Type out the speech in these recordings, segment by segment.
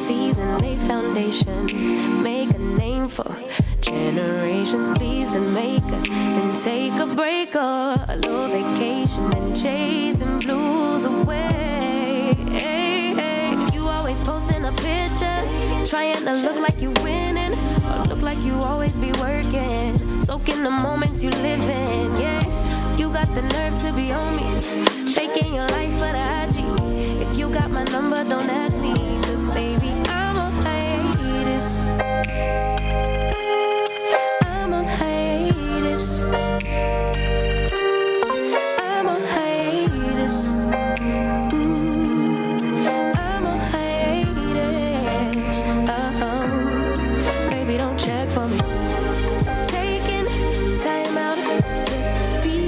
seeds and lay foundation. Make a name for generations, please, and make a, then take a break or a little vacation and chasing blues away. You always posting up pictures, trying to look like you winning, or look like you always be working, soaking the moments you live in. Yeah, you got the nerve to be on me, faking your life for the IG. If you got my number, don't add me, 'cause baby, I'm on hiatus. I'm on hiatus. I'm on hiatus. I'm on hiatus. Baby, don't check for me. Taking time out to be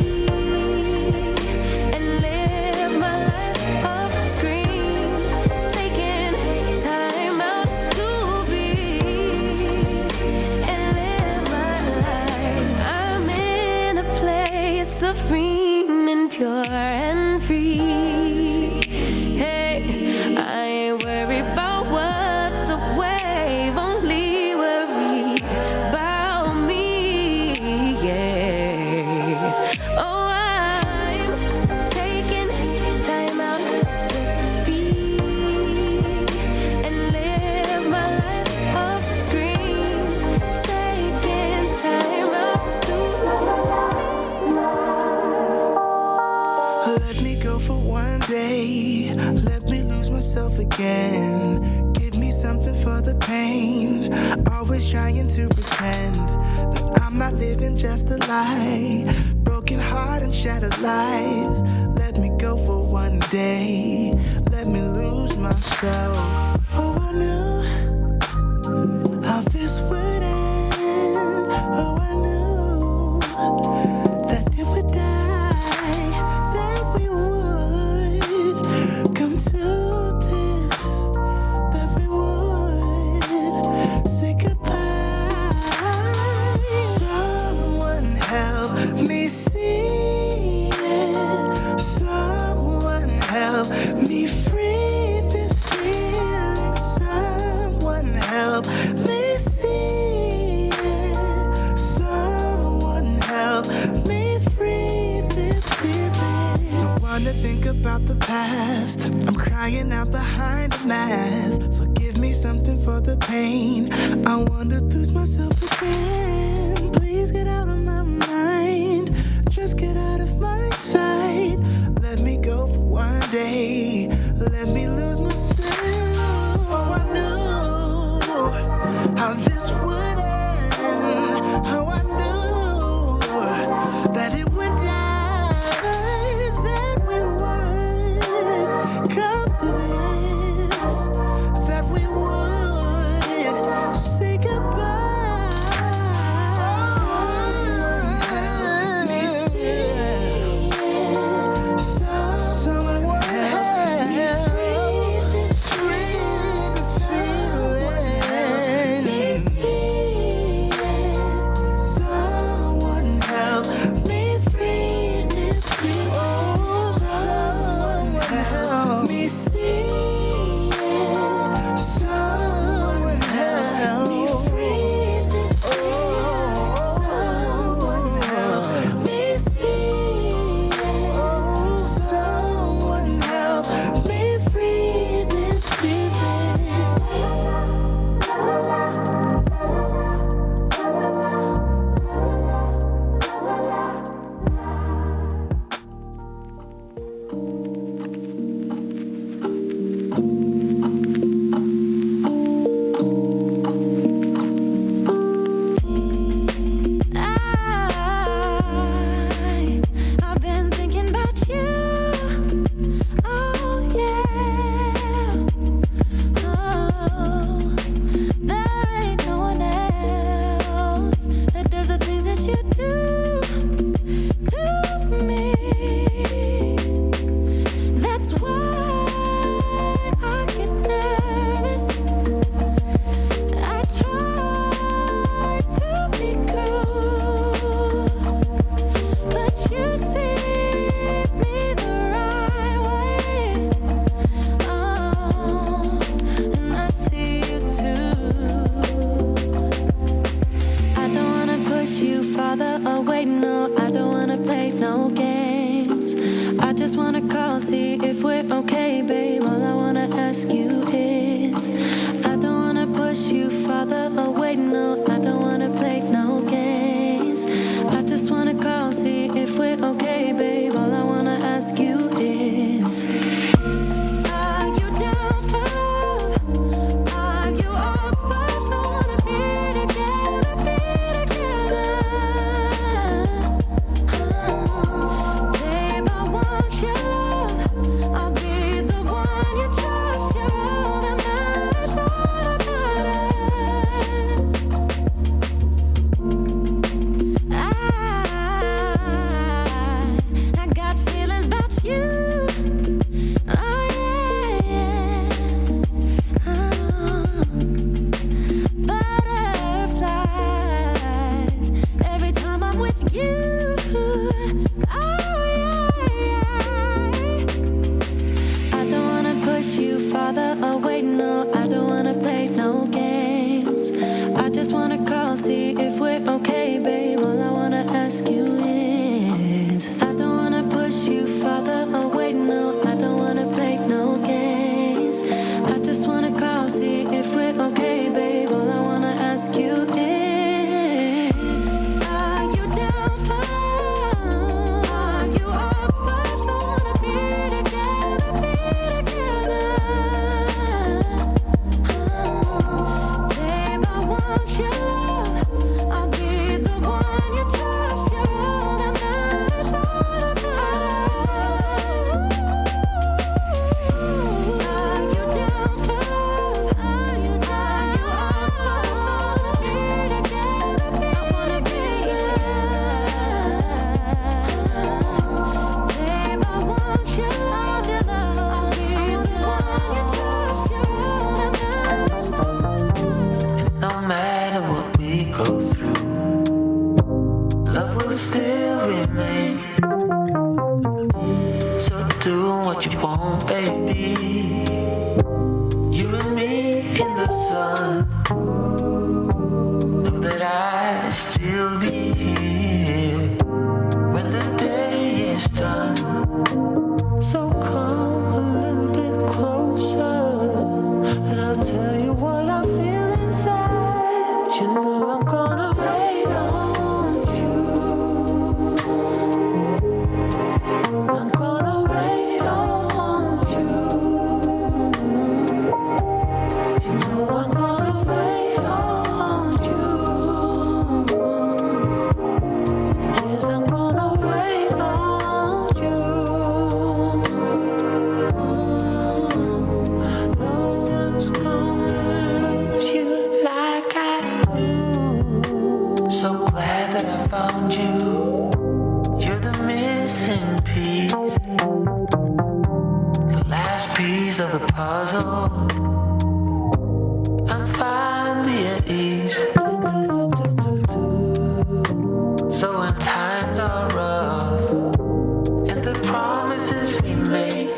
and live my life off screen. Taking time out to be and live my life. I'm in a place serene and pure and free. Hey, I ain't worried about what's the wave, only worry about me. Yeah. Oh, I'm taking time out to be and live my life off screen. Taking time out to Let me go for one day. Let me lose myself again. Give me something for the pain. Always trying to pretend that I'm not living just a lie. Broken heart and shattered lives. Let me go for one day. Let me lose myself. Oh, I knew how this would end. Oh, I knew that it would die, that we would come to this, that we would say goodbye. Someone help me see it. Someone help me free this feeling. Someone help me see it. Someone help me free this feeling. Don't wanna think about the past. I'm crying out behind a mask. So give me something for the pain. I wanna lose myself again. Please get out of my mind. Just get out of my sight. Let me go for one day. Let me lose myself. Oh, I knew how this would end. How I knew that it would die, that we would come to this, that we would say goodbye. Someone help me see it. Someone help ask you is, I don't wanna push you further away, no, I don't wanna play no games. I just wanna call, see if we're okay, babe. All I wanna ask you is, are you down for love? Are you up for us? I wanna be together, be together. Babe, I want your love. I'll be the one you trust. You're all that matters, all that matters. Are you down for love? Are you down? You up for us? I wanna be together, I wanna be together. Babe, I want your love, your love. I'll be the one you trust. You're all that matters. No matter what we go through, love will still remain. So do what you want, baby. You and me in the sun. Know that I still be here when the day is done. So come a little bit closer, and I'll tell you what I feel inside. You know I'm gonna wait on you. I'm gonna wait on you. You know I'm gonna wait on you. Yes, I'm gonna wait on you. No one's gonna love you like I do. So glad that I found you. You're the missing piece, the last piece of the puzzle. I'm finally at ease. So when times are rough and the promises we make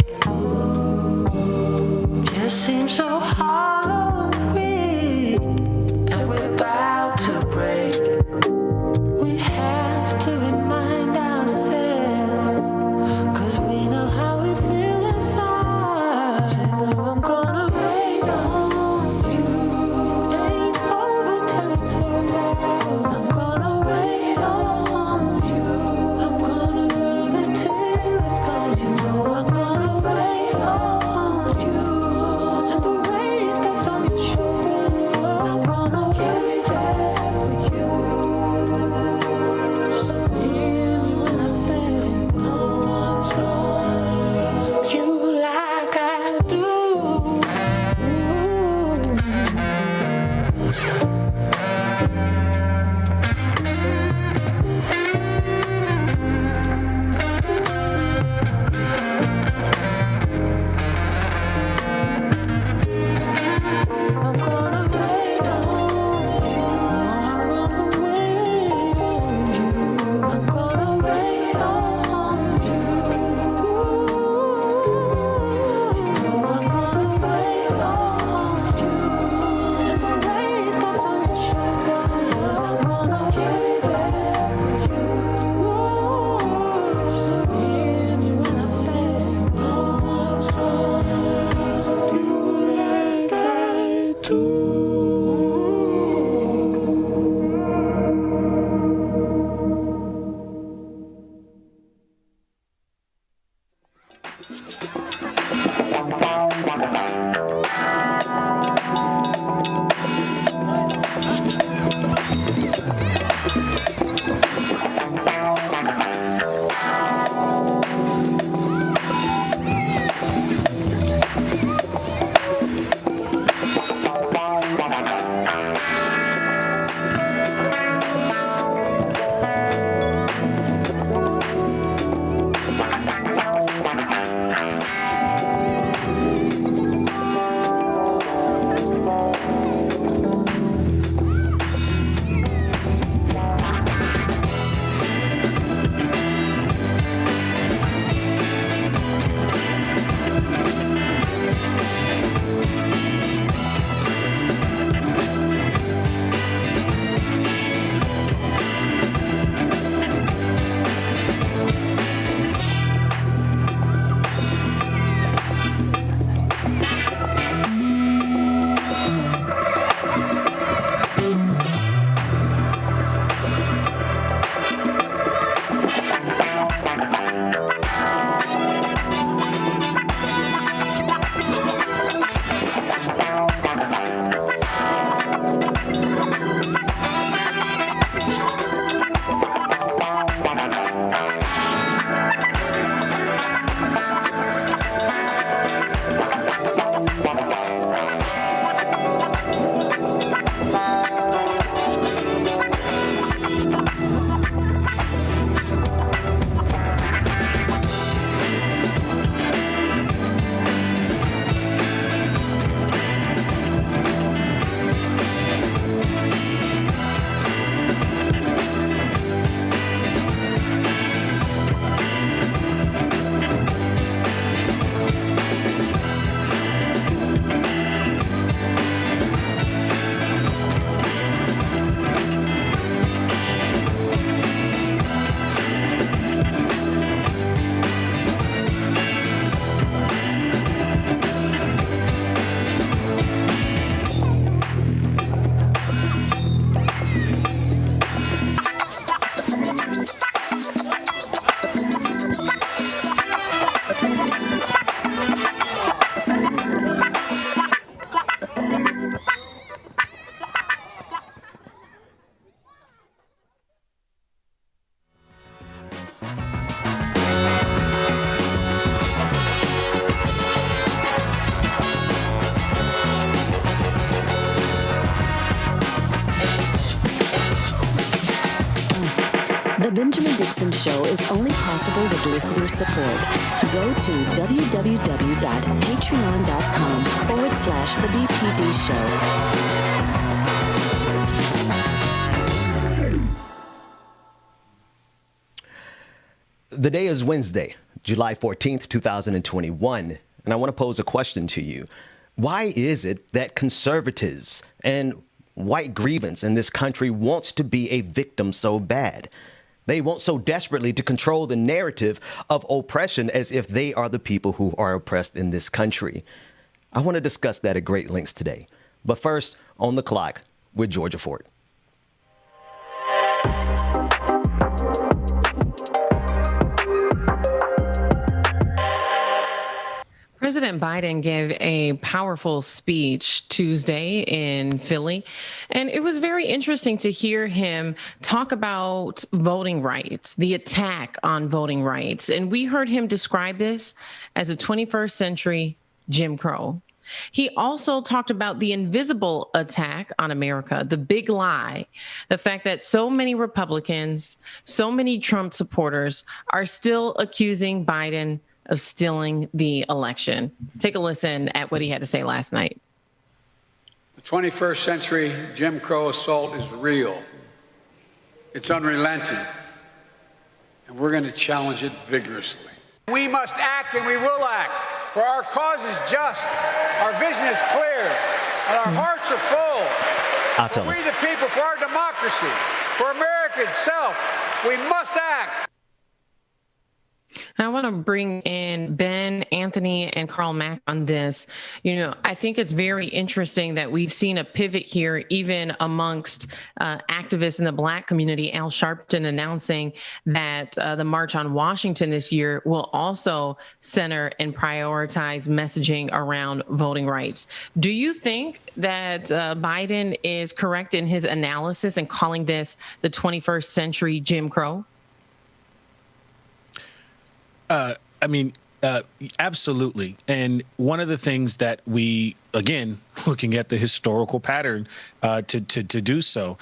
just seem so hollow and weak, and we're about to break, we have to remind ourselves, 'cause we know how we feel inside. You know I'm gonna wait on you. Ain't over till it's over. I'm gonna wait on you. I'm gonna love it till it's gone. You know I'm gonna wait on you. And the weight that's on your shoulder, I'm gonna carry that for you. So hear me when I say, no one's gonna love you like I do. I'm gonna wait on you. I'm gonna wait on you. I'm gonna wait on you. You know I'm gonna wait on you. And the weight that's on your shoulder, yes, I'm gonna carry that for you. So hear me when I say, no one's gonna love you like I do. The Benjamin Dixon Show is only possible with listener support. Go to www.patreon.com/The BPD Show. The day is Wednesday, July 14th, 2021, and I want to pose a question to you. Why is it that conservatives and white grievance in this country wants to be a victim so bad? They want so desperately to control the narrative of oppression as if they are the people who are oppressed in this country. I want to discuss that at great lengths today. But first, on the clock, with Georgia Fort. President Biden gave a powerful speech Tuesday in Philly, and it was very interesting to hear him talk about voting rights, the attack on voting rights. And we heard him describe this as a 21st century Jim Crow. He also talked about the invisible attack on America, the big lie, the fact that so many Republicans, so many Trump supporters are still accusing Biden of stealing the election. Take a listen at what he had to say last night. The 21st century Jim Crow assault is real. It's unrelenting. And we're going to challenge it vigorously. We must act and we will act, for our cause is just, our vision is clear, and our hearts are full. For we the people, for our democracy, for America itself, we must act. I want to bring in Ben, Anthony, and Carl Mack on this. You know, I think it's very interesting that we've seen a pivot here, even amongst activists in the Black community. Al Sharpton announcing that the March on Washington this year will also center and prioritize messaging around voting rights. Do you think that Biden is correct in his analysis and calling this the 21st century Jim Crow? Absolutely. And one of the things that we, again, looking at the historical pattern to do so,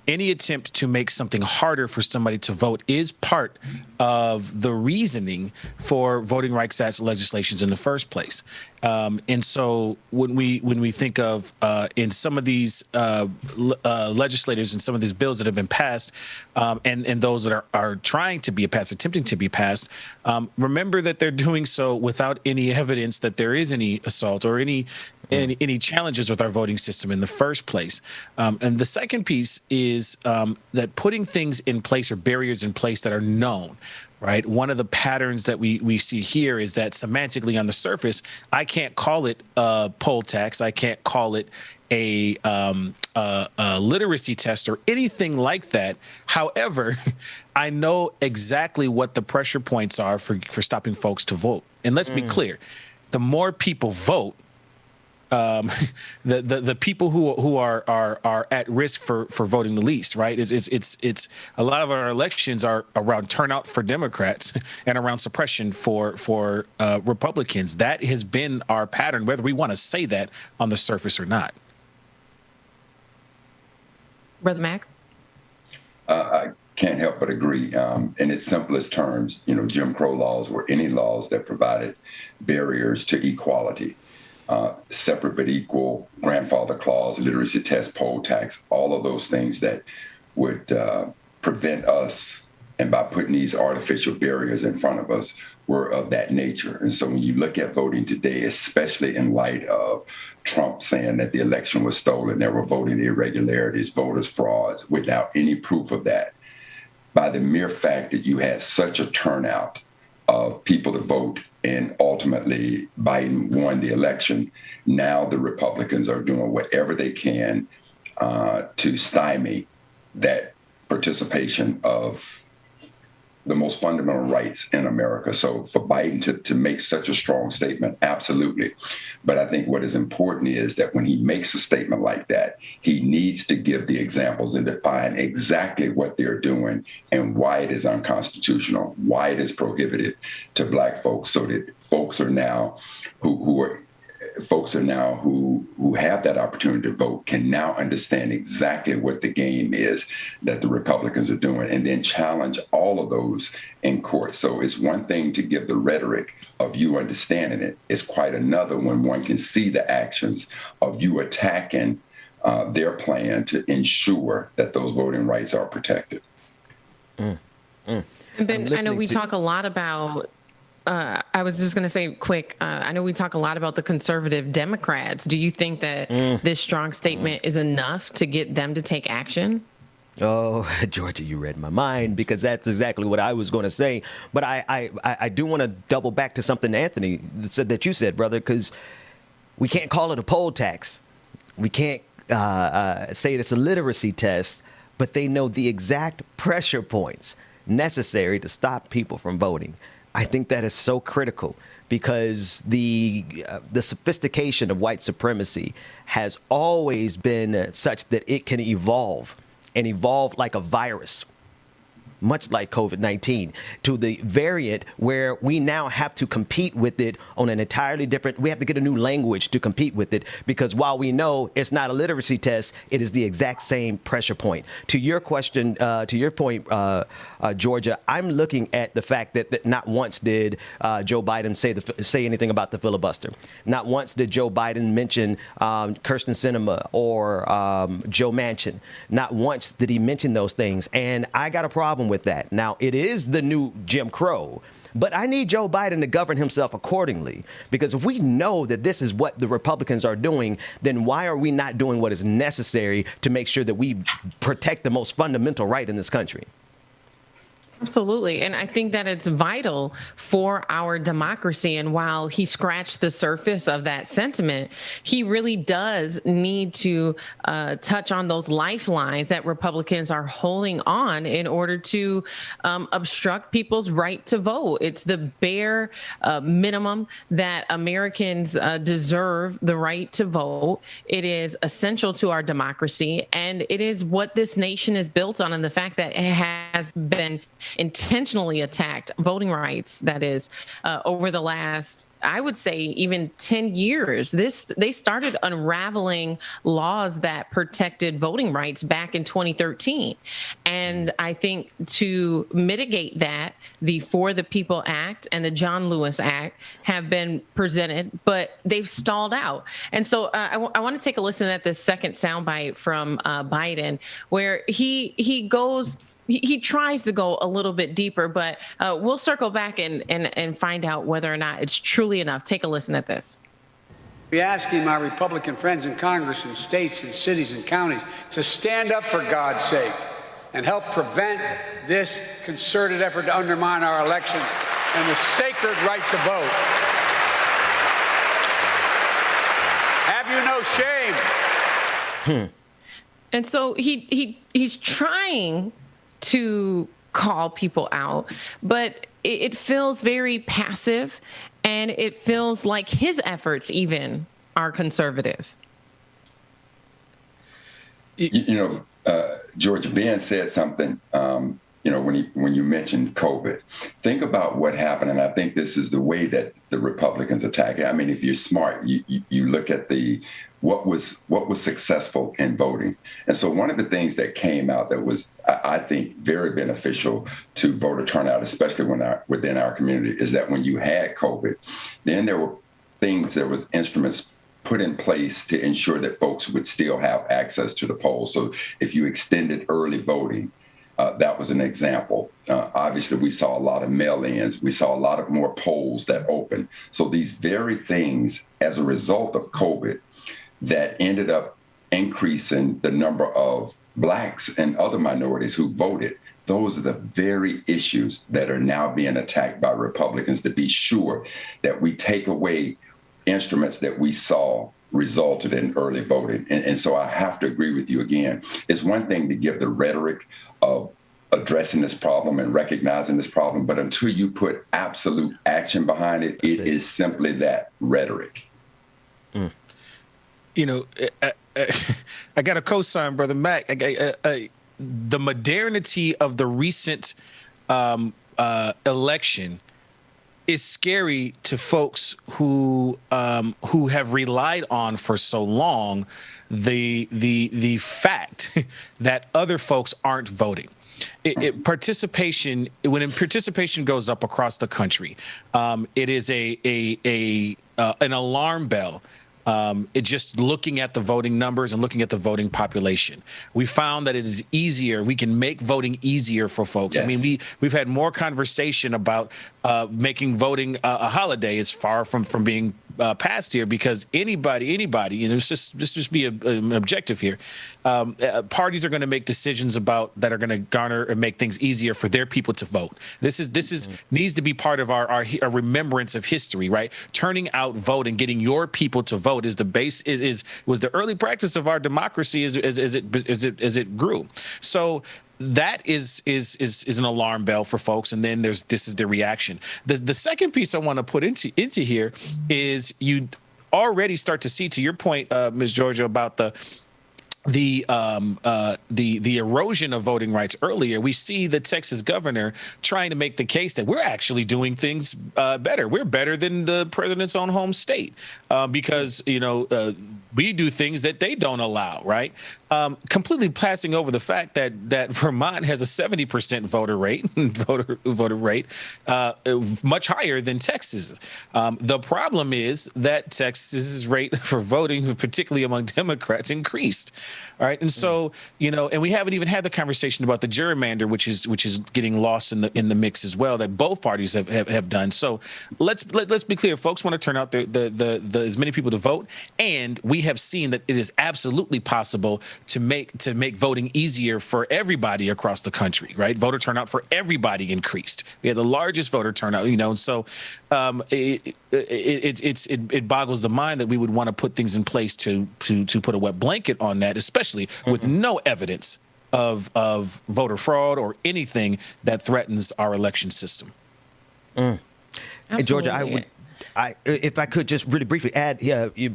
any attempt to make something harder for somebody to vote is part of the reasoning for voting rights act legislations in the first place. And so when we think of in some of these legislators and some of these bills that have been passed and those that are trying to be passed, attempting to be passed, remember that they're doing so without any evidence that there is any assault or any challenges with our voting system in the first place. And the second piece is that putting things in place or barriers in place that are known, right? One of the patterns that we see here is that semantically on the surface, I can't call it a poll tax. I can't call it a literacy test or anything like that. However, I know exactly what the pressure points are for stopping folks to vote. And let's be clear, the more people vote, the people who are at risk for voting the least, right? It's a lot of our elections are around turnout for Democrats and around suppression for Republicans. That has been our pattern, whether we want to say that on the surface or not. Brother Mack? I can't help but agree. In its simplest terms, Jim Crow laws were any laws that provided barriers to equality. Separate but equal, grandfather clause, literacy test, poll tax, all of those things that would prevent us, and by putting these artificial barriers in front of us, were of that nature. And so when you look at voting today, especially in light of Trump saying that the election was stolen, there were voting irregularities, voters frauds, without any proof of that, by the mere fact that you had such a turnout of people to vote and ultimately Biden won the election, now the Republicans are doing whatever they can to stymie that participation of the most fundamental rights in America. So for Biden to make such a strong statement, absolutely. But I think what is important is that when he makes a statement like that, he needs to give the examples and define exactly what they're doing and why it is unconstitutional, why it is prohibited to Black folks, so that folks are now who are folks are now who have that opportunity to vote can now understand exactly what the game is that the Republicans are doing, and then challenge all of those in court. So it's one thing to give the rhetoric of you understanding it. It's quite another when one can see the actions of you attacking their plan to ensure that those voting rights are protected. Ben, I know we talk a lot about, I was just going to say quick, I know we talk a lot about the conservative Democrats. Do you think that this strong statement is enough to get them to take action? Oh, Georgia, you read my mind, because that's exactly what I was going to say. But I do want to double back to something Anthony said that you said, brother, because we can't call it a poll tax. We can't say it's a literacy test, but they know the exact pressure points necessary to stop people from voting. I think that is so critical, because the sophistication of white supremacy has always been such that it can evolve and evolve like a virus, much like COVID-19, to the variant where we now have to compete with it on an entirely different, we have to get a new language to compete with it, because while we know it's not a literacy test, it is the exact same pressure point. To your question, to your point, Georgia, I'm looking at the fact that not once did Joe Biden say anything about the filibuster. Not once did Joe Biden mention Kirsten Sinema or Joe Manchin. Not once did he mention those things. And I got a problem with that. Now, it is the new Jim Crow, but I need Joe Biden to govern himself accordingly, because if we know that this is what the Republicans are doing, then why are we not doing what is necessary to make sure that we protect the most fundamental right in this country? Absolutely. And I think that it's vital for our democracy. And while he scratched the surface of that sentiment, he really does need to touch on those lifelines that Republicans are holding on in order to obstruct people's right to vote. It's the bare minimum that Americans deserve, the right to vote. It is essential to our democracy, and it is what this nation is built on, and the fact that it has been intentionally attacked, voting rights, that is, over the last, I would say, even 10 years. They started unraveling laws that protected voting rights back in 2013. And I think to mitigate that, the For the People Act and the John Lewis Act have been presented, but they've stalled out. And so I want to take a listen at this second soundbite from Biden, where he goes, he tries to go a little bit deeper, but we'll circle back and find out whether or not it's truly enough. Take a listen at this. We're asking my Republican friends in Congress and states and cities and counties to stand up for God's sake and help prevent this concerted effort to undermine our election and the sacred right to vote. Have you no shame? And so he's trying to call people out, but it feels very passive, and it feels like his efforts even are conservative. George, Ben said something, when you mentioned COVID. Think about what happened, and I think this is the way that the Republicans attack it. I mean, if you're smart, you look at what was successful in voting. And so one of the things that came out that was, I think, very beneficial to voter turnout, especially within our community, is that when you had COVID, then there were instruments put in place to ensure that folks would still have access to the polls. So if you extended early voting, that was an example. Obviously, we saw a lot of mail-ins. We saw a lot of more polls that opened. So these very things, as a result of COVID, that ended up increasing the number of blacks and other minorities who voted. Those are the very issues that are now being attacked by Republicans, to be sure that we take away instruments that we saw resulted in early voting. And so I have to agree with you again. It's one thing to give the rhetoric of addressing this problem and recognizing this problem, but until you put absolute action behind it, it is simply that rhetoric. I got a cosign, Brother Mac. The modernity of the recent election is scary to folks who have relied on for so long the fact that other folks aren't voting. Participation goes up across the country, it is an alarm bell. Just looking at the voting numbers and looking at the voting population, we found that it is easier. We can make voting easier for folks. Yes. I mean, we've had more conversation about making voting a holiday. It's far from being passed here, because anybody, and let's just be an objective here. Parties are going to make decisions that are going to garner and make things easier for their people to vote. This needs to be part of our remembrance of history, right? Turning out, vote, and getting your people to vote is the base. Was the early practice of our democracy as it grew. So that is an alarm bell for folks, and then this is the reaction. The second piece I want to put into here is you already start to see, to your point, Ms. Georgia, about the erosion of voting rights earlier. We see the Texas governor trying to make the case that we're actually doing things better. We're better than the president's own home state because we do things that they don't allow, right? Completely passing over the fact that Vermont has a 70% voter rate, much higher than Texas. The problem is that Texas's rate for voting, particularly among Democrats, increased. All right, and so and we haven't even had the conversation about the gerrymander, which is getting lost in the mix as well, that both parties have done. So let's be clear, folks want to turn out the as many people to vote, and we have seen that it is absolutely possible to make voting easier for everybody across the country, right? Voter turnout for everybody increased. We had the largest voter turnout, and so it boggles the mind that we would want to put things in place to put a wet blanket on that, especially with no evidence of voter fraud or anything that threatens our election system. And Georgia, if I could just really briefly add,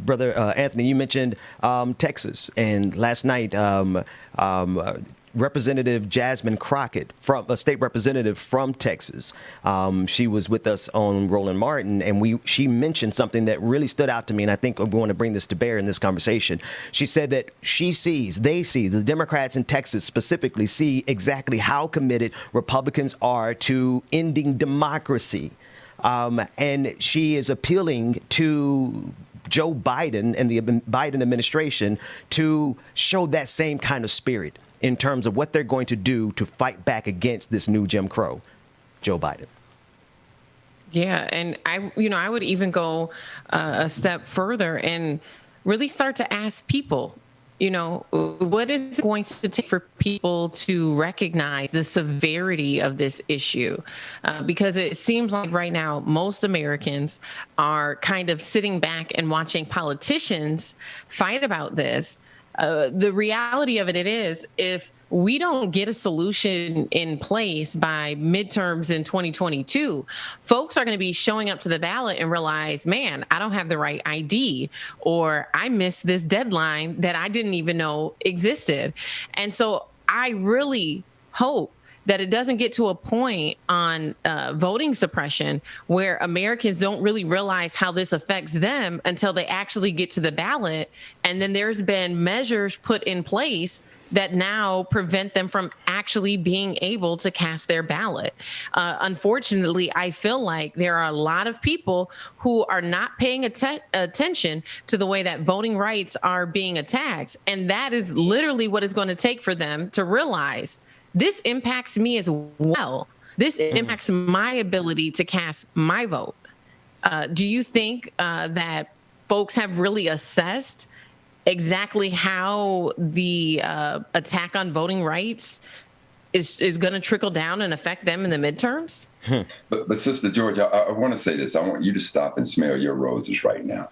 brother Anthony, you mentioned Texas, and last night Representative Jasmine Crockett, from a state representative from Texas, she was with us on Roland Martin, and she mentioned something that really stood out to me, and I think we want to bring this to bear in this conversation. She said that the Democrats in Texas specifically see exactly how committed Republicans are to ending democracy. And she is appealing to Joe Biden and the Biden administration to show that same kind of spirit in terms of what they're going to do to fight back against this new Jim Crow. Joe Biden. Yeah, and I would even go a step further and really start to ask people, what is it going to take for people to recognize the severity of this issue? Because it seems like right now, most Americans are kind of sitting back and watching politicians fight about this. The reality of it is, if we don't get a solution in place by midterms in 2022, folks are going to be showing up to the ballot and realize, man, I don't have the right ID, or I missed this deadline that I didn't even know existed. And so I really hope that it doesn't get to a point on voting suppression where Americans don't really realize how this affects them until they actually get to the ballot. And then there's been measures put in place that now prevent them from actually being able to cast their ballot. Unfortunately, I feel like there are a lot of people who are not paying attention to the way that voting rights are being attacked. And that is literally what it's going to take for them to realize this impacts me as well. This impacts my ability to cast my vote. Do you think that folks have really assessed exactly how the attack on voting rights is going to trickle down and affect them in the midterms? But Sister Georgia, I want to say this. I want you to stop and smell your roses right now.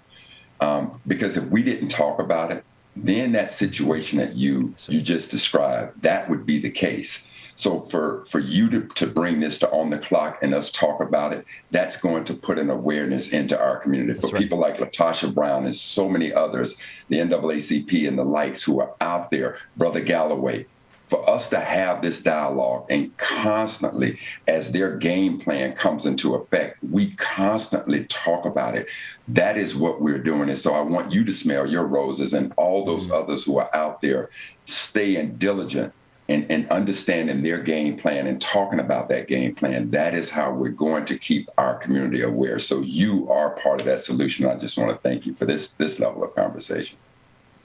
Because if we didn't talk about it, then that situation that you just described, that would be the case. So for you to bring this to On the Clock and us talk about it, that's going to put an awareness into our community. For people like Latasha Brown and so many others, the NAACP and the likes who are out there, Brother Galloway, for us to have this dialogue and constantly, as their game plan comes into effect, we constantly talk about it. That is what we're doing. And so I want you to smell your roses, and all those others who are out there staying diligent and understanding their game plan and talking about that game plan. That is how we're going to keep our community aware. So you are part of that solution. I just want to thank you for this level of conversation.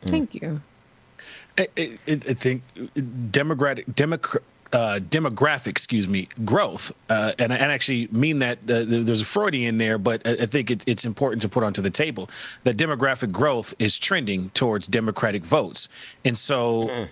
Thank you. I think demographic, growth, and I actually mean that there's a Freudian there, but I think it's important to put onto the table that demographic growth is trending towards Democratic votes, and so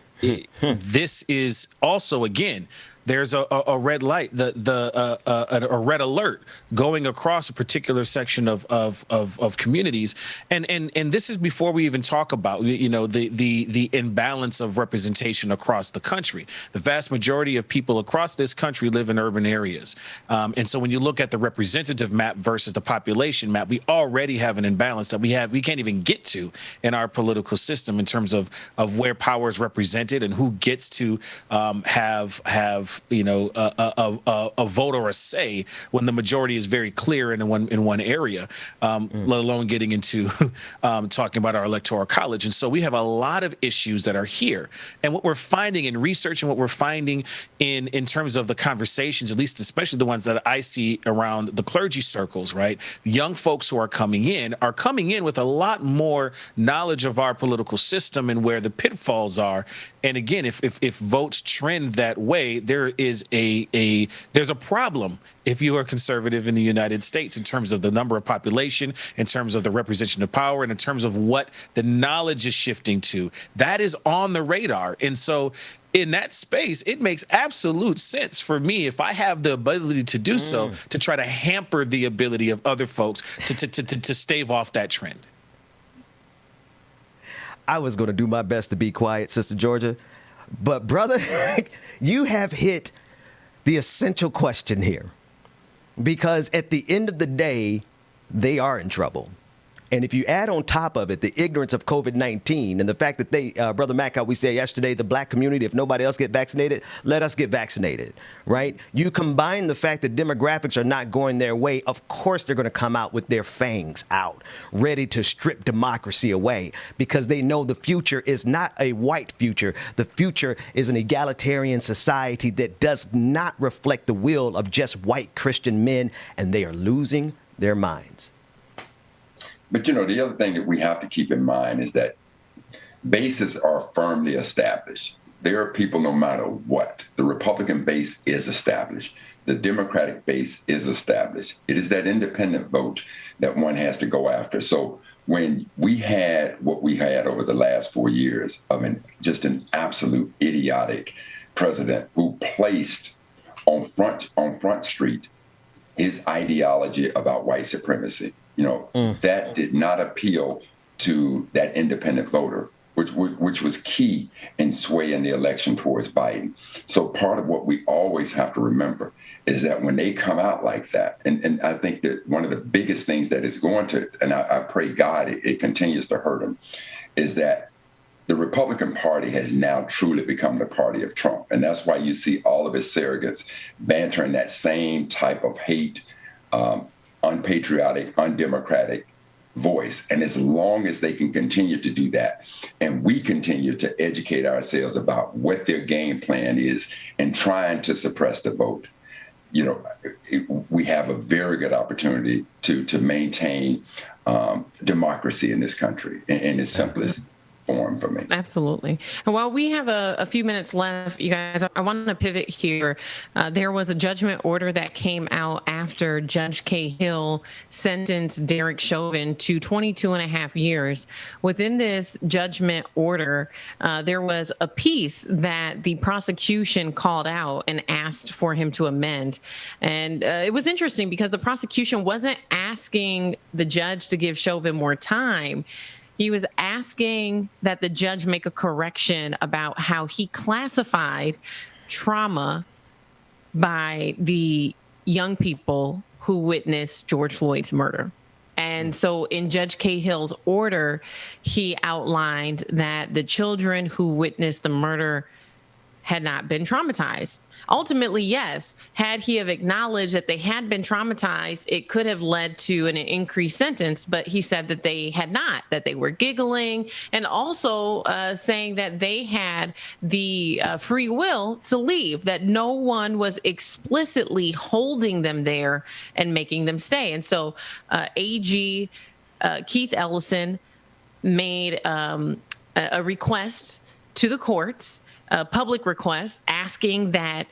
this is also, again, there's a red light, a red alert going across a particular section of communities, and this is before we even talk about the imbalance of representation across the country. The vast majority of people across this country live in urban areas, and so when you look at the representative map versus the population map, we already have an imbalance that we can't even get to in our political system in terms of where power is represented and who gets to have a vote or a say when the majority is very clear in one area, let alone getting into talking about our electoral college. And so we have a lot of issues that are here. And what we're finding in research and what we're finding in terms of the conversations, at least especially the ones that I see around the clergy circles, right? Young folks who are coming in with a lot more knowledge of our political system and where the pitfalls are. And again, if votes trend that way, there's a problem if you are conservative in the United States in terms of the number of population, in terms of the representation of power, and in terms of what the knowledge is shifting to. That is on the radar. And so in that space, it makes absolute sense for me, if I have the ability to do so, to try to hamper the ability of other folks to stave off that trend. I was going to do my best to be quiet, Sister Georgia, but brother, you have hit the essential question here, because at the end of the day, they are in trouble. And if you add on top of it the ignorance of COVID-19 and the fact that they, Brother Mack, how we said yesterday, the black community, if nobody else get vaccinated, let us get vaccinated, right? You combine the fact that demographics are not going their way, of course they're going to come out with their fangs out, ready to strip democracy away, because they know the future is not a white future. The future is an egalitarian society that does not reflect the will of just white Christian men, and they are losing their minds. But, the other thing that we have to keep in mind is that bases are firmly established. There are people no matter what. The Republican base is established. The Democratic base is established. It is that independent vote that one has to go after. So when we had what we had over the last 4 years of just an absolute idiotic president who placed on Front Street his ideology about white supremacy, that did not appeal to that independent voter, which was key in swaying the election towards Biden. So part of what we always have to remember is that when they come out like that, and I think that one of the biggest things that is going to, and I pray God it continues to hurt them, is that the Republican Party has now truly become the party of Trump. And that's why you see all of his surrogates bantering that same type of hate, unpatriotic, undemocratic voice. And as long as they can continue to do that, and we continue to educate ourselves about what their game plan is and trying to suppress the vote, we have a very good opportunity to maintain democracy in this country in its simplest form for me. Absolutely. And while we have a few minutes left, you guys, I want to pivot here. There was a judgment order that came out after Judge Cahill sentenced Derek Chauvin to 22 and a half years. Within this judgment order, there was a piece that the prosecution called out and asked for him to amend. And it was interesting because the prosecution wasn't asking the judge to give Chauvin more time. He was asking that the judge make a correction about how he classified trauma by the young people who witnessed George Floyd's murder. And so in Judge Cahill's order, he outlined that the children who witnessed the murder had not been traumatized. Ultimately, yes, had he have acknowledged that they had been traumatized, it could have led to an increased sentence, but he said that they had not, that they were giggling, and also saying that they had the free will to leave, that no one was explicitly holding them there and making them stay. And so AG Keith Ellison made a request to the courts, a public request, asking that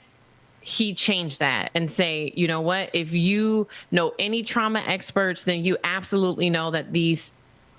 he change that and say, you know what, if you know any trauma experts, then you absolutely know that these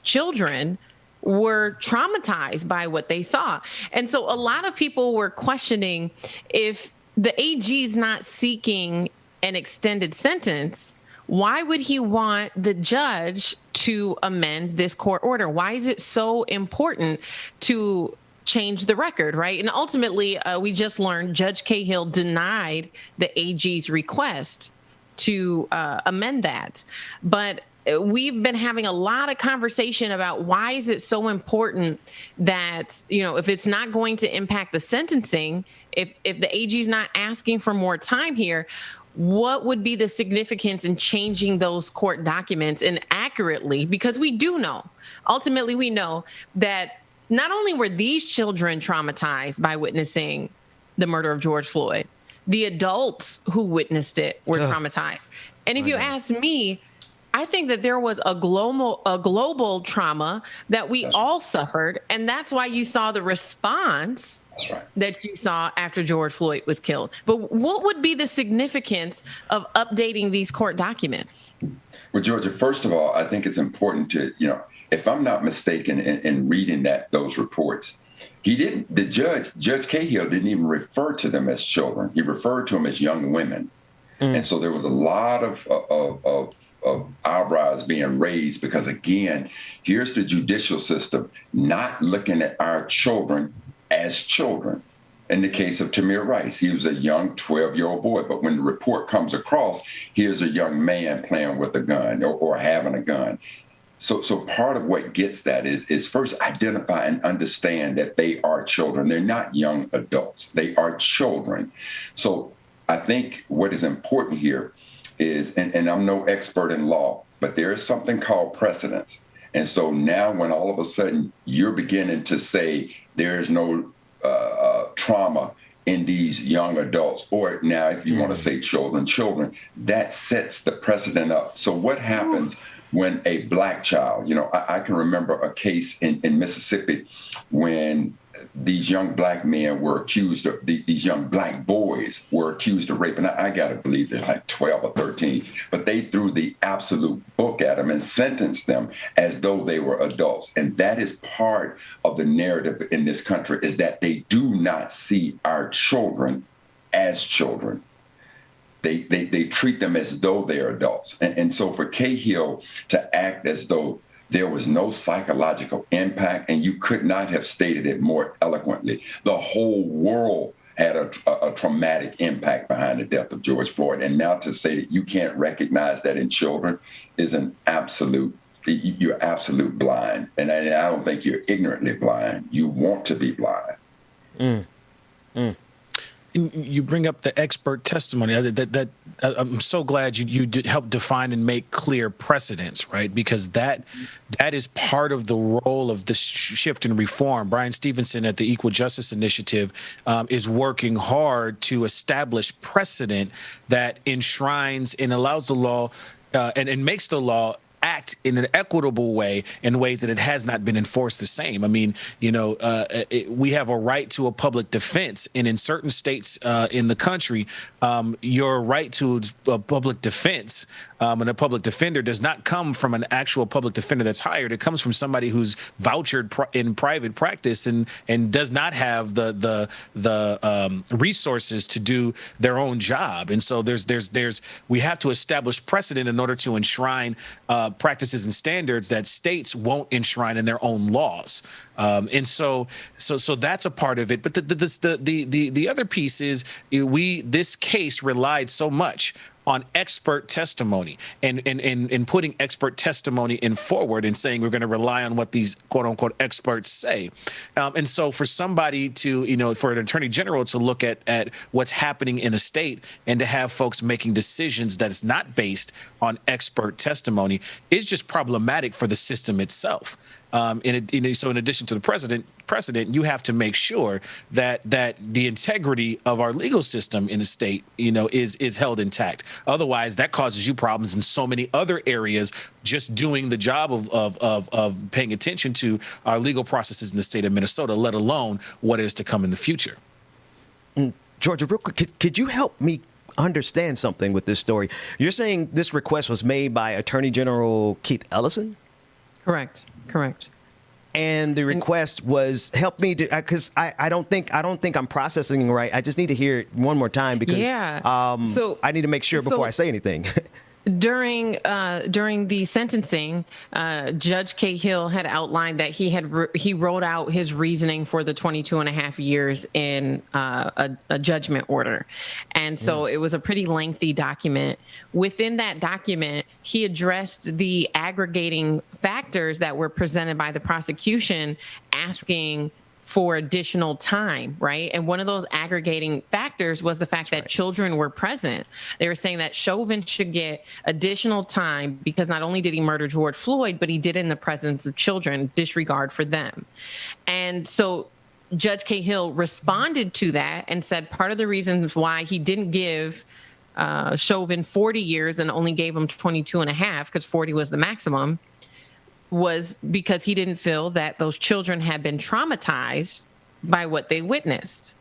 children were traumatized by what they saw. And so a lot of people were questioning, if the AG is not seeking an extended sentence, why would he want the judge to amend this court order? Why is it so important to change the record, right? And ultimately, we just learned Judge Cahill denied the AG's request to amend that. But we've been having a lot of conversation about why is it so important that, you know, if it's not going to impact the sentencing, if the AG is not asking for more time here, what would be the significance in changing those court documents and accurately? Because we do know, ultimately, we know that not only were these children traumatized by witnessing the murder of George Floyd, the adults who witnessed it were traumatized. And if you ask me, I think that there was a global trauma that we all suffered. And that's why you saw the response that you saw after George Floyd was killed. But what would be the significance of updating these court documents? Well, Georgia, first of all, I think it's important to, you know, if I'm not mistaken in reading those reports, Judge Cahill didn't even refer to them as children. He referred to them as young women. And so there was a lot of eyebrows being raised because, again, here's the judicial system not looking at our children as children. In the case of Tamir Rice, he was a young 12-year-old boy, but when the report comes across, here's a young man playing with a gun or having a gun. So part of what gets that is first identify and understand that they are children. They're not young adults. They are children. So I think what is important here is, and I'm no expert in law, but there is something called precedence. And so now when all of a sudden you're beginning to say there is no trauma in these young adults, or now if you want to say children, that sets the precedent up. So what happens when a black child, you know, I can remember a case in Mississippi when these young black men were accused of, these young black boys were accused of rape. And I got to believe they're like 12 or 13, but they threw the absolute book at them and sentenced them as though they were adults. And that is part of the narrative in this country, is that they do not see our children as children. They treat them as though they're adults. And so for Cahill to act as though there was no psychological impact, and you could not have stated it more eloquently, the whole world had a traumatic impact behind the death of George Floyd. And now to say that you can't recognize that in children is you're absolute blind. And I don't think you're ignorantly blind. You want to be blind. You bring up the expert testimony. That I'm so glad you did help define and make clear precedents, right? Because that is part of the role of the shift and reform. Brian Stevenson at the Equal Justice Initiative is working hard to establish precedent that enshrines and allows the law and makes the law act in an equitable way, in ways that it has not been enforced the same. I mean, you know, we have a right to a public defense, and in certain states in the country, your right to a public defense and a public defender does not come from an actual public defender that's hired. It comes from somebody who's vouchered in private practice and does not have the resources to do their own job. And so we have to establish precedent in order to enshrine practices and standards that states won't enshrine in their own laws. And so that's a part of it. But the other piece is this case relied so much on expert testimony and putting expert testimony in forward and saying we're going to rely on what these quote unquote experts say. And so for somebody to, for an attorney general to look at what's happening in the state and to have folks making decisions that is not based on expert testimony is just problematic for the system itself. So in addition to the precedent, you have to make sure that the integrity of our legal system in the state, is held intact. Otherwise, that causes you problems in so many other areas. Just doing the job of paying attention to our legal processes in the state of Minnesota, let alone what is to come in the future. Georgia, real quick, could you help me understand something with this story? You're saying this request was made by Attorney General Keith Ellison? Correct. And the request was help me because I don't think I'm processing right. I just need to hear it one more time because so I need to make sure before I say anything. During the sentencing, Judge Cahill had outlined that he wrote out his reasoning for the 22 and a half years in a judgment order. And so it was a pretty lengthy document. Within that document, he addressed the aggregating factors that were presented by the prosecution, asking for additional time, right? And one of those aggregating factors was the fact that children were present. They were saying that Chauvin should get additional time because not only did he murder George Floyd, but he did it in the presence of children, disregard for them. And so Judge Cahill responded to that and said part of the reasons why he didn't give Chauvin 40 years and only gave him 22 and a half, because 40 was the maximum, was because he didn't feel that those children had been traumatized by what they witnessed.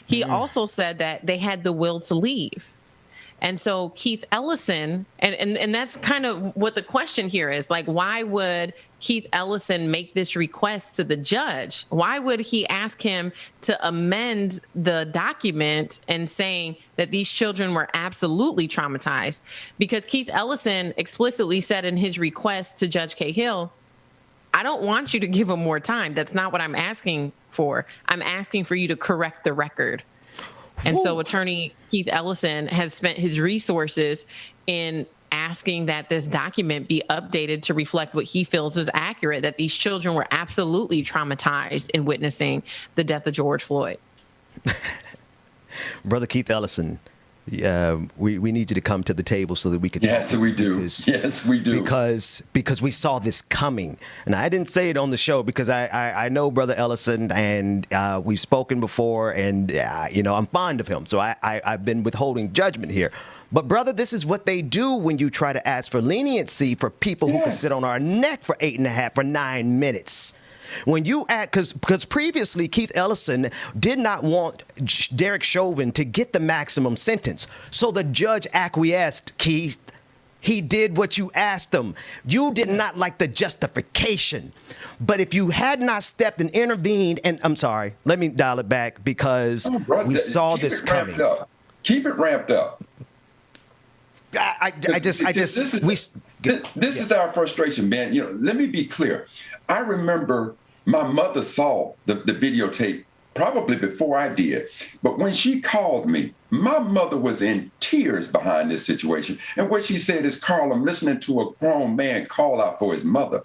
He also said that they had the will to leave. And so Keith Ellison, and that's kind of what the question here is, like, why would Keith Ellison make this request to the judge? Why would he ask him to amend the document and saying that these children were absolutely traumatized? Because Keith Ellison explicitly said in his request to Judge Cahill, I don't want you to give him more time. That's not what I'm asking for. I'm asking for you to correct the record. And so Attorney Keith Ellison has spent his resources in asking that this document be updated to reflect what he feels is accurate, that these children were absolutely traumatized in witnessing the death of George Floyd. Brother Keith Ellison, we need you to come to the table so that we could. Yes, we do. Yes, we do. Because we saw this coming, and I didn't say it on the show because I know Brother Ellison, and we've spoken before, and I'm fond of him, so I've been withholding judgment here. But brother, this is what they do when you try to ask for leniency for people who can sit on our neck for 8.5 or 9 minutes. When you act, because previously Keith Ellison did not want Derek Chauvin to get the maximum sentence. So the judge acquiesced, Keith. He did what you asked him. You did not like the justification. But if you had not stepped and intervened, and I'm sorry, let me dial it back because we saw this coming. Keep it ramped up. This is our frustration, man. Let me be clear. I remember my mother saw the videotape probably before I did. But when she called me, my mother was in tears behind this situation. And what she said is, Carl, I'm listening to a grown man call out for his mother.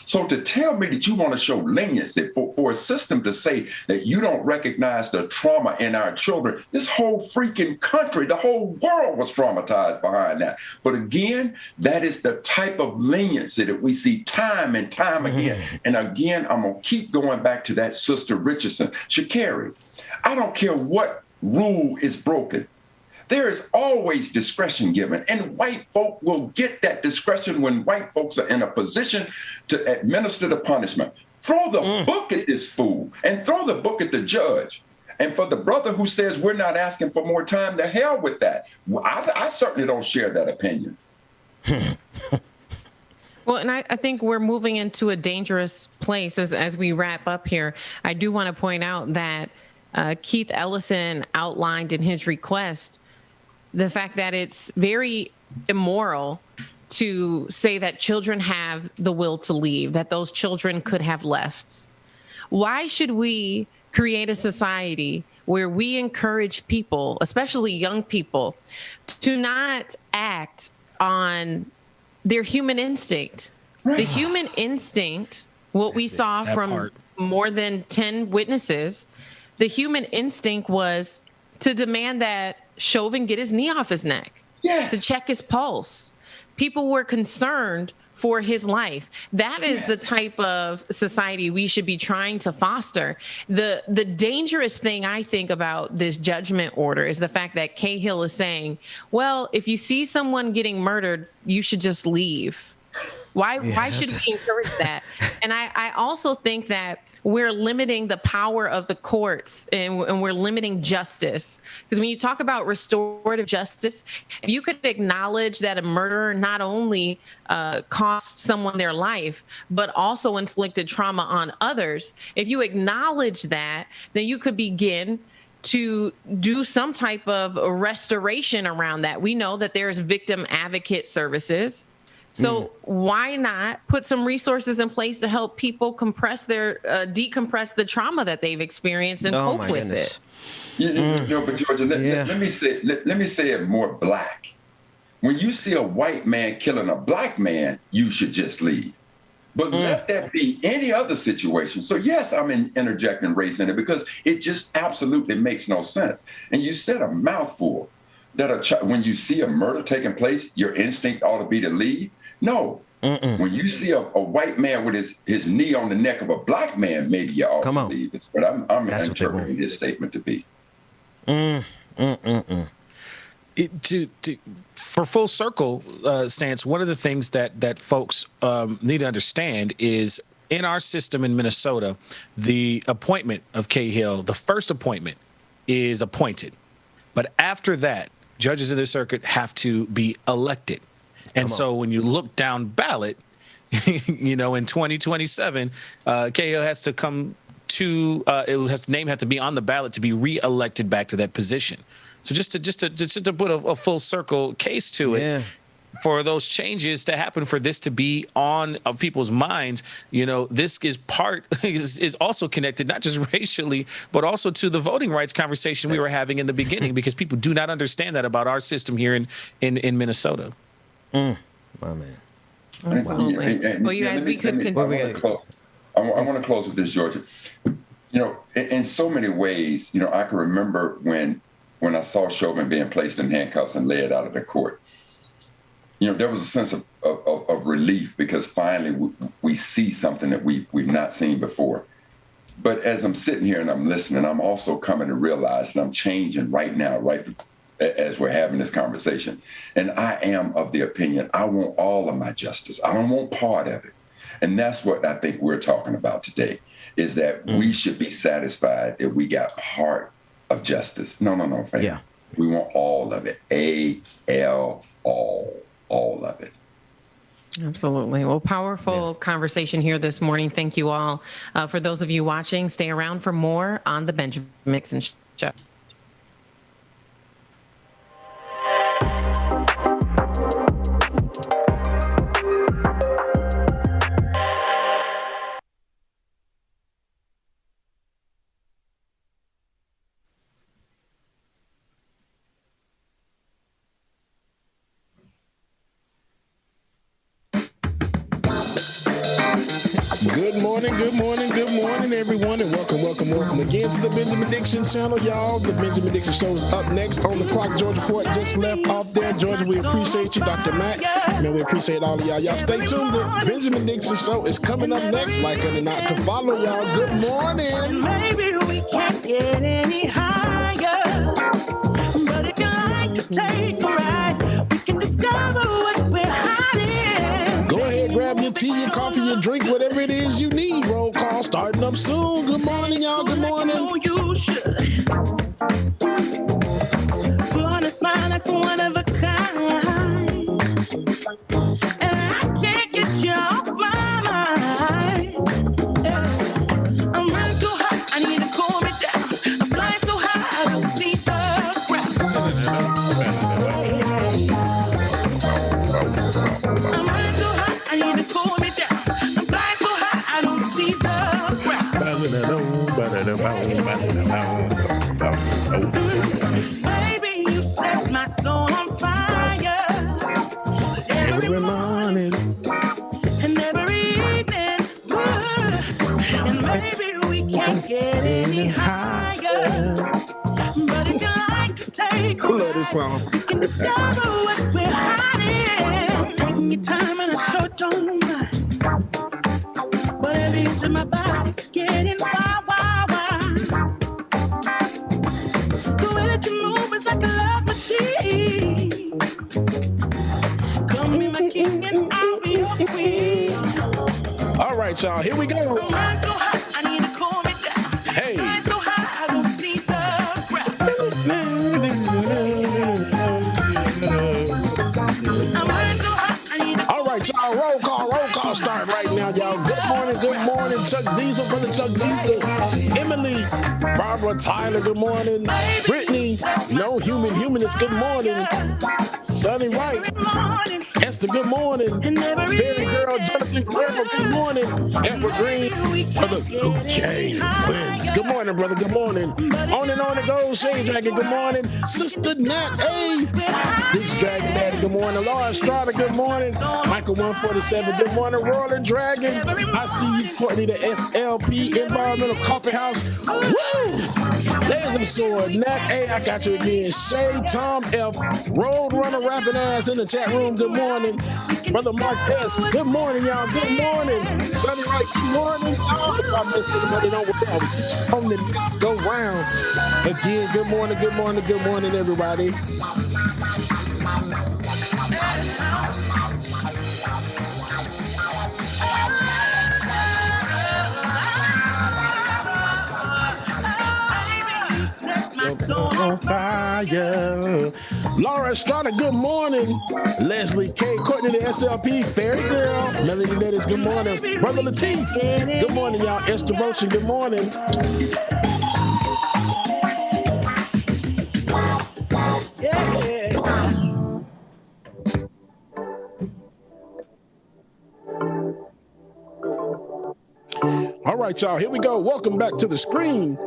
So to tell me that you want to show leniency for a system to say that you don't recognize the trauma in our children, this whole freaking country, the whole world was traumatized behind that. But again, that is the type of leniency that we see time and time again. And again, I'm going to keep going back to that Sister Richardson. Sha'Carri, I don't care what rule is broken. There is always discretion given, and white folk will get that discretion when white folks are in a position to administer the punishment. Throw the book at this fool and throw the book at the judge. And for the brother who says we're not asking for more time, to hell with that. I certainly don't share that opinion. Well, and I think we're moving into a dangerous place as we wrap up here. I do want to point out that Keith Ellison outlined in his request the fact that it's very immoral to say that children have the will to leave, that those children could have left. Why should we create a society where we encourage people, especially young people, to not act on their human instinct. The human instinct, what we saw from more than 10 witnesses, the human instinct was to demand that Chauvin get his knee off his neck, to check his pulse. People were concerned for his life. That is the type of society we should be trying to foster. The dangerous thing I think about this judgment order is the fact that Cahill is saying, well, if you see someone getting murdered, you should just leave. Why should we encourage that? And I also think that we're limiting the power of the courts and we're limiting justice. Because when you talk about restorative justice, if you could acknowledge that a murderer not only cost someone their life, but also inflicted trauma on others, if you acknowledge that, then you could begin to do some type of restoration around that. We know that there's victim advocate services. So why not put some resources in place to help people decompress the trauma that they've experienced and cope with it? But Georgia, let me say it more black. When you see a white man killing a black man, you should just leave. But let that be any other situation. So yes, I'm interjecting race in it because it just absolutely makes no sense. And you said a mouthful that when you see a murder taking place, your instinct ought to be to leave. No. When you see a white man with his knee on the neck of a black man, maybe you ought to leave. It's what I'm interpreting his statement to be. For full circle stance, one of the things that folks need to understand is in our system in Minnesota, the appointment of Cahill, the first appointment is appointed. But after that, judges of the circuit have to be elected. And so when you look down ballot, in 2027, Cahill has to come to his name has to be on the ballot to be reelected back to that position. So just to put a full circle case to it, for those changes to happen, for this to be on people's minds, this is also connected not just racially, but also to the voting rights conversation we were having in the beginning, because people do not understand that about our system here in Minnesota. My man. Absolutely. Well, you guys, we could continue. I want to close with this, Georgia. In so many ways, I can remember when I saw Chauvin being placed in handcuffs and led out of the court. There was a sense of relief because finally we see something that we've not seen before. But as I'm sitting here and I'm listening, I'm also coming to realize that I'm changing right now, right as we're having this conversation. And I am of the opinion, I want all of my justice. I don't want part of it. And that's what I think we're talking about today, is that we should be satisfied that we got part of justice. No, fam. Yeah. We want all of it. All of it. Absolutely. Well, powerful conversation here this morning. Thank you all. For those of you watching, stay around for more on the Benjamin Dixon Show. Good morning, everyone, and welcome again to the Benjamin Dixon channel, y'all. The Benjamin Dixon show is up next on the clock. Georgia Fort just left off there. Georgia, we appreciate you. Dr. Matt, man, we appreciate all of y'all. Y'all stay tuned. The Benjamin Dixon show is coming up next. Like it or not, to follow y'all. Good morning. Maybe we can't get any higher, but if you like to take a ride, we can discover what we're hiding. Go ahead, grab your tea, your coffee, your drink, whatever it is you need. Roll call starting up soon. Good morning, y'all. Good morning. Oh, you should. Put on a smile that's one of a kind, and I can't get you off my mind. I'm running too hot, I need to cool me down. I'm flying so high, I don't see the ground. I'm running too hot, I need to cool me down. I'm flying so high, I don't see the ground. Baby, you set my soul on fire. Every morning. And every evening. And maybe we can't get any higher. But if you like to take I love this song. you can discover what we're hiding. Taking your time and I sure don't mind. But every inch of my body's getting wild. The way that you move is like a love machine. Call me my king and I'll be your queen. All right, y'all, here we go. I'm running so hot, I need to cool me down. Hey. Running so high, I don't see the ground. I'm running so hot, I need to. All right, y'all, roll call start right now, y'all. Good morning, Chuck Diesel, brother Chuck Diesel, Emily, Barbara, Tyler, good morning, Brittany, No Humanist, good morning, Sonny Wright, Esther, good morning, Fairy Girl, Jonathan Guerrero, good morning, Edward Green, brother Jane Wins, good morning, brother, good morning, on it goes, Shane Dragon, good morning, Sister Nat A, Dix Dragon Daddy, good morning, Laura Estrada, good morning, Michael 147, good morning, Roller Dragon, I see you, Courtney, the SLP Environmental Coffee House, woo! There's the sword, Nat A, I got you again, Shay, Tom F, Roadrunner rapping ass in the chat room, good morning, brother Mark S, good morning, y'all, good morning, Sonny Wright, good morning, y'all, if I missed anybody, don't worry, on the next go round, again, good morning, everybody. On fire. Laura Estrada, good morning. Leslie K, Courtney the SLP, Fairy Girl, Melody Nettis, good morning. Brother Lateef, good morning, y'all. Esther Roach, good morning. All right, y'all, here we go. Welcome back to the screen.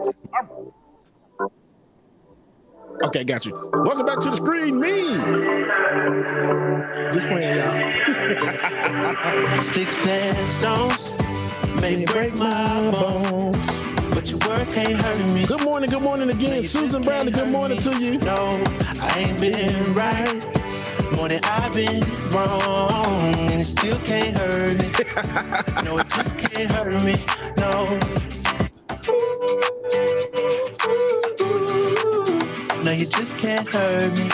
Okay, got you. Welcome back to the screen, me. Just playing, y'all. Sticks and stones may break my bones, but your words can't hurt me. Good morning again. Susan Bradley, good morning to you. No, I ain't been right. More than I've been wrong, and it still can't hurt me. No, it just can't hurt me. No. No, you just can't hurt me.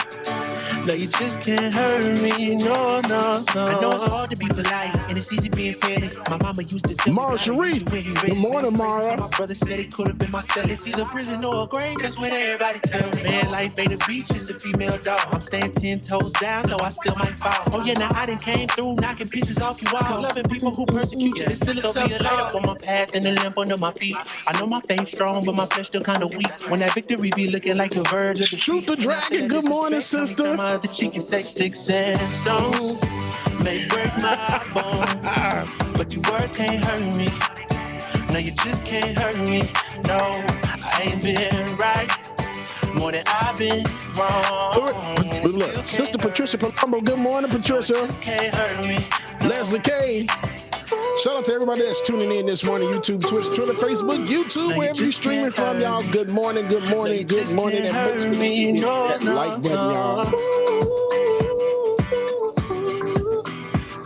No, you just can't hurt me. No. I know it's hard to be polite, and it's easy being petty. My mama used to tell me. Mara Sharice. Good morning, Mara. My brother said he could have been my cell. It's either prison or a grave. That's what everybody tell me. Man, life ain't a beach, it's a female dog. I'm staying 10 toes down, though I still might fall. Oh yeah, now I done came through, knocking pictures off you walls. Loving people who persecute you, it's still a tough life on my path and a lamp under my feet. I know my faith strong, but my flesh still kind of weak. When that victory be looking like the verge of the Shoot the dragon. Good morning, sister. The chicken say sticks and stones may break my bones, but your words can't hurt me. No, you just can't hurt me. No, I ain't been right more than I've been wrong. Look, Sister Patricia Palumbo, good morning, Patricia. Can't hurt me. Leslie K. Shout out to everybody that's tuning in this morning. YouTube, Twitch, Twitter, Facebook, YouTube, wherever you're streaming from, y'all. Good morning. And make sure you hit that like button, y'all.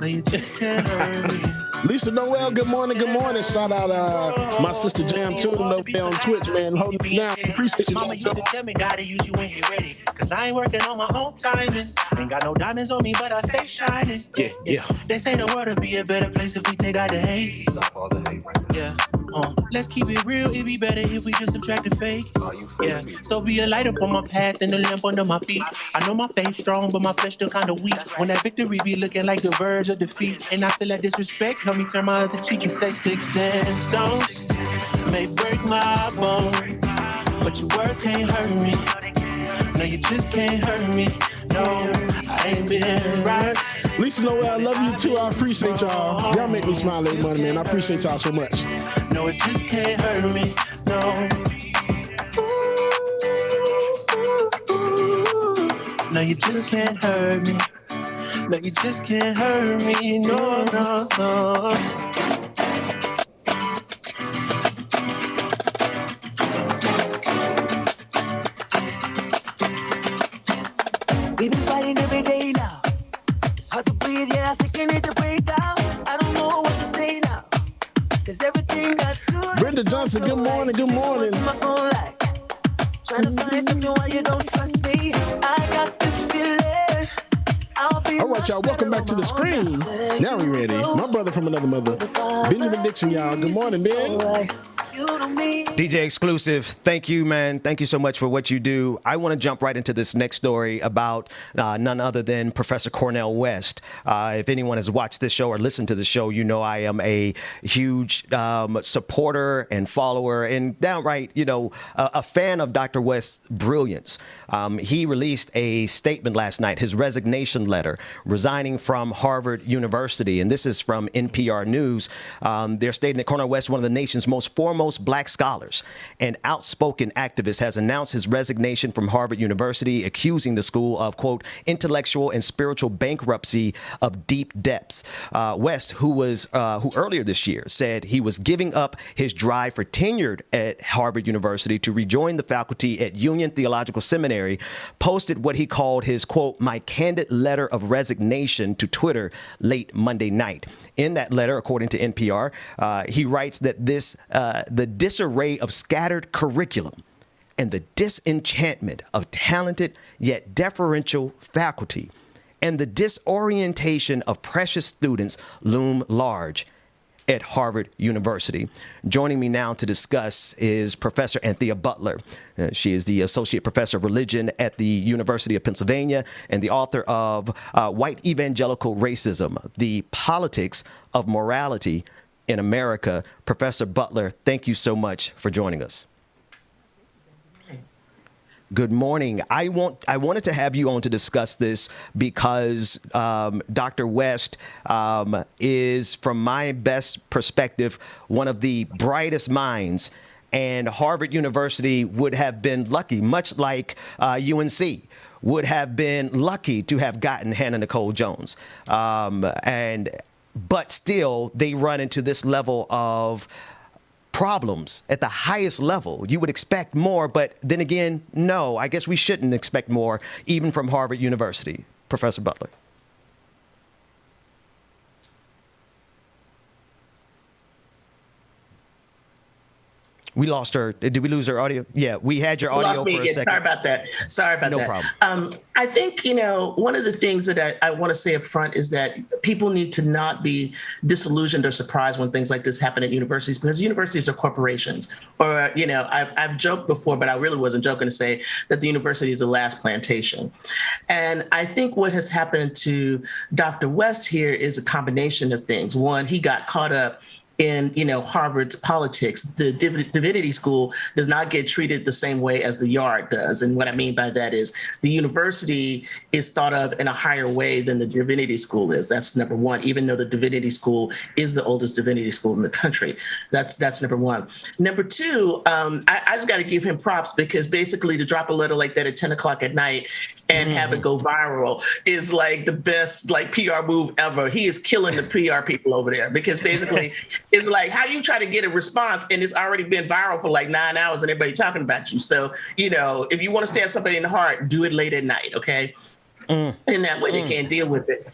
No, you just can't hurt me. Lisa Noel, good morning. Shout out my sister Jam Tune over there on Twitch, man. Holding it down. Appreciate you. Mama used to tell me, gotta use you when you're ready. Cause I ain't working on my own timing. Ain't got no diamonds on me, but I stay shining. Yeah. They say the world would be a better place if we take out the hate. Stop all the hate right now. Yeah. Let's keep it real, it'd be better if we just subtract the fake. Yeah, so be a light up on my path and a lamp under my feet. I know my faith strong, but my flesh still kinda weak. When that victory be looking like the verge of defeat, and I feel like disrespect, help me turn my other cheek and say sticks and stones may break my bone, but your words can't hurt me. No, you just can't hurt me. No, I ain't been right. Lisa Noel, I love you too. I appreciate y'all. Y'all make me smile every morning, man. I appreciate y'all so much. No, it just can't hurt me. No. No, you just can't hurt me. No, you just can't hurt me. No, no, no. We've been fighting every day now. It's hard to breathe, yeah, I think I need to break down. I don't know what to say now. Cause everything got good. Brenda Johnson, good morning, good morning. Trying to find something why you don't trust me. I got this feeling. All right, y'all, welcome back to the screen. Now we ready. My brother from another mother, Benjamin Dixon, y'all. Good morning, Ben. DJ Exclusive, thank you, man. Thank you so much for what you do. I want to jump right into this next story about none other than Professor Cornel West. If anyone has watched this show or listened to the show, you know I am a huge supporter and follower and downright, a fan of Dr. West's brilliance. He released a statement last night, his resignation letter, resigning from Harvard University. And this is from NPR News. They're stating that Cornel West, one of the nation's most foremost black scholars and outspoken activist, has announced his resignation from Harvard University, accusing the school of, quote, intellectual and spiritual bankruptcy of deep depths. West, who earlier this year said he was giving up his drive for tenure at Harvard University to rejoin the faculty at Union Theological Seminary, posted what he called his, quote, my candid letter of resignation to Twitter late Monday night. In that letter, according to NPR, he writes that the disarray of scattered curriculum and the disenchantment of talented yet deferential faculty and the disorientation of precious students loom large at Harvard University. Joining me now to discuss is Professor Anthea Butler. She is the Associate Professor of Religion at the University of Pennsylvania and the author of White Evangelical Racism, The Politics of Morality in America. Professor Butler, thank you so much for joining us. Good morning. I wanted to have you on to discuss this because Dr. West is, from my best perspective, one of the brightest minds, and Harvard University would have been lucky, much like UNC would have been lucky to have gotten Hannah Nicole Jones. But still, they run into this level of problems at the highest level. You would expect more, but then again, no, I guess we shouldn't expect more, even from Harvard University. Professor Butler. We lost her. Did we lose her audio? Yeah, we had your audio for a second. Sorry about that. No problem. I think, one of the things that I want to say up front is that people need to not be disillusioned or surprised when things like this happen at universities, because universities are corporations. Or, I've joked before, but I really wasn't joking to say that the university is the last plantation. And I think what has happened to Dr. West here is a combination of things. One, he got caught up in, Harvard's politics. The divinity school does not get treated the same way as the Yard does. And what I mean by that is the university is thought of in a higher way than the divinity school is. That's number one, even though the divinity school is the oldest divinity school in the country. That's number one. Number two, I just got to give him props, because basically to drop a letter like that at 10 o'clock at night and have it go viral is like the best PR move ever. He is killing the PR people over there, because basically it's like, how you try to get a response and it's already been viral for like 9 hours and everybody talking about you. So, if you want to stab somebody in the heart, do it late at night, okay? And that way they can't deal with it.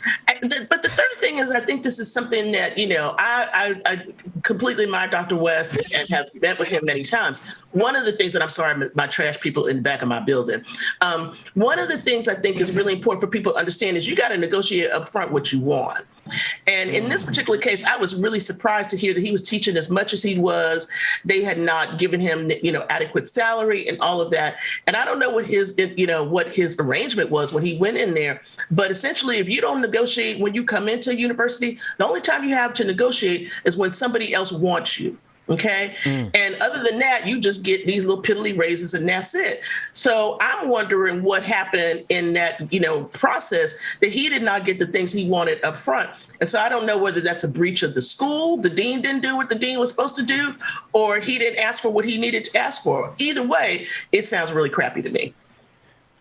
But the third thing is, I think this is something that, I completely admire Dr. West and have met with him many times. One of the things, and I'm sorry, my trash people in the back of my building. One of the things I think is really important for people to understand is you got to negotiate up front what you want. And in this particular case, I was really surprised to hear that he was teaching as much as he was. They had not given him, adequate salary and all of that. And I don't know what his arrangement was when he went in there. But essentially, if you don't negotiate when you come into a university, the only time you have to negotiate is when somebody else wants you. Okay. And other than that, you just get these little piddly raises and that's it. So I'm wondering what happened in that, process, that he did not get the things he wanted up front. And so I don't know whether that's a breach of the school. The dean didn't do what the dean was supposed to do, or he didn't ask for what he needed to ask for. Either way, it sounds really crappy to me.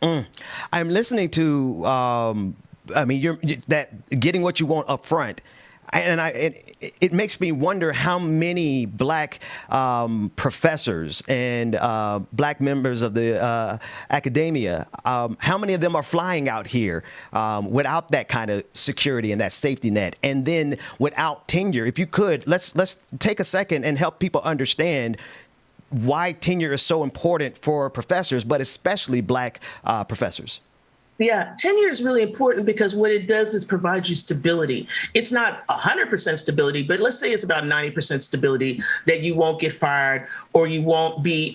I'm listening to, you're getting what you want up front. It makes me wonder how many black professors and black members of the academia, how many of them are flying out here without that kind of security and that safety net, and then without tenure. If you could, let's take a second and help people understand why tenure is so important for professors, but especially black professors. Yeah, tenure is really important because what it does is provide you stability. It's not 100% stability, but let's say it's about 90% stability that you won't get fired or you won't be,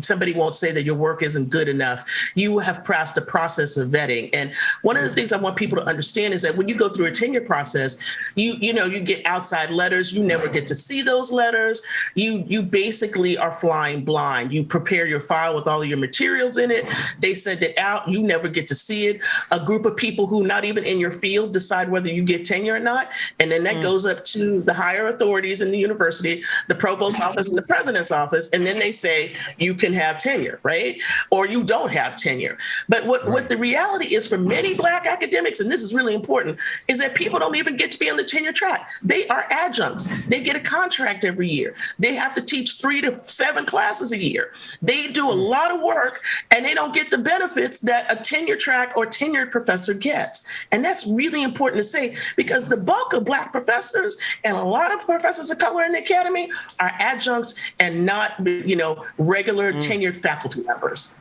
somebody won't say that your work isn't good enough. You have passed a process of vetting. And one of the things I want people to understand is that when you go through a tenure process, you get outside letters. You never get to see those letters. You basically are flying blind. You prepare your file with all of your materials in it. They send it out. You never get to see it. A group of people who not even in your field decide whether you get tenure or not. And then that goes up to the higher authorities in the university, the provost's office and the president's office. And then they say you can have tenure, right? Or you don't have tenure. But what the reality is for many black academics, and this is really important, is that people don't even get to be on the tenure track. They are adjuncts. They get a contract every year. They have to teach 3 to 7 classes a year. They do a lot of work and they don't get the benefits that a tenure track or tenured professor gets. And that's really important to say because the bulk of black professors and a lot of professors of color in the academy are adjuncts and not, regular tenured faculty members.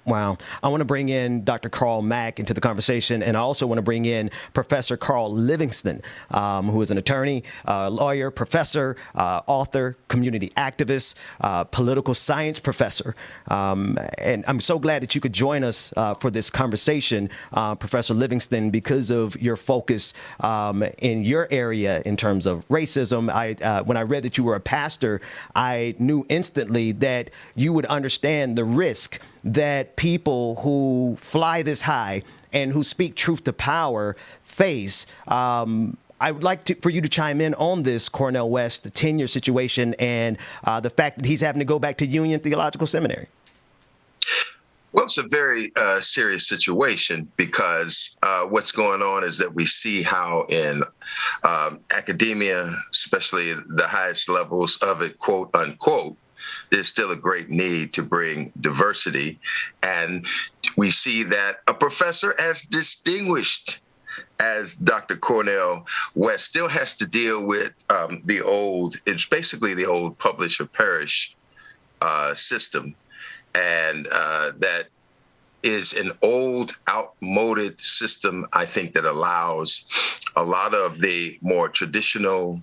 Wow. I want to bring in Dr. Carl Mack into the conversation, and I also want to bring in Professor Carl Livingston, who is an attorney, lawyer, professor, author, community activist, political science professor. And I'm so glad that you could join us for this conversation, Professor Livingston, because of your focus in your area in terms of racism. When I read that you were a pastor, I knew instantly that you would understand the risk that people who fly this high and who speak truth to power face. I would like for you to chime in on this Cornel West tenure situation and the fact that he's having to go back to Union Theological Seminary. Well, it's a very serious situation because what's going on is that we see how in academia, especially the highest levels of it, quote unquote, there's still a great need to bring diversity. And we see that a professor as distinguished as Dr. Cornel West still has to deal with it's basically the old publish or perish system. And that is an old, outmoded system, I think, that allows a lot of the more traditional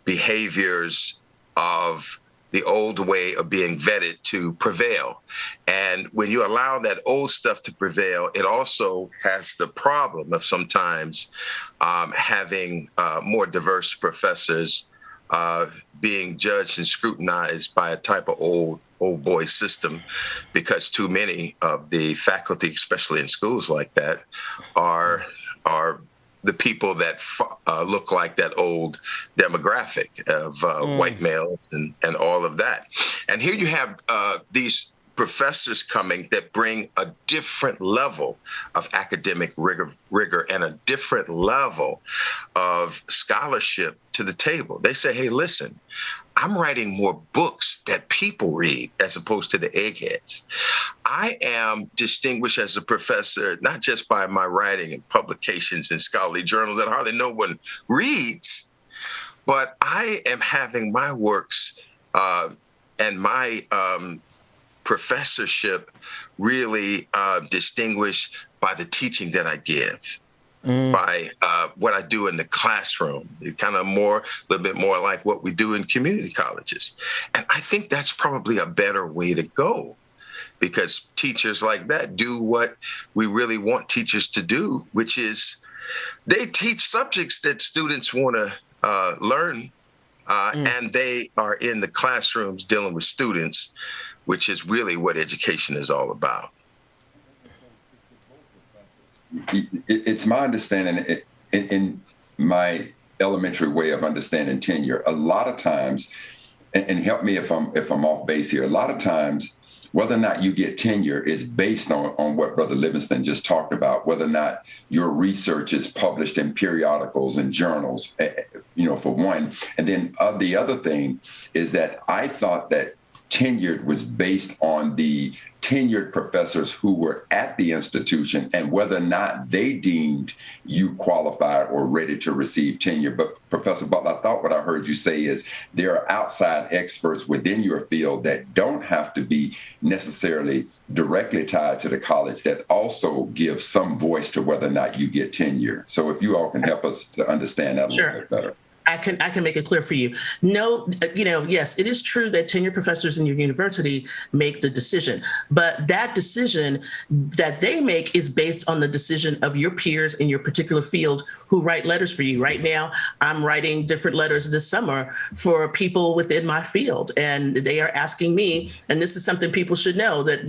behaviors of the old way of being vetted to prevail. And when you allow that old stuff to prevail, it also has the problem of sometimes having more diverse professors being judged and scrutinized by a type of old boy system, because too many of the faculty, especially in schools like that, are the people that look like that old demographic of white males and all of that. And here you have these professors coming that bring a different level of academic rigor and a different level of scholarship to the table. They say, hey, listen, I'm writing more books that people read as opposed to the eggheads. I am distinguished as a professor, not just by my writing and publications in scholarly journals that hardly no one reads, but I am having my works and my professorship really distinguished by the teaching that I give. By what I do in the classroom, kind of a little bit more like what we do in community colleges. And I think that's probably a better way to go, because teachers like that do what we really want teachers to do, which is they teach subjects that students want to learn, and they are in the classrooms dealing with students, which is really what education is all about. It's my understanding, in my elementary way of understanding tenure, a lot of times, and help me if I'm off base here, a lot of times whether or not you get tenure is based on what Brother Livingston just talked about, whether or not your research is published in periodicals and journals, for one. And then the other thing is that I thought that tenured was based on the tenured professors who were at the institution and whether or not they deemed you qualified or ready to receive tenure. But Professor Butler, I thought what I heard you say is there are outside experts within your field that don't have to be necessarily directly tied to the college that also give some voice to whether or not you get tenure. So if you all can help us to understand that a little bit better. I can make it clear for you. No, yes, it is true that tenured professors in your university make the decision, but that decision that they make is based on the decision of your peers in your particular field who write letters for you. Right now, I'm writing different letters this summer for people within my field, and they are asking me, and this is something people should know, that,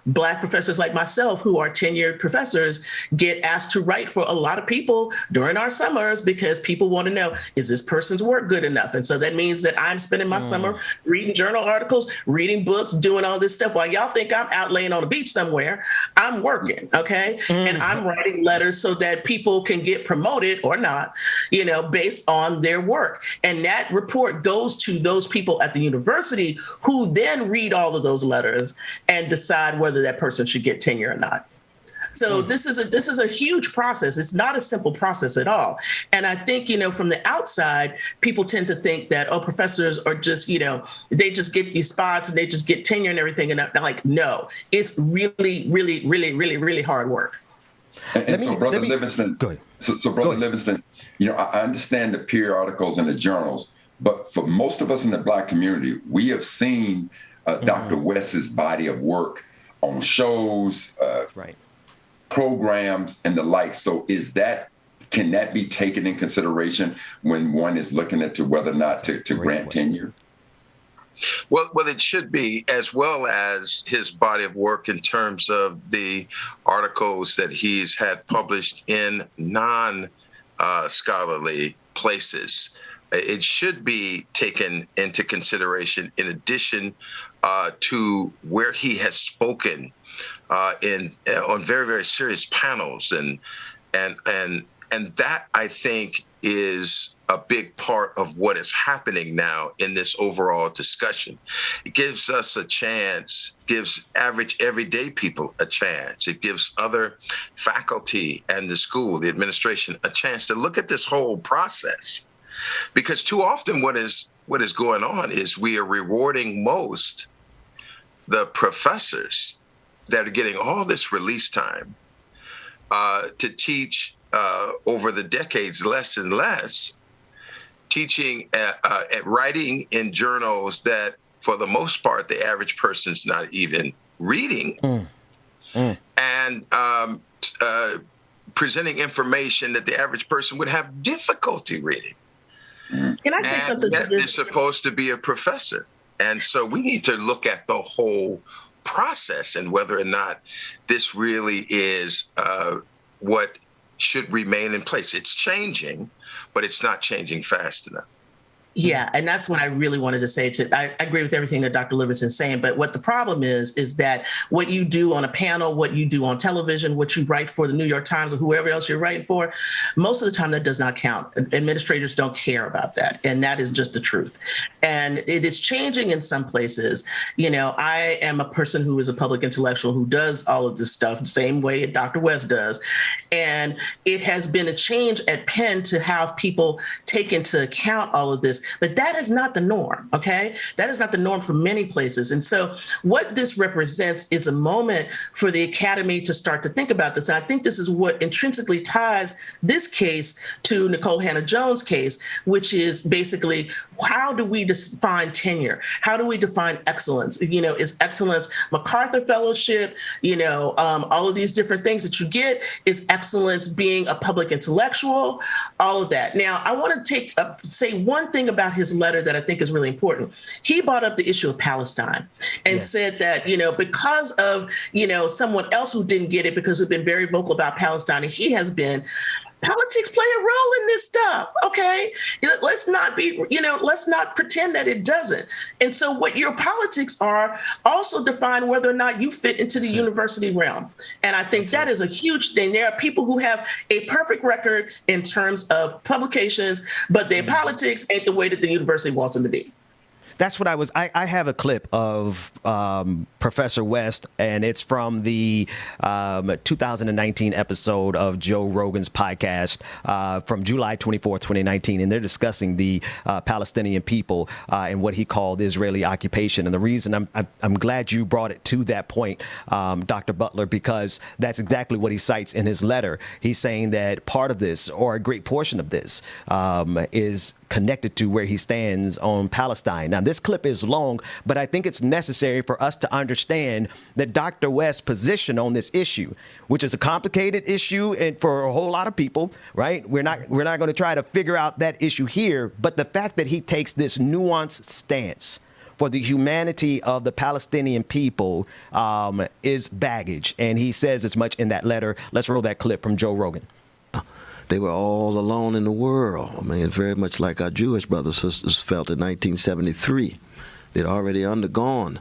Black professors like myself who are tenured professors get asked to write for a lot of people during our summers because people want to know, is this person's work good enough? And so that means that I'm spending my summer reading journal articles, reading books, doing all this stuff. While y'all think I'm out laying on a beach somewhere, I'm working, okay? And I'm writing letters so that people can get promoted or not, based on their work. And that report goes to those people at the university who then read all of those letters and decide whether that person should get tenure or not. So this is a huge process. It's not a simple process at all. And I think, from the outside, people tend to think that, professors are just, they just get these spots and they just get tenure and everything. And I'm like, no, it's really, really, really, really, really hard work. So Brother Livingston, I understand the periodicals and the journals, but for most of us in the Black community, we have seen Dr. West's body of work on shows, That's right. programs and the like. So can that be taken in consideration when one is looking at whether or not to grant tenure? Well, it should be, as well as his body of work in terms of the articles that he's had published in non-scholarly places. It should be taken into consideration in addition to where he has spoken on very, very serious panels, and that, I think, is a big part of what is happening now in this overall discussion. It gives us a chance, gives average everyday people a chance. It gives other faculty and the school, the administration, a chance to look at this whole process. Because too often what is going on is we are rewarding most the professors that are getting all this release time to teach over the decades less and less, teaching at writing in journals that for the most part the average person's not even reading, and presenting information that the average person would have difficulty reading. Can I say something? Yet they're supposed to be a professor. And so we need to look at the whole process and whether or not this really is what should remain in place. It's changing, but it's not changing fast enough. Yeah, and that's what I really wanted to say. I agree with everything that Dr. Livingston's saying, but what the problem is that what you do on a panel, what you do on television, what you write for the New York Times or whoever else you're writing for, most of the time that does not count. Administrators don't care about that, and that is just the truth. And it is changing in some places. I am a person who is a public intellectual who does all of this stuff the same way Dr. West does. And it has been a change at Penn to have people take into account all of this. But that is not the norm, okay? That is not the norm for many places. And so what this represents is a moment for the academy to start to think about this. And I think this is what intrinsically ties this case to Nicole Hannah-Jones' case, which is basically, how do we define tenure? How do we define excellence? Is excellence MacArthur Fellowship? All of these different things that you get. Is excellence being a public intellectual? All of that. Now, I want to say one thing about his letter that I think is really important. He brought up the issue of Palestine and said that, because of, someone else who didn't get it because we've been very vocal about Palestine, and he has been, Politics play a role in this stuff, okay? Let's not pretend that it doesn't. And so what your politics are also define whether or not you fit into the university realm. And I think that is a huge thing. There are people who have a perfect record in terms of publications, but their politics ain't the way that the university wants them to be. That's what I have a clip of Professor West, and it's from the 2019 episode of Joe Rogan's podcast from July 24th, 2019. And they're discussing the Palestinian people and what he called the Israeli occupation. And the reason I'm glad you brought it to that point, Dr. Butler, because that's exactly what he cites in his letter. He's saying that part of this, or a great portion of this, is connected to where he stands on Palestine. Now, this clip is long, but I think it's necessary for us to understand that Dr. West's position on this issue, which is a complicated issue and for a whole lot of people, right? We're not going to try to figure out that issue here, but the fact that he takes this nuanced stance for the humanity of the Palestinian people is baggage. And he says as much in that letter. Let's roll that clip from Joe Rogan. They were all alone in the world. I mean, it's very much like our Jewish brothers and sisters felt in 1973. They'd already undergone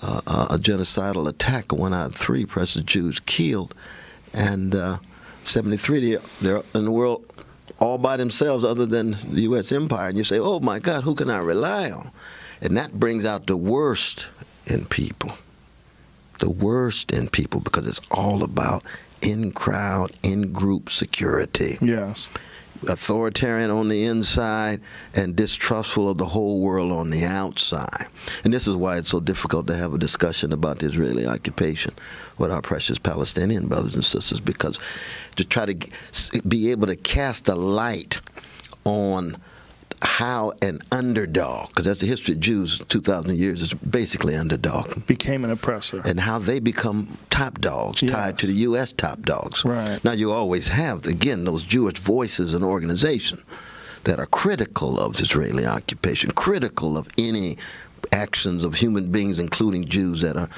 a genocidal attack. 1 out of 3 precious Jews killed. And 73, they're in the world all by themselves other than the U.S. empire. And you say, oh, my God, who can I rely on? And that brings out the worst in people. The worst in people, because it's all about in-crowd, in-group security. Yes. Authoritarian on the inside and distrustful of the whole world on the outside. And this is why it's so difficult to have a discussion about the Israeli occupation with our precious Palestinian brothers and sisters, because to try to be able to cast a light on how an underdog, because that's the history of Jews, 2,000 years, is basically underdog. Became an oppressor. And how they become top dogs, tied to the U.S. top dogs. Right. Now, you always have, again, those Jewish voices and organizations that are critical of the Israeli occupation, critical of any actions of human beings, including Jews, that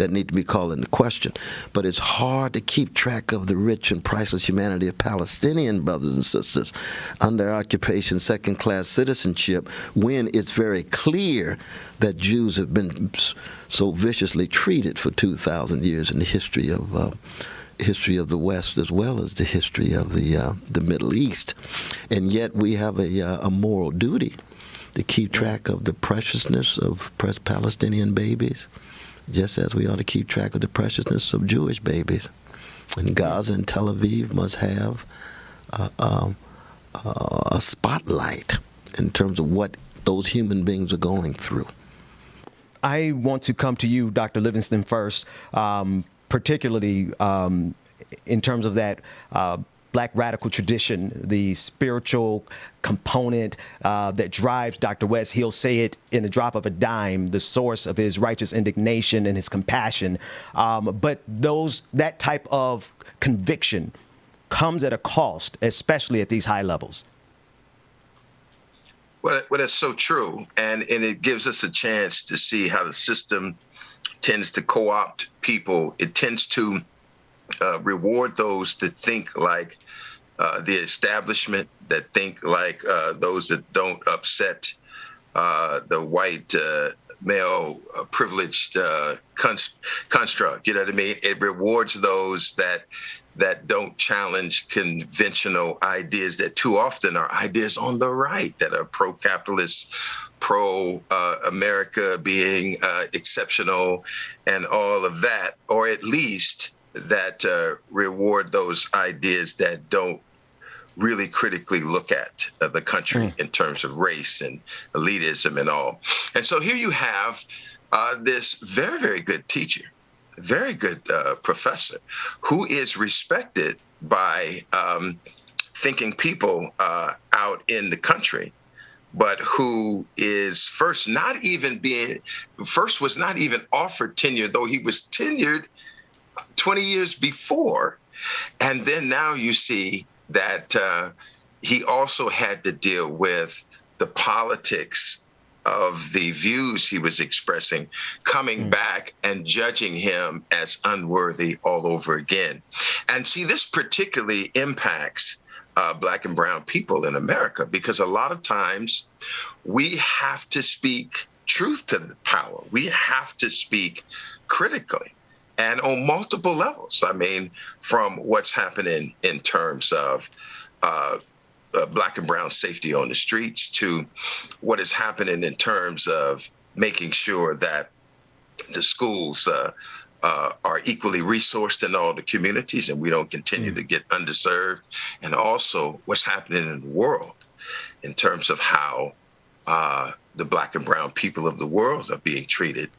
need to be called into question. But it's hard to keep track of the rich and priceless humanity of Palestinian brothers and sisters under occupation, second-class citizenship, when it's very clear that Jews have been so viciously treated for 2,000 years in the history of the West, as well as the history of the Middle East. And yet we have a moral duty to keep track of the preciousness of Palestinian babies, just as we ought to keep track of the preciousness of Jewish babies. And Gaza and Tel Aviv must have a spotlight in terms of what those human beings are going through. I want to come to you, Dr. Livingston, first, particularly in terms of that Black radical tradition, the spiritual component that drives Dr. West. He'll say it in a drop of a dime, the source of his righteous indignation and his compassion. But that type of conviction comes at a cost, especially at these high levels. Well, that's so true. And it gives us a chance to see how the system tends to co-opt people. It tends to reward those that think like the establishment, that think like those that don't upset the white male privileged construct. You know what I mean? It rewards those that don't challenge conventional ideas that too often are ideas on the right, that are pro-capitalist, pro-America being exceptional and all of that, or at least that reward those ideas that don't really critically look at the country in terms of race and elitism and all. And so here you have this very, very good teacher, very good professor, who is respected by thinking people out in the country, but who is first was not even offered tenure, though he was tenured 20 years before. And then now you see that he also had to deal with the politics of the views he was expressing, coming back and judging him as unworthy all over again. And see, this particularly impacts Black and brown people in America, because a lot of times we have to speak truth to the power. We have to speak critically and on multiple levels. I mean, from what's happening in terms of Black and brown safety on the streets to what is happening in terms of making sure that the schools are equally resourced in all the communities and we don't continue to get underserved, and also what's happening in the world in terms of how the Black and brown people of the world are being treated.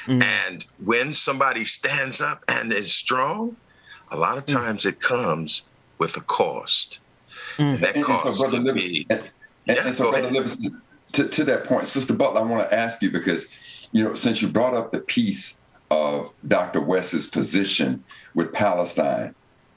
And when somebody stands up and is strong, a lot of times it comes with a cost. And that cost Brother Livingston, to that point, Sister Butler, I want to ask you, because, since you brought up the piece of Dr. West's position with Palestine,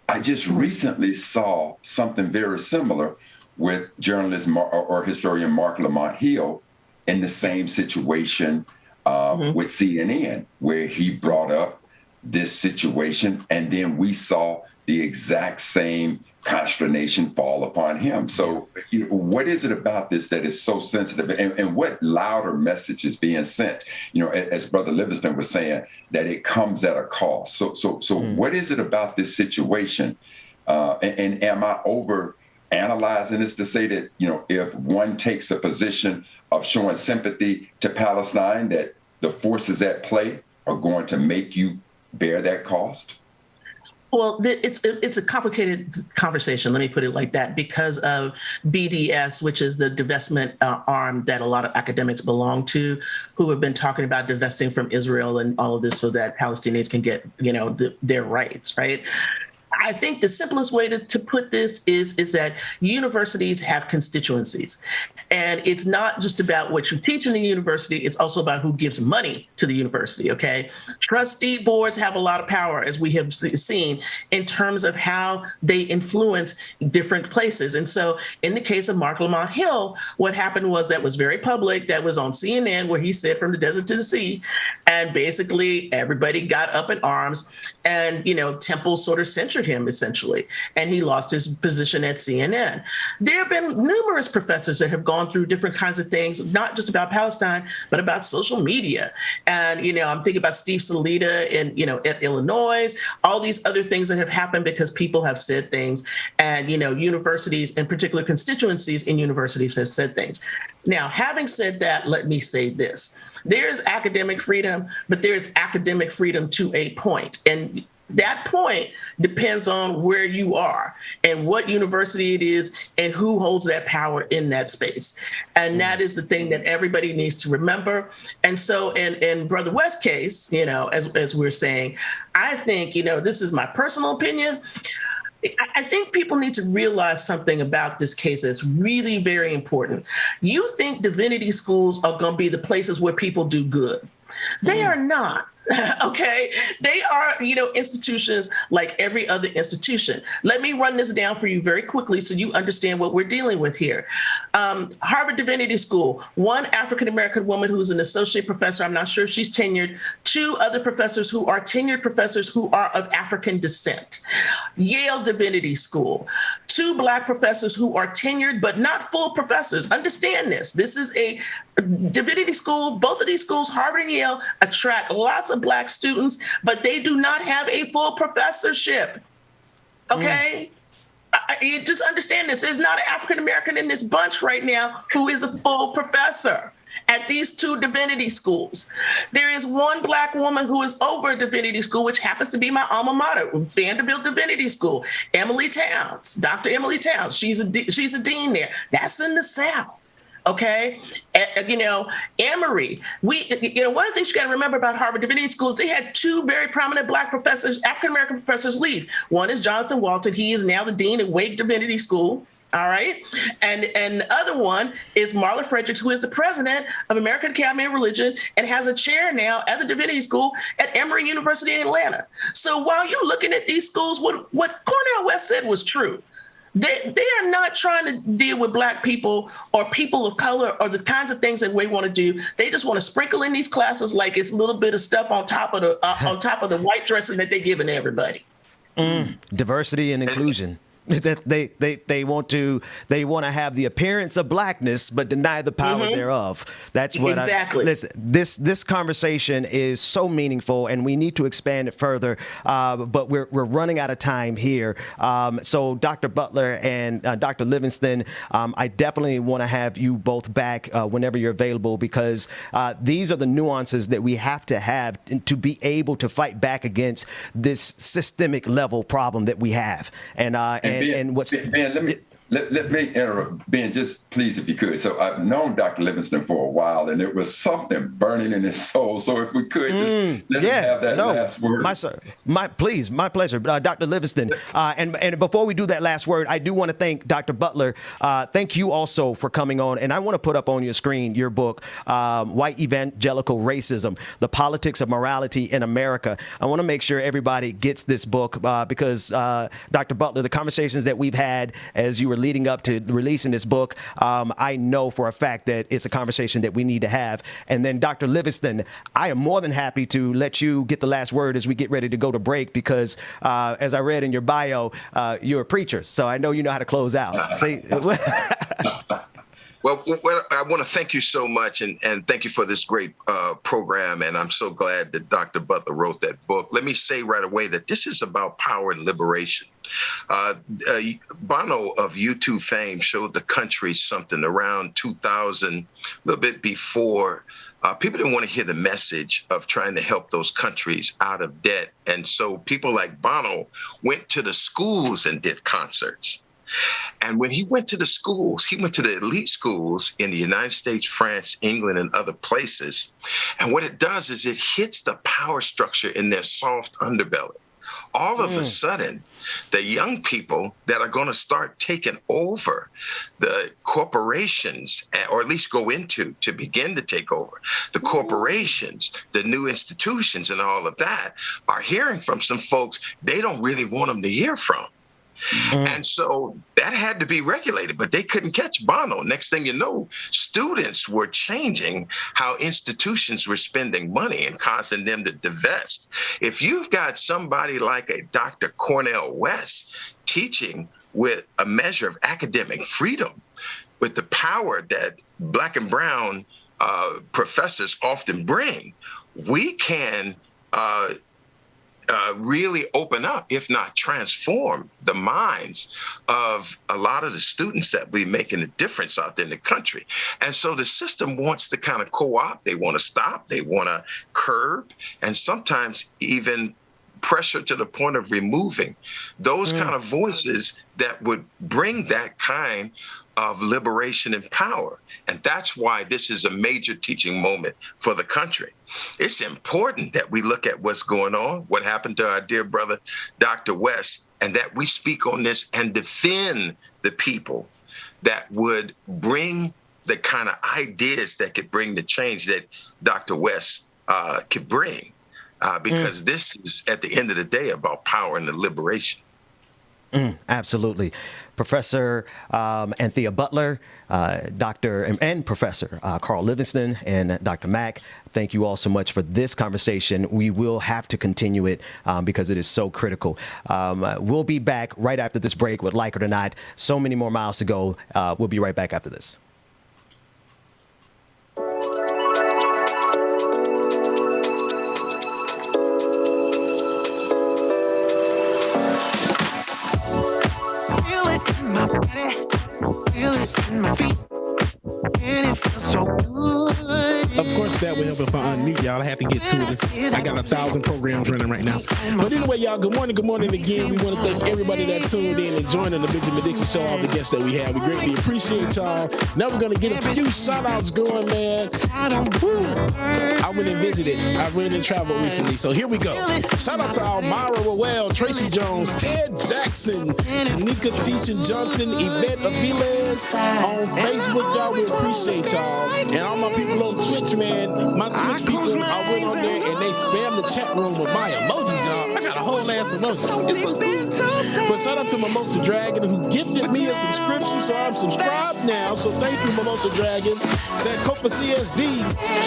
I just recently saw something very similar with journalist or historian Mark Lamont Hill in the same situation with CNN, where he brought up this situation, and then we saw the exact same consternation fall upon him. So what is it about this that is so sensitive, and what louder message is being sent? As Brother Livingston was saying, that it comes at a cost. So what is it about this situation? And am I over analyzing this to say that, if one takes a position of showing sympathy to Palestine, that the forces at play are going to make you bear that cost? Well, it's a complicated conversation, let me put it like that, because of BDS, which is the divestment arm that a lot of academics belong to, who have been talking about divesting from Israel and all of this so that Palestinians can get, their rights, right? I think the simplest way to put this is that universities have constituencies. And it's not just about what you teach in the university, it's also about who gives money to the university, okay? Trustee boards have a lot of power, as we have seen, in terms of how they influence different places. And so in the case of Mark Lamont Hill, what happened was that was very public, that was on CNN, where he said from the desert to the sea, and basically everybody got up in arms, and, Temple sort of censored him, essentially, and he lost his position at CNN. There have been numerous professors that have gone through different kinds of things, not just about Palestine, but about social media. And, I'm thinking about Steve Salita at Illinois, all these other things that have happened because people have said things, and, universities, in particular constituencies in universities, have said things. Now, having said that, let me say this. There is academic freedom, but there is academic freedom to a point. And that point depends on where you are and what university it is and who holds that power in that space. And that is the thing that everybody needs to remember. And so in Brother West's case, as we're saying, I think, this is my personal opinion. I think people need to realize something about this case that's really very important. You think divinity schools are going to be the places where people do good. They are not. Okay, they are, institutions like every other institution. Let me run this down for you very quickly so you understand what we're dealing with here. Harvard Divinity School, one African-American woman who's an associate professor, I'm not sure if she's tenured, two other professors who are tenured professors who are of African descent. Yale Divinity School, two Black professors who are tenured but not full professors. Understand this. This is a divinity school. Both of these schools, Harvard and Yale, attract lots of Black students, but they do not have a full professorship. Okay? You just understand this. There's not an African-American in this bunch right now who is a full professor at these two divinity schools. There is one Black woman who is over a divinity school, which happens to be my alma mater, Vanderbilt Divinity School, Emily Towns, Dr. Emily Towns. She's a dean there. That's in the South. Okay, Emory. One of the things you got to remember about Harvard Divinity School is they had two very prominent Black professors, African-American professors, leave. One is Jonathan Walton. He is now the dean at Wake Divinity School. All right. And the other one is Marla Fredericks, who is the president of American Academy of Religion and has a chair now at the Divinity School at Emory University in Atlanta. So while you're looking at these schools, what Cornel West said was true. They are not trying to deal with Black people or people of color or the kinds of things that we want to do. They just want to sprinkle in these classes like it's a little bit of stuff on top of the white dressing that they're giving everybody. Diversity and inclusion. That they want to have the appearance of blackness but deny the power thereof. That's what exactly. Listen, this conversation is so meaningful, and we need to expand it further. But we're running out of time here. So Dr. Butler and Dr. Livingston, I definitely want to have you both back whenever you're available, because these are the nuances that we have to be able to fight back against this systemic level problem that we have. And what's Ben, let me interrupt. Ben, just please, if you could. So I've known Dr. Livingston for a while, and it was something burning in his soul. So if we could just let him have that last word. My pleasure. Dr. Livingston. And before we do that last word, I do want to thank Dr. Butler. Thank you also for coming on. And I want to put up on your screen your book, White Evangelical Racism, The Politics of Morality in America. I want to make sure everybody gets this book because, Dr. Butler, the conversations that we've had as you were leading up to releasing this book, I know for a fact that it's a conversation that we need to have. And then Dr. Livingston, I am more than happy to let you get the last word as we get ready to go to break, because as I read in your bio, you're a preacher, so I know you know how to close out. Well, I want to thank you so much, and thank you for this great program. And I'm so glad that Dr. Butler wrote that book. Let me say right away that this is about power and liberation. Bono of U2 fame showed the country something around 2000, a little bit before. People didn't want to hear the message of trying to help those countries out of debt. And so people like Bono went to the schools and did concerts. And when he went to the schools, he went to the elite schools in the United States, France, England, and other places. And what it does is it hits the power structure in their soft underbelly. All of a sudden, the young people that are going to start taking over the corporations, or at least go into to begin to take over the corporations, the new institutions and all of that, are hearing from some folks they don't really want them to hear from. And so that had to be regulated, but they couldn't catch Bono. Next thing you know, students were changing how institutions were spending money and causing them to divest. If you've got somebody like a Dr. Cornel West teaching with a measure of academic freedom, with the power that Black and brown professors often bring, we can really open up, if not transform, the minds of a lot of the students that be making a difference out there in the country. And so the system wants to kind of co-opt. They want to stop. They want to curb, and sometimes even pressure to the point of removing those kind of voices that would bring that kind of liberation and power. And that's why this is a major teaching moment for the country. It's important that we look at what's going on, what happened to our dear brother, Dr. West, and that we speak on this and defend the people that would bring the kind of ideas that could bring the change that Dr. West could bring. Because this is, at the end of the day, about power and the liberation. Absolutely. Professor Anthea Butler, Dr. and Professor Carl Livingston, and Dr. Mack, thank you all so much for this conversation. We will have to continue it because it is so critical. We'll be back right after this break with Like It or Not. So many more miles to go. We'll be right back after this. Of course, that will help if I unmute y'all. I have to get to this. I got 1,000 programs running right now. But anyway, y'all, good morning again. We want to thank everybody that tuned in and joining the Benjamin Dixon Show, all the guests that we have. We greatly appreciate y'all. Now we're going to get a few shout-outs going, man. I went and visited. I went and traveled recently, so here we go. Shout out to Almira Rowell, Tracy Jones, Ted Jackson, Tanika Tisha Johnson, Yvette Aviles on Facebook. Y'all, we appreciate y'all. And all my people on Twitch, man. My Twitch people, I went on there and they spammed the chat room with my emojis, y'all. I got a whole ass emotion. It's so cool. But shout out to Mimosa Dragon who gifted me a subscription, so I'm subscribed now. So thank you, Mimosa Dragon. Sankofa CSD,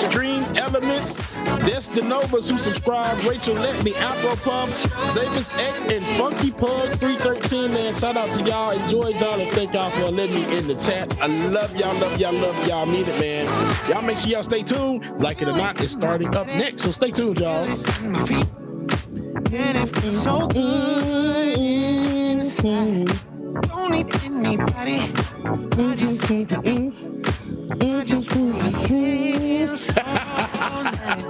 Stream Elements, Destinovas who subscribed, Rachel Letney, Afro Pump, Zavis X, and Funky Pug 313. Man, shout out to y'all. Enjoyed y'all and thank y'all for letting me in the chat. I love y'all, love y'all, love y'all. Mean it, man. Y'all make sure y'all stay tuned. Like it or not, it's starting up next. So stay tuned, y'all. And it feels so good inside. Don't need anybody. I just need to eat. I just want to hear all night.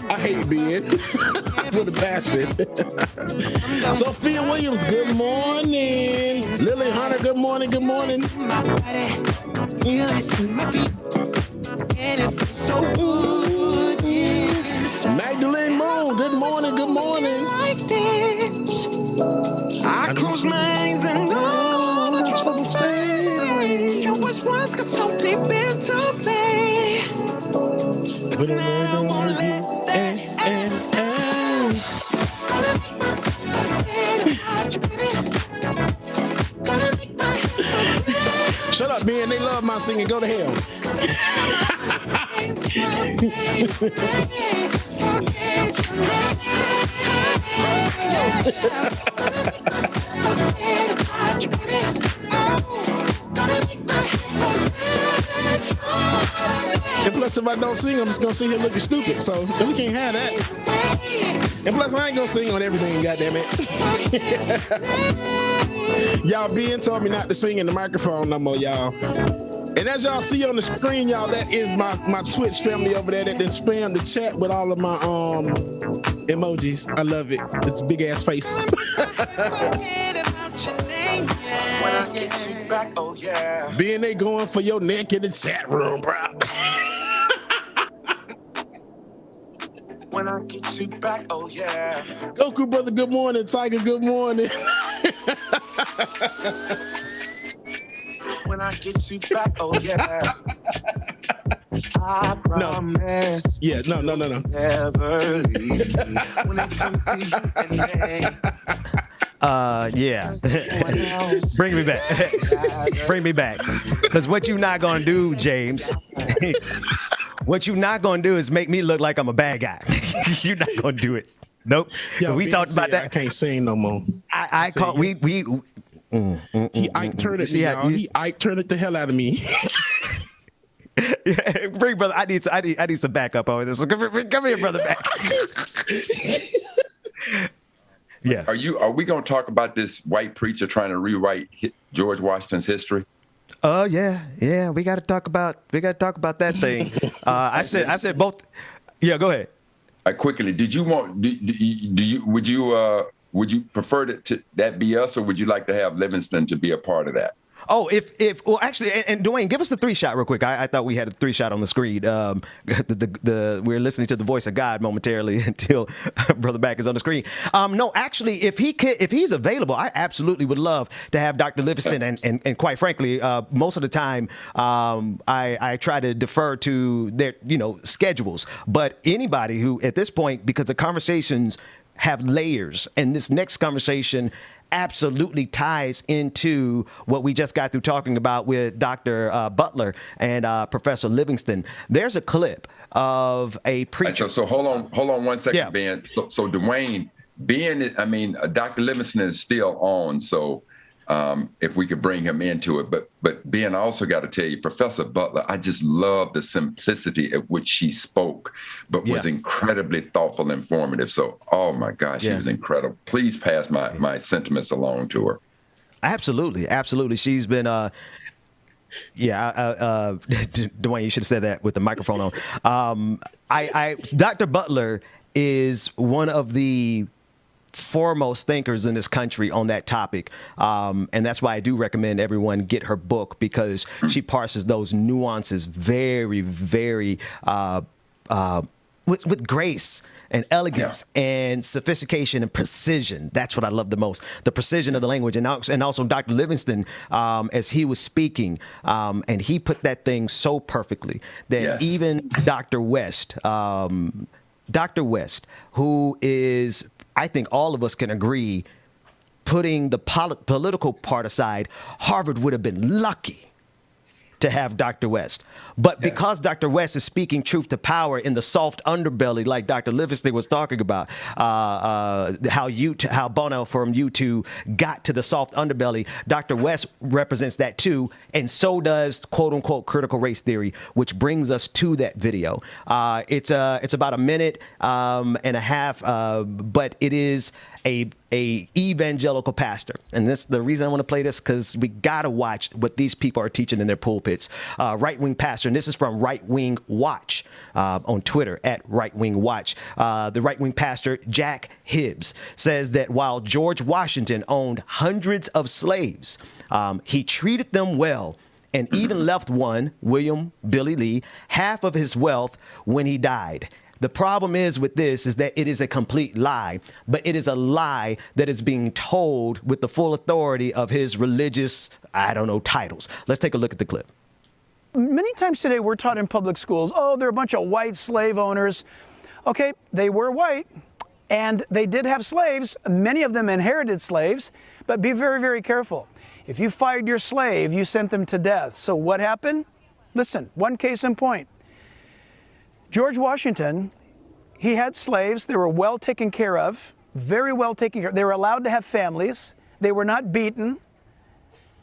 I hate being with a passion. Sophia Williams, good morning. Lily Hunter, good morning, good morning. My body, feel it in my feet. And it feels so good inside. Magdalene Moon, good morning, good morning. Like this, I close my eyes and all the troubles fade. You was once got so deep into me, but now I won't let that end. Gonna make myself forget about you, baby. Gonna make my Shut up, Ben. They love my singing. Go to hell. And plus, if I don't sing, I'm just gonna see him looking stupid. So we can't have that. And plus, I ain't gonna sing on everything. Goddamn it! Y'all, Ben told me not to sing in the microphone no more, y'all. And as y'all see on the screen, y'all, that is my Twitch family over there that then spam the chat with all of my emojis. I love it. It's a big ass face. When I get you back, oh yeah. Ben, they going for your neck in the chat room, bro. When I get you back, oh yeah. Goku brother, good morning. Tiger, good morning. When I get you back, oh yeah. I promise. Yeah, no. Never leave me. When it comes to you and me. Yeah. Bring me back. Bring me back. Because what you not going to do, James, what you not going to do is make me look like I'm a bad guy. You're not going to do it. Nope. Yo, we talked about that. I can't sing no more. I call, we he Ike turned it, y'all. He Ike turned it the hell out of me. Yeah, bring brother. I need some backup over this. So come here, brother. Back. Yeah. Are we going to talk about this white preacher trying to rewrite George Washington's history? Oh yeah. We got to talk about that thing. I said both. Yeah, go ahead. Quickly, did you want? Would you prefer that be us, or would you like to have Livingston to be a part of that? Oh, well, actually, and Dwayne, give us the 3-shot real quick. I thought we had a 3-shot on the screen. We're listening to the voice of God momentarily until Brother Back is on the screen. No, actually, if he's available, I absolutely would love to have Dr. Livingston. And quite frankly, most of the time, I try to defer to their schedules. But anybody who, at this point, because the conversations have layers, and this next conversation absolutely ties into what we just got through talking about with Dr. Butler and Professor Livingston. There's a clip of a preacher. So hold on 1 second, yeah. Ben. So Dwayne, Dr. Livingston is still on. So if we could bring him into it, but Ben, I also got to tell you, Professor Butler, I just love the simplicity at which she spoke, but was incredibly thoughtful and informative. So, oh my gosh, she was incredible. Please pass my sentiments along to her. Absolutely. She's been, Dwayne, you should have said that with the microphone on. Dr. Butler is one of the foremost thinkers in this country on that topic. And that's why I do recommend everyone get her book, because she parses those nuances very, very with grace and elegance and sophistication and precision. That's what I love the most, the precision of the language. And also Dr. Livingston, as he was speaking, and he put that thing so perfectly that even Dr. West, who is I think all of us can agree, putting the political part aside, Harvard would have been lucky to have Dr. West. But because Dr. West is speaking truth to power in the soft underbelly, like Dr. Livingston was talking about, how Bono from U2 got to the soft underbelly, Dr. West represents that too, and so does quote unquote critical race theory, which brings us to that video. It's about a minute and a half, but it is a evangelical pastor. And this, the reason I want to play this, because we got to watch what these people are teaching in their pulpits. Right-wing pastor, and this is from Right Wing Watch on Twitter, at Right Wing Watch. The right-wing pastor, Jack Hibbs, says that while George Washington owned hundreds of slaves, he treated them well and even left one, William Billy Lee, half of his wealth when he died. The problem is with this is that it is a complete lie, but it is a lie that is being told with the full authority of his religious, titles. Let's take a look at the clip. Many times today we're taught in public schools, oh, they're a bunch of white slave owners. Okay, they were white and they did have slaves. Many of them inherited slaves, but be very, very careful. If you fired your slave, you sent them to death. So what happened? Listen, one case in point. George Washington, he had slaves. They were well taken care of, very well taken care of. They were allowed to have families. They were not beaten,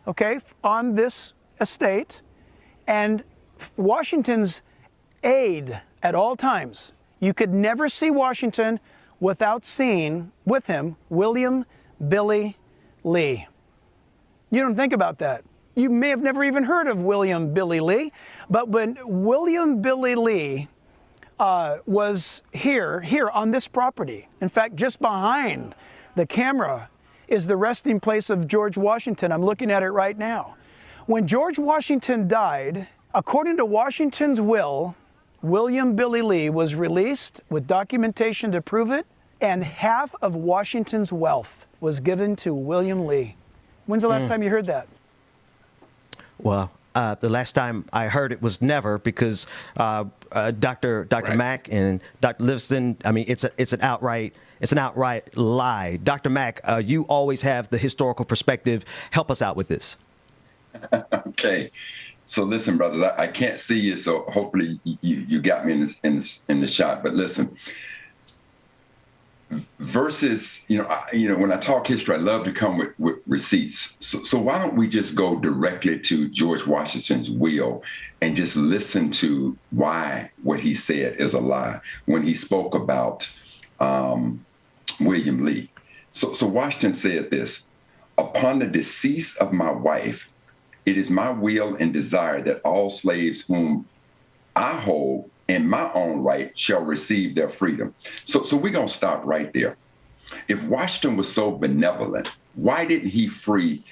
okay, on this estate. And Washington's aide at all times, you could never see Washington without seeing with him William Billy Lee. You don't think about that. You may have never even heard of William Billy Lee, but when William Billy Lee was here on this property. In fact, just behind the camera is the resting place of George Washington. I'm looking at it right now. When George Washington died, according to Washington's will, William Billy Lee was released with documentation to prove it, and half of Washington's wealth was given to William Lee. When's the last time you heard that? Well, the last time I heard it was never, because Dr. Mack and Dr. Livingston, I mean, it's an outright lie. Dr. Mack, you always have the historical perspective. Help us out with this. Okay. So listen, brothers, I can't see you, so hopefully you got me in the shot. But listen, versus, when I talk history, I love to come with receipts. So why don't we just go directly to George Washington's will and just listen to why what he said is a lie when he spoke about William Lee. So Washington said this: upon the decease of my wife, it is my will and desire that all slaves whom I hold in my own right shall receive their freedom. So we're going to stop right there. If Washington was so benevolent, why didn't he free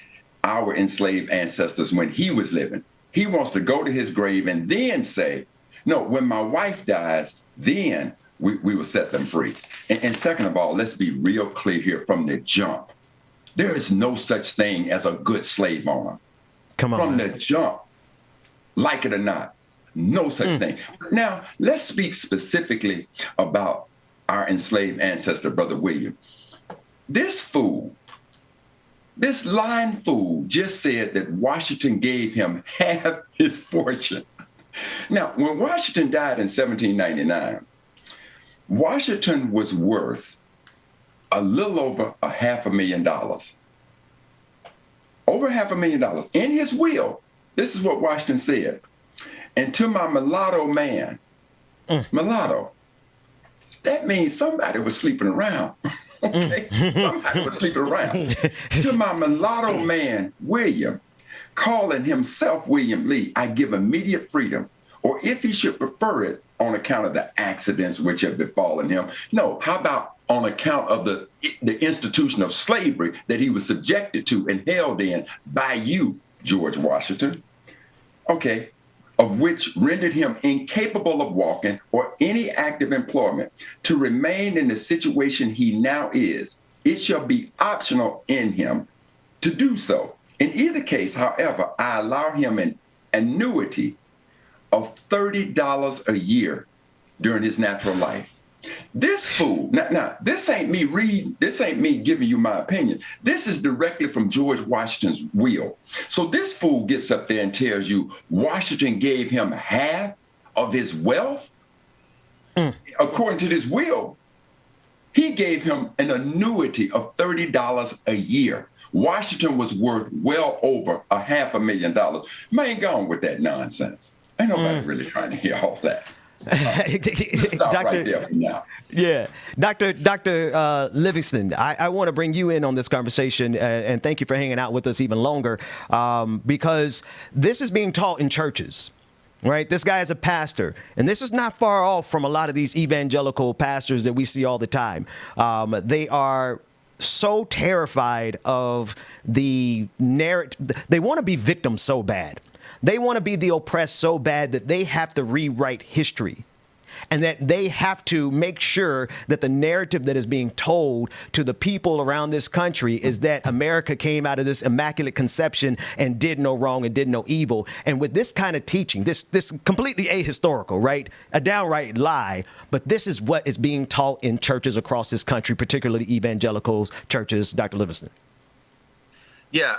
our enslaved ancestors when he was living? He wants to go to his grave and then say, no, when my wife dies, then we will set them free. And second of all, let's be real clear here from the jump. There is no such thing as a good slave owner. Come on. From the jump, like it or not. No such thing. Now, let's speak specifically about our enslaved ancestor, Brother William. This fool, this lying fool, just said that Washington gave him half his fortune. Now, when Washington died in 1799, Washington was worth a little over $500,000. Over $500,000. In his will, this is what Washington said: and to my mulatto man, mulatto, that means somebody was sleeping around. Okay? Somebody was sleeping around. To my mulatto man, William, calling himself William Lee, I give immediate freedom, or if he should prefer it, on account of the accidents which have befallen him. No, how about on account of the institution of slavery that he was subjected to and held in by you, George Washington? Okay. Of which rendered him incapable of walking or any active employment, to remain in the situation he now is, it shall be optional in him to do so. In either case, however, I allow him an annuity of $30 a year during his natural life. This fool, now, this ain't me reading, this ain't me giving you my opinion. This is directly from George Washington's will. So this fool gets up there and tells you Washington gave him half of his wealth. According to this will, he gave him an annuity of $30 a year. Washington was worth well over $500,000. Man, go on with that nonsense. Ain't nobody really trying to hear all that. Stop right there for now. Yeah, Dr. Livingston, I want to bring you in on this conversation, and thank you for hanging out with us even longer, because this is being taught in churches. Right. This guy is a pastor, and this is not far off from a lot of these evangelical pastors that we see all the time. They are so terrified of the narrative. They want to be victims so bad. They want to be the oppressed so bad that they have to rewrite history, and that they have to make sure that the narrative that is being told to the people around this country is that America came out of this immaculate conception and did no wrong and did no evil. And with this kind of teaching, this completely ahistorical, right? A downright lie. But this is what is being taught in churches across this country, particularly evangelical churches, Dr. Livingston. Yeah,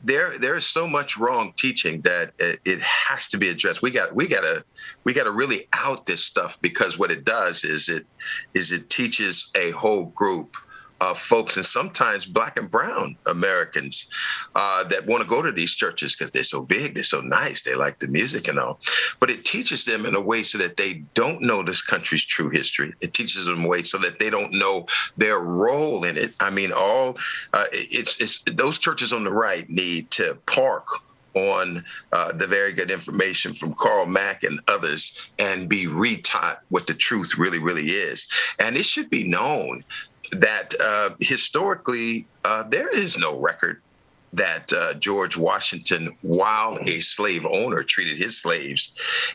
there is so much wrong teaching that it has to be addressed. We got to really out this stuff, because what it does is it teaches a whole group of folks, and sometimes Black and brown Americans that want to go to these churches because they're so big, they're so nice, they like the music and all. But it teaches them in a way so that they don't know this country's true history. It teaches them a way so that they don't know their role in it. I mean, it's those churches on the right need to park on the very good information from Karl Mack and others and be retaught what the truth really, really is. And it should be known that historically, there is no record that George Washington, while a slave owner, treated his slaves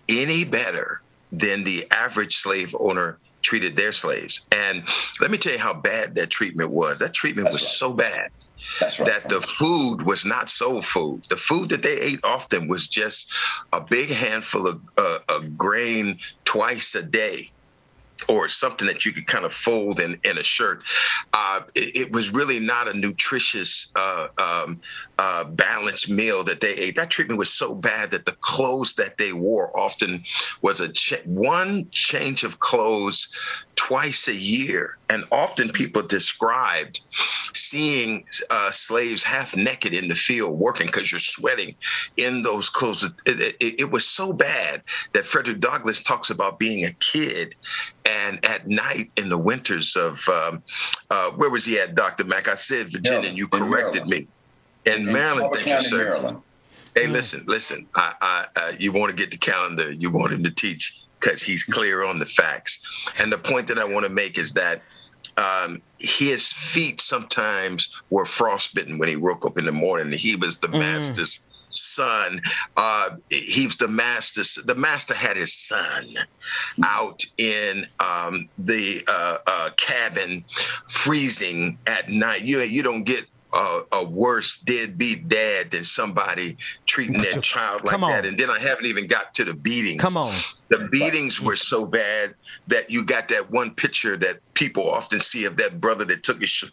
any better than the average slave owner treated their slaves. And let me tell you how bad that treatment was. That treatment was so bad that the food was not soul food. The food that they ate often was just a big handful of grain twice a day, or something that you could kind of fold in a shirt. It was really not a nutritious, balanced meal that they ate. That treatment was so bad that the clothes that they wore often was one change of clothes twice a year. And often people described seeing slaves half naked in the field working because you're sweating in those clothes. It was so bad that Frederick Douglass talks about being a kid, and at night in the winters of, where was he at, Dr. Mack? I said Virginia, and you corrected me. In Maryland, thank you, sir. Maryland. Hey, listen. You want to get the calendar. You want him to teach because he's clear on the facts. And the point that I want to make is that his feet sometimes were frostbitten when he woke up in the morning. He was the master's son. He was the master had his son out in the cabin freezing at night. You don't get a worse deadbeat dad than somebody treating their child like that. And then I haven't even got to the beatings. The beatings were so bad that you got that one picture that people often see of that brother that took his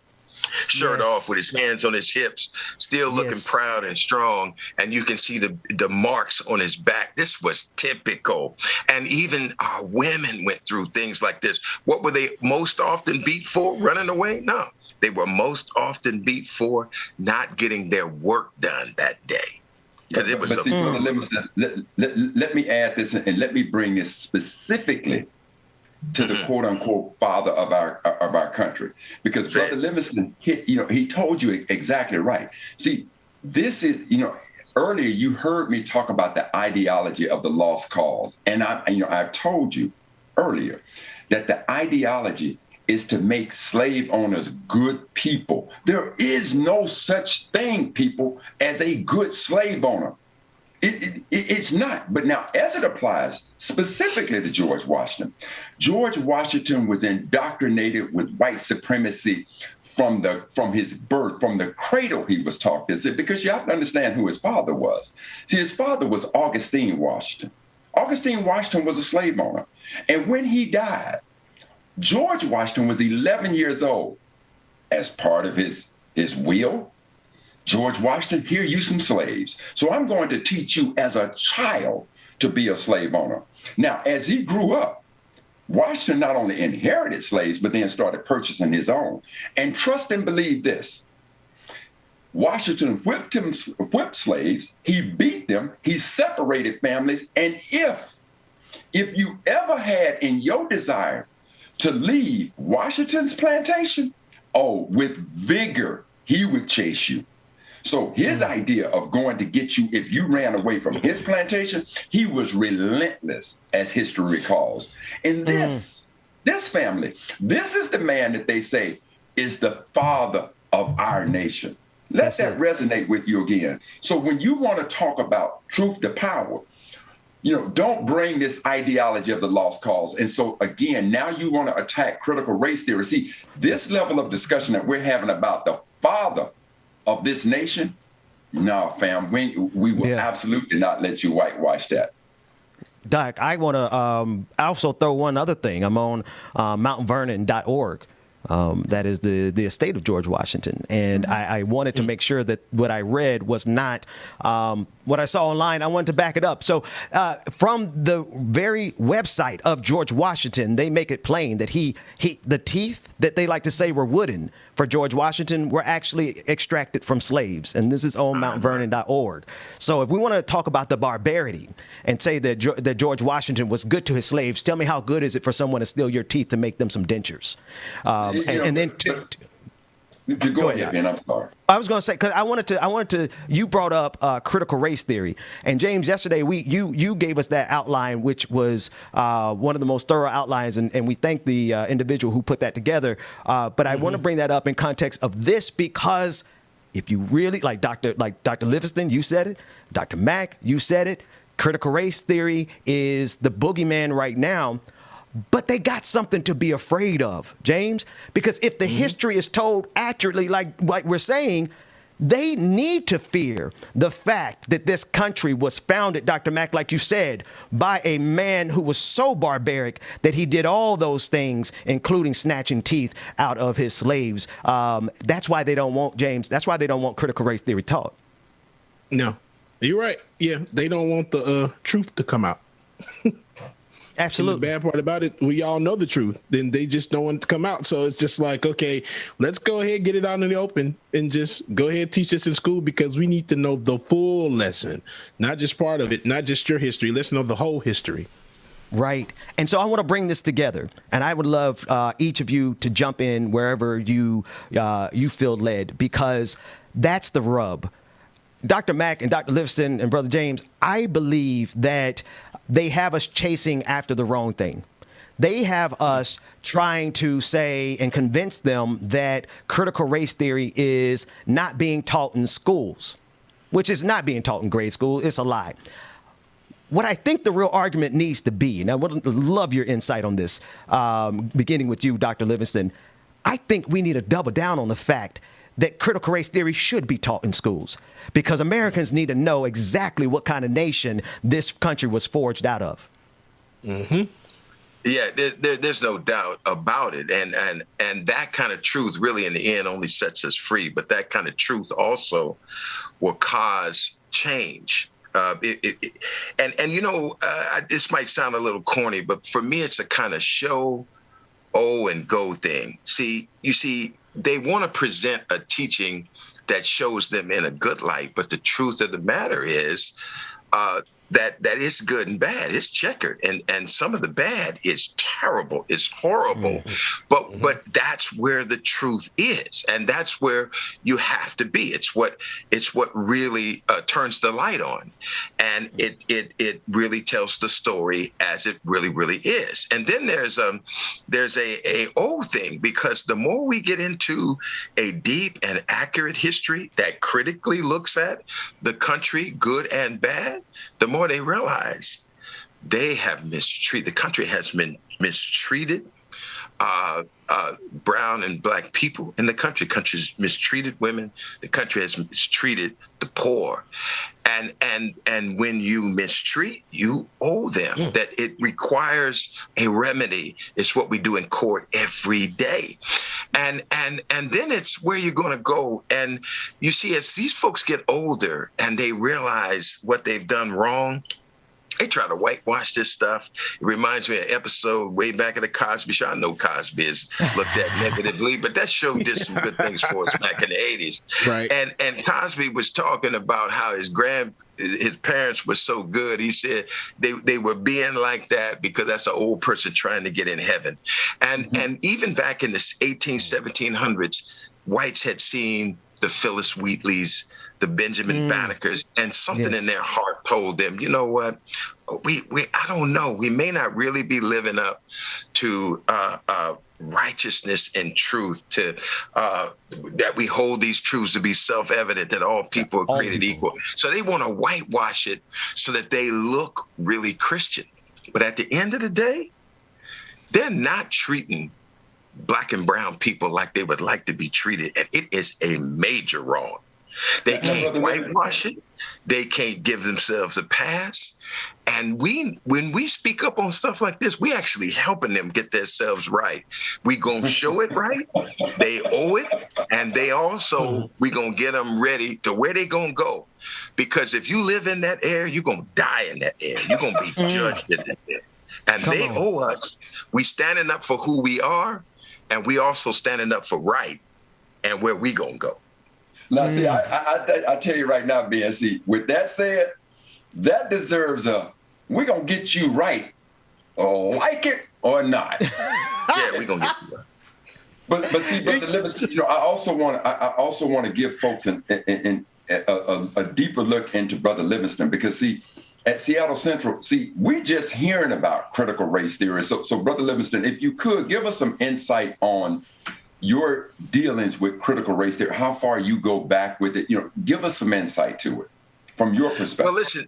shirt off with his hands on his hips, still looking proud and strong. And you can see the marks on his back. This was typical. And even women went through things like this. What were they most often beat for? Running away? No. They were most often beat for not getting their work done that day. Because it was let me add this, and let me bring this specifically to the quote unquote father of our country, because Brother Livingston he told you exactly right. See, this is, earlier you heard me talk about the ideology of the lost cause, and I've told you earlier that the ideology is to make slave owners good people. There is no such thing, people, as a good slave owner. It's not. But now, as it applies specifically to George Washington was indoctrinated with white supremacy from his birth, from the cradle he was taught this, because you have to understand who his father was. See, his father was Augustine Washington. Augustine Washington was a slave owner. And when he died, George Washington was 11 years old. As part of his will, George Washington, here you some slaves. So I'm going to teach you as a child to be a slave owner. Now, as he grew up, Washington not only inherited slaves, but then started purchasing his own. And trust and believe this. Washington whipped slaves, he beat them, he separated families, and if you ever had in your desire to leave Washington's plantation, with vigor, he would chase you. So his idea of going to get you if you ran away from his plantation, he was relentless, as history recalls. And this family, this is the man that they say is the father of our nation. Let that resonate with you again. So when you want to talk about truth to power, don't bring this ideology of the lost cause. And so again, now you want to attack critical race theory. See, this level of discussion that we're having about the father of this nation, no, fam, we will absolutely not let you whitewash that. Doc, I want to also throw one other thing. I'm on mountvernon.org. That is the estate of George Washington. And I wanted to make sure that what I read was not what I saw online. I wanted to back it up. So from the very website of George Washington, they make it plain that the teeth that they like to say were wooden for George Washington were actually extracted from slaves. And this is on mountvernon.org. So if we want to talk about the barbarity and say that George Washington was good to his slaves, tell me how good is it for someone to steal your teeth to make them some dentures? And then go ahead, man. I'm sorry. I was going to say, because I wanted to. You brought up critical race theory, and James, yesterday you gave us that outline, which was one of the most thorough outlines, and we thank the individual who put that together. But I want to bring that up in context of this, because if you really like Dr. Livingston, you said it. Dr. Mack, you said it. Critical race theory is the boogeyman right now. But they got something to be afraid of, James, because if the history is told accurately, like we're saying, they need to fear the fact that this country was founded, Dr. Mack, like you said, by a man who was so barbaric that he did all those things, including snatching teeth out of his slaves. That's why they don't want, James, that's why they don't want critical race theory taught. No, you're right. Yeah, they don't want the truth to come out. Absolutely. And the bad part about it, we all know the truth. Then they just don't want it to come out. So it's just like, okay, let's go ahead, get it out in the open, and just go ahead, teach this in school, because we need to know the full lesson, not just part of it, not just your history. Let's know the whole history. Right. And so I want to bring this together, and I would love each of you to jump in wherever you feel led, because that's the rub. Dr. Mack and Dr. Livingston and Brother James, I believe that they have us chasing after the wrong thing. They have us trying to say and convince them that critical race theory is not being taught in schools, which is not being taught in grade school. It's a lie. What I think the real argument needs to be, and I would love your insight on this, beginning with you, Dr. Livingston, I think we need to double down on the fact that critical race theory should be taught in schools, because Americans need to know exactly what kind of nation this country was forged out of. Mm-hmm. Yeah, there's no doubt about it. And that kind of truth really in the end only sets us free. But that kind of truth also will cause change. This might sound a little corny, but for me, it's a kind of show, and go thing. You see, they want to present a teaching that shows them in a good light, but the truth of the matter is that it's good and bad. It's checkered, and some of the bad is terrible. It's horrible, but that's where the truth is, and that's where you have to be. It's what really turns the light on, and it really tells the story as it really is. And then there's a old thing, because the more we get into a deep and accurate history that critically looks at the country, good and bad, the more they realize they have mistreated, the country has been mistreated, brown and black people in the country. The country's mistreated women. The country has mistreated the poor. And when you mistreat, you owe them. That it requires a remedy. It's what we do in court every day. And then it's where you're going to go. And you see, as these folks get older and they realize what they've done wrong, they try to whitewash this stuff. It reminds me of an episode way back at the Cosby Show. I know Cosby is looked at negatively, but that show did some good things for us back in the 80s. Right. And Cosby was talking about how his parents were so good. He said they were being like that because that's an old person trying to get in heaven. And even back in the 1700s, whites had seen the Phyllis Wheatleys, the Benjamin Bannekers, and something in their heart told them, you know what, I don't know, we may not really be living up to righteousness and truth, to that we hold these truths to be self-evident, that all people are created equal. So they want to whitewash it so that they look really Christian. But at the end of the day, they're not treating black and brown people like they would like to be treated. And it is a major wrong. They can't whitewash it. They can't give themselves a pass. And when we speak up on stuff like this, we actually helping them get themselves right. We gonna show it right. They owe it, and they also we gonna get them ready to where they gonna go. Because if you live in that air, you're gonna die in that air. You're gonna be judged in that air. And they owe us. We standing up for who we are, and we also standing up for right and where we gonna go. Now, see, I tell you right now, BNC, with that said, that deserves we're going to get you right, like it or not. Yeah, we're going to get you right. But see, Brother Livingston, you know, I also want to give folks a deeper look into Brother Livingston, because, see, at Seattle Central, we just hearing about critical race theory. So Brother Livingston, if you could give us some insight on your dealings with critical race theory, how far you go back with it, you know, give us some insight to it from your perspective. Well, listen,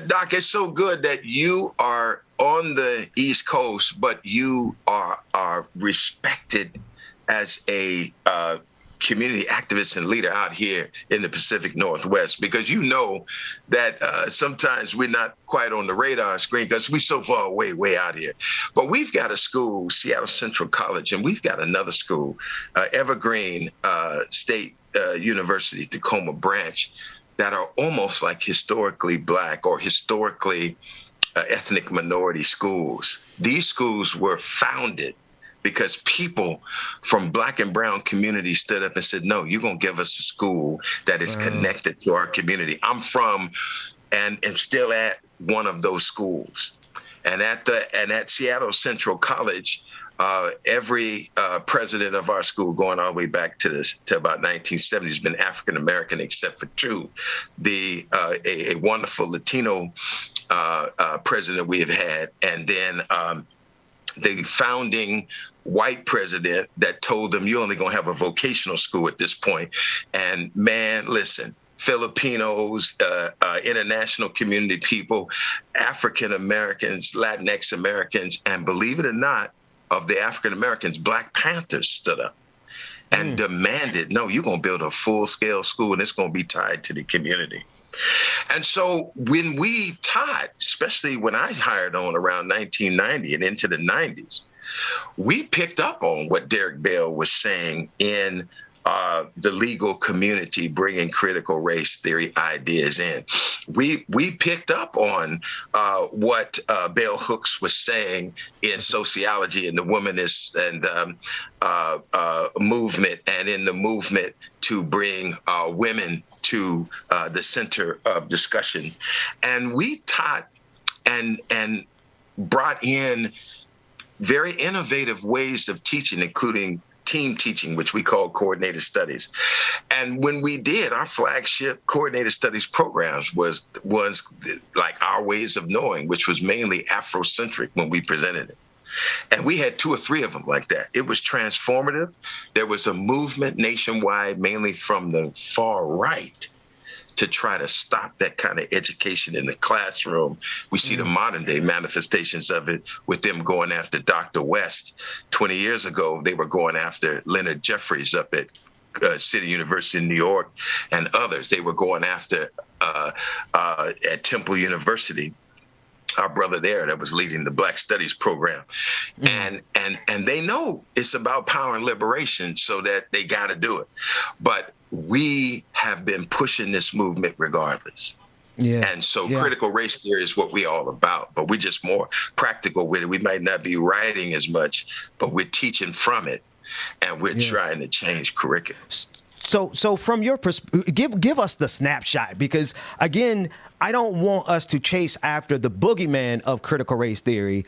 Doc, it's so good that you are on the East Coast, but you are respected as a community activist and leader out here in the Pacific Northwest, because you know that sometimes we're not quite on the radar screen because we're so far away, way out here. But we've got a school, Seattle Central College, and we've got another school, Evergreen State University, Tacoma branch, that are almost like historically black or historically ethnic minority schools. These schools were founded because people from black and brown communities stood up and said, no, you're going to give us a school that is connected to our community. I'm from and am still at one of those schools. And at Seattle Central College, every president of our school, going all the way back to about 1970, has been African American, except for two. A wonderful Latino president we have had, and then the founding white president that told them you're only going to have a vocational school at this point. And man, listen, Filipinos, international community people, African Americans, Latinx Americans, and believe it or not, of the African Americans, Black Panthers stood up and demanded, no, you're going to build a full-scale school and it's going to be tied to the community. And so when we taught, especially when I hired on around 1990 and into the 90s, we picked up on what Derek Bell was saying in the legal community, bringing critical race theory ideas in. We picked up on what Bell Hooks was saying in sociology and the womanist and movement, and in the movement to bring women to the center of discussion. And we taught and brought in very innovative ways of teaching, including team teaching, which we call coordinated studies. And when we did, our flagship coordinated studies programs was like Our Ways of Knowing, which was mainly Afrocentric when we presented it. And we had 2 or 3 of them like that. It was transformative. There was a movement nationwide, mainly from the far right, to try to stop that kind of education in the classroom. We see the modern day manifestations of it with them going after Dr. West. 20 years ago, they were going after Leonard Jeffries up at City University in New York and others. They were going after at Temple University, our brother there that was leading the Black Studies program. And they know it's about power and liberation, so that they got to do it. But we have been pushing this movement regardless. And so critical race theory is what we all about, but we're just more practical with it. We might not be writing as much, but we're teaching from it, and we're trying to change curriculum. So from your perspective, give us the snapshot, because again, I don't want us to chase after the boogeyman of critical race theory.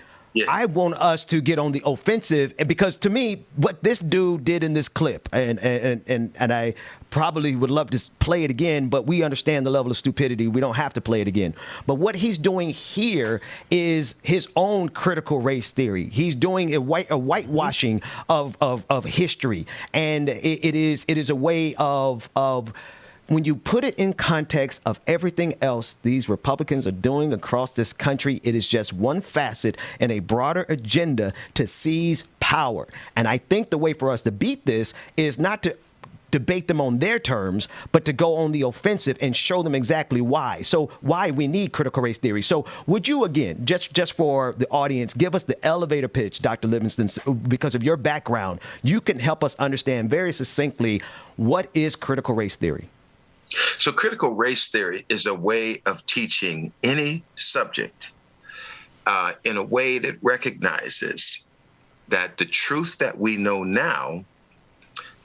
I want us to get on the offensive, because to me, what this dude did in this clip, and I probably would love to play it again, but we understand the level of stupidity. We don't have to play it again. But what he's doing here is his own critical race theory. He's doing a whitewashing of history, and it is a way of when you put it in context of everything else these Republicans are doing across this country, it is just one facet in a broader agenda to seize power. And I think the way for us to beat this is not to debate them on their terms, but to go on the offensive and show them exactly why. So why we need critical race theory. So would you, again, just for the audience, give us the elevator pitch, Dr. Livingston, because of your background, you can help us understand very succinctly, what is critical race theory? So critical race theory is a way of teaching any subject in a way that recognizes that the truth that we know now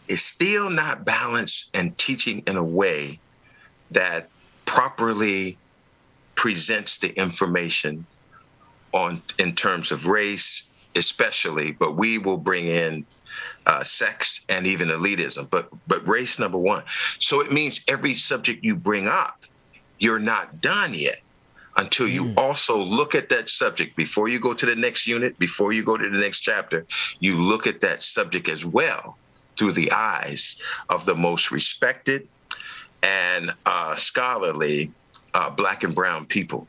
is still not balanced, and teaching in a way that properly presents the information in terms of race, especially, but we will bring in sex and even elitism, but race number one. So it means every subject you bring up, you're not done yet until you also look at that subject. Before you go to the next unit, before you go to the next chapter, you look at that subject as well through the eyes of the most respected and scholarly Black and brown people.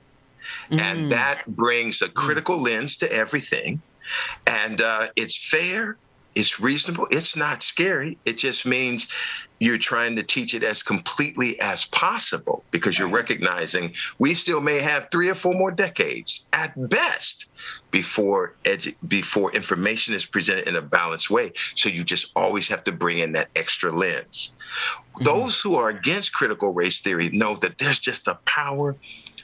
And that brings a critical lens to everything. And it's fair. It's reasonable. It's not scary. It just means you're trying to teach it as completely as possible, because you're recognizing we still may have 3 or 4 more decades at best before information is presented in a balanced way. So you just always have to bring in that extra lens. Those who are against critical race theory know that there's just a power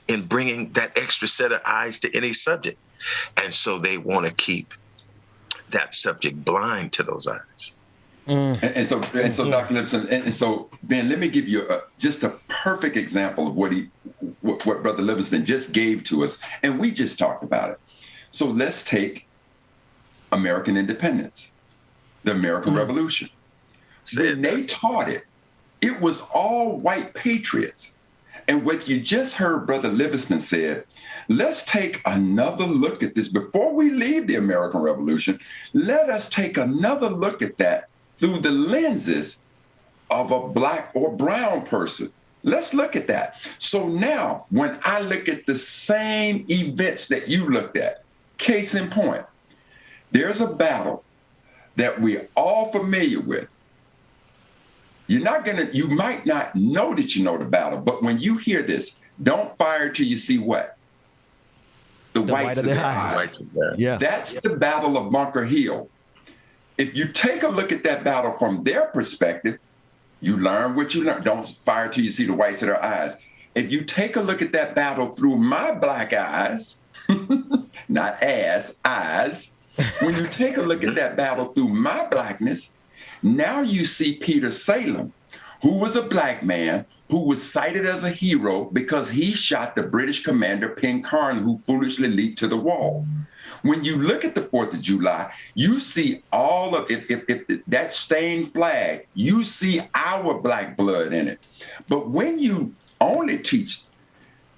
in bringing that extra set of eyes to any subject. And so they want to keep that subject blind to those eyes. And so Dr. Livingston, and so Ben, let me give you just a perfect example of what Brother Livingston just gave to us, and we just talked about it. So let's take American independence, the American Revolution. When they taught it, it was all white patriots. And what you just heard Brother Livingston said, let's take another look at this. Before we leave the American Revolution, let us take another look at that through the lenses of a Black or brown person. Let's look at that. So now, when I look at the same events that you looked at, case in point, there's a battle that we're all familiar with. You might not know that you know the battle, but when you hear this, don't fire till you see what? The whites of their eyes. Yeah. That's the Battle of Bunker Hill. If you take a look at that battle from their perspective, you learn what you learn. Don't fire till you see the whites of their eyes. If you take a look at that battle through my Black eyes, not eyes, when you take a look at that battle through my Blackness, now you see Peter Salem, who was a Black man who was cited as a hero because he shot the British commander Pitcairn, who foolishly leaped to the wall. When you look at the 4th of July, you see all of if that stained flag, you see our Black blood in it. But when you only teach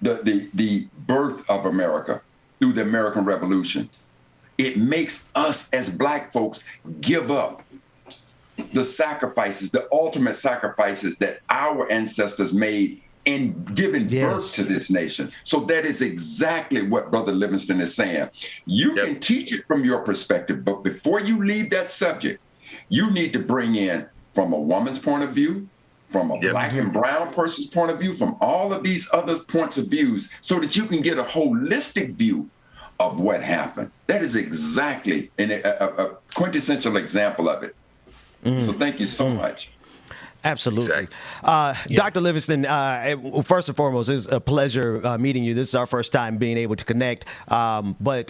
the birth of America through the American Revolution, it makes us as Black folks give up the sacrifices, the ultimate sacrifices that our ancestors made and given birth to this nation. So that is exactly what Brother Livingston is saying. You can teach it from your perspective, but before you leave that subject, you need to bring in from a woman's point of view, from a black and brown person's point of view, from all of these other points of views, so that you can get a holistic view of what happened. That is exactly a quintessential example of it. So thank you so much. Absolutely. Dr. Livingston, first and foremost, it's a pleasure meeting you. This is our first time being able to connect. But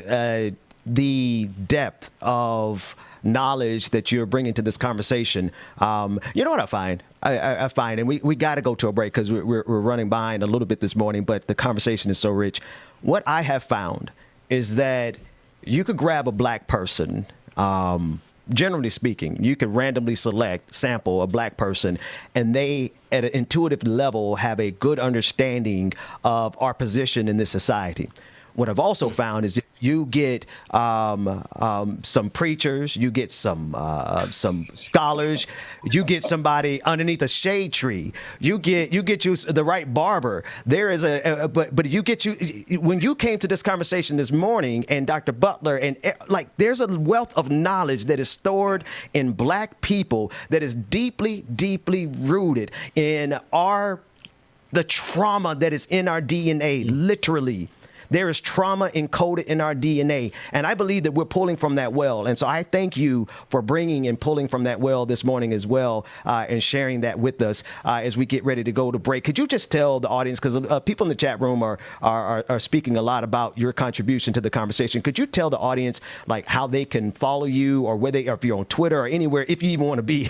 the depth of knowledge that you're bringing to this conversation, you know what I find? I find, and we got to go to a break because we're running behind a little bit this morning, but the conversation is so rich. What I have found is that you could grab a black person, generally speaking, you could randomly sample a black person, and they, at an intuitive level, have a good understanding of our position in this society. What I've also found is if you get some preachers, you get some scholars, you get somebody underneath a shade tree, you get the right barber. There is but you get when you came to this conversation this morning, and Dr. Butler, and there's a wealth of knowledge that is stored in black people that is deeply, deeply rooted in the trauma that is in our DNA, literally. There is trauma encoded in our DNA, and I believe that we're pulling from that well. And so I thank you for bringing and pulling from that well this morning as well, and sharing that with us as we get ready to go to break. Could you just tell the audience, because people in the chat room are speaking a lot about your contribution to the conversation. Could you tell the audience how they can follow you, or whether if you're on Twitter or anywhere, if you even want to be,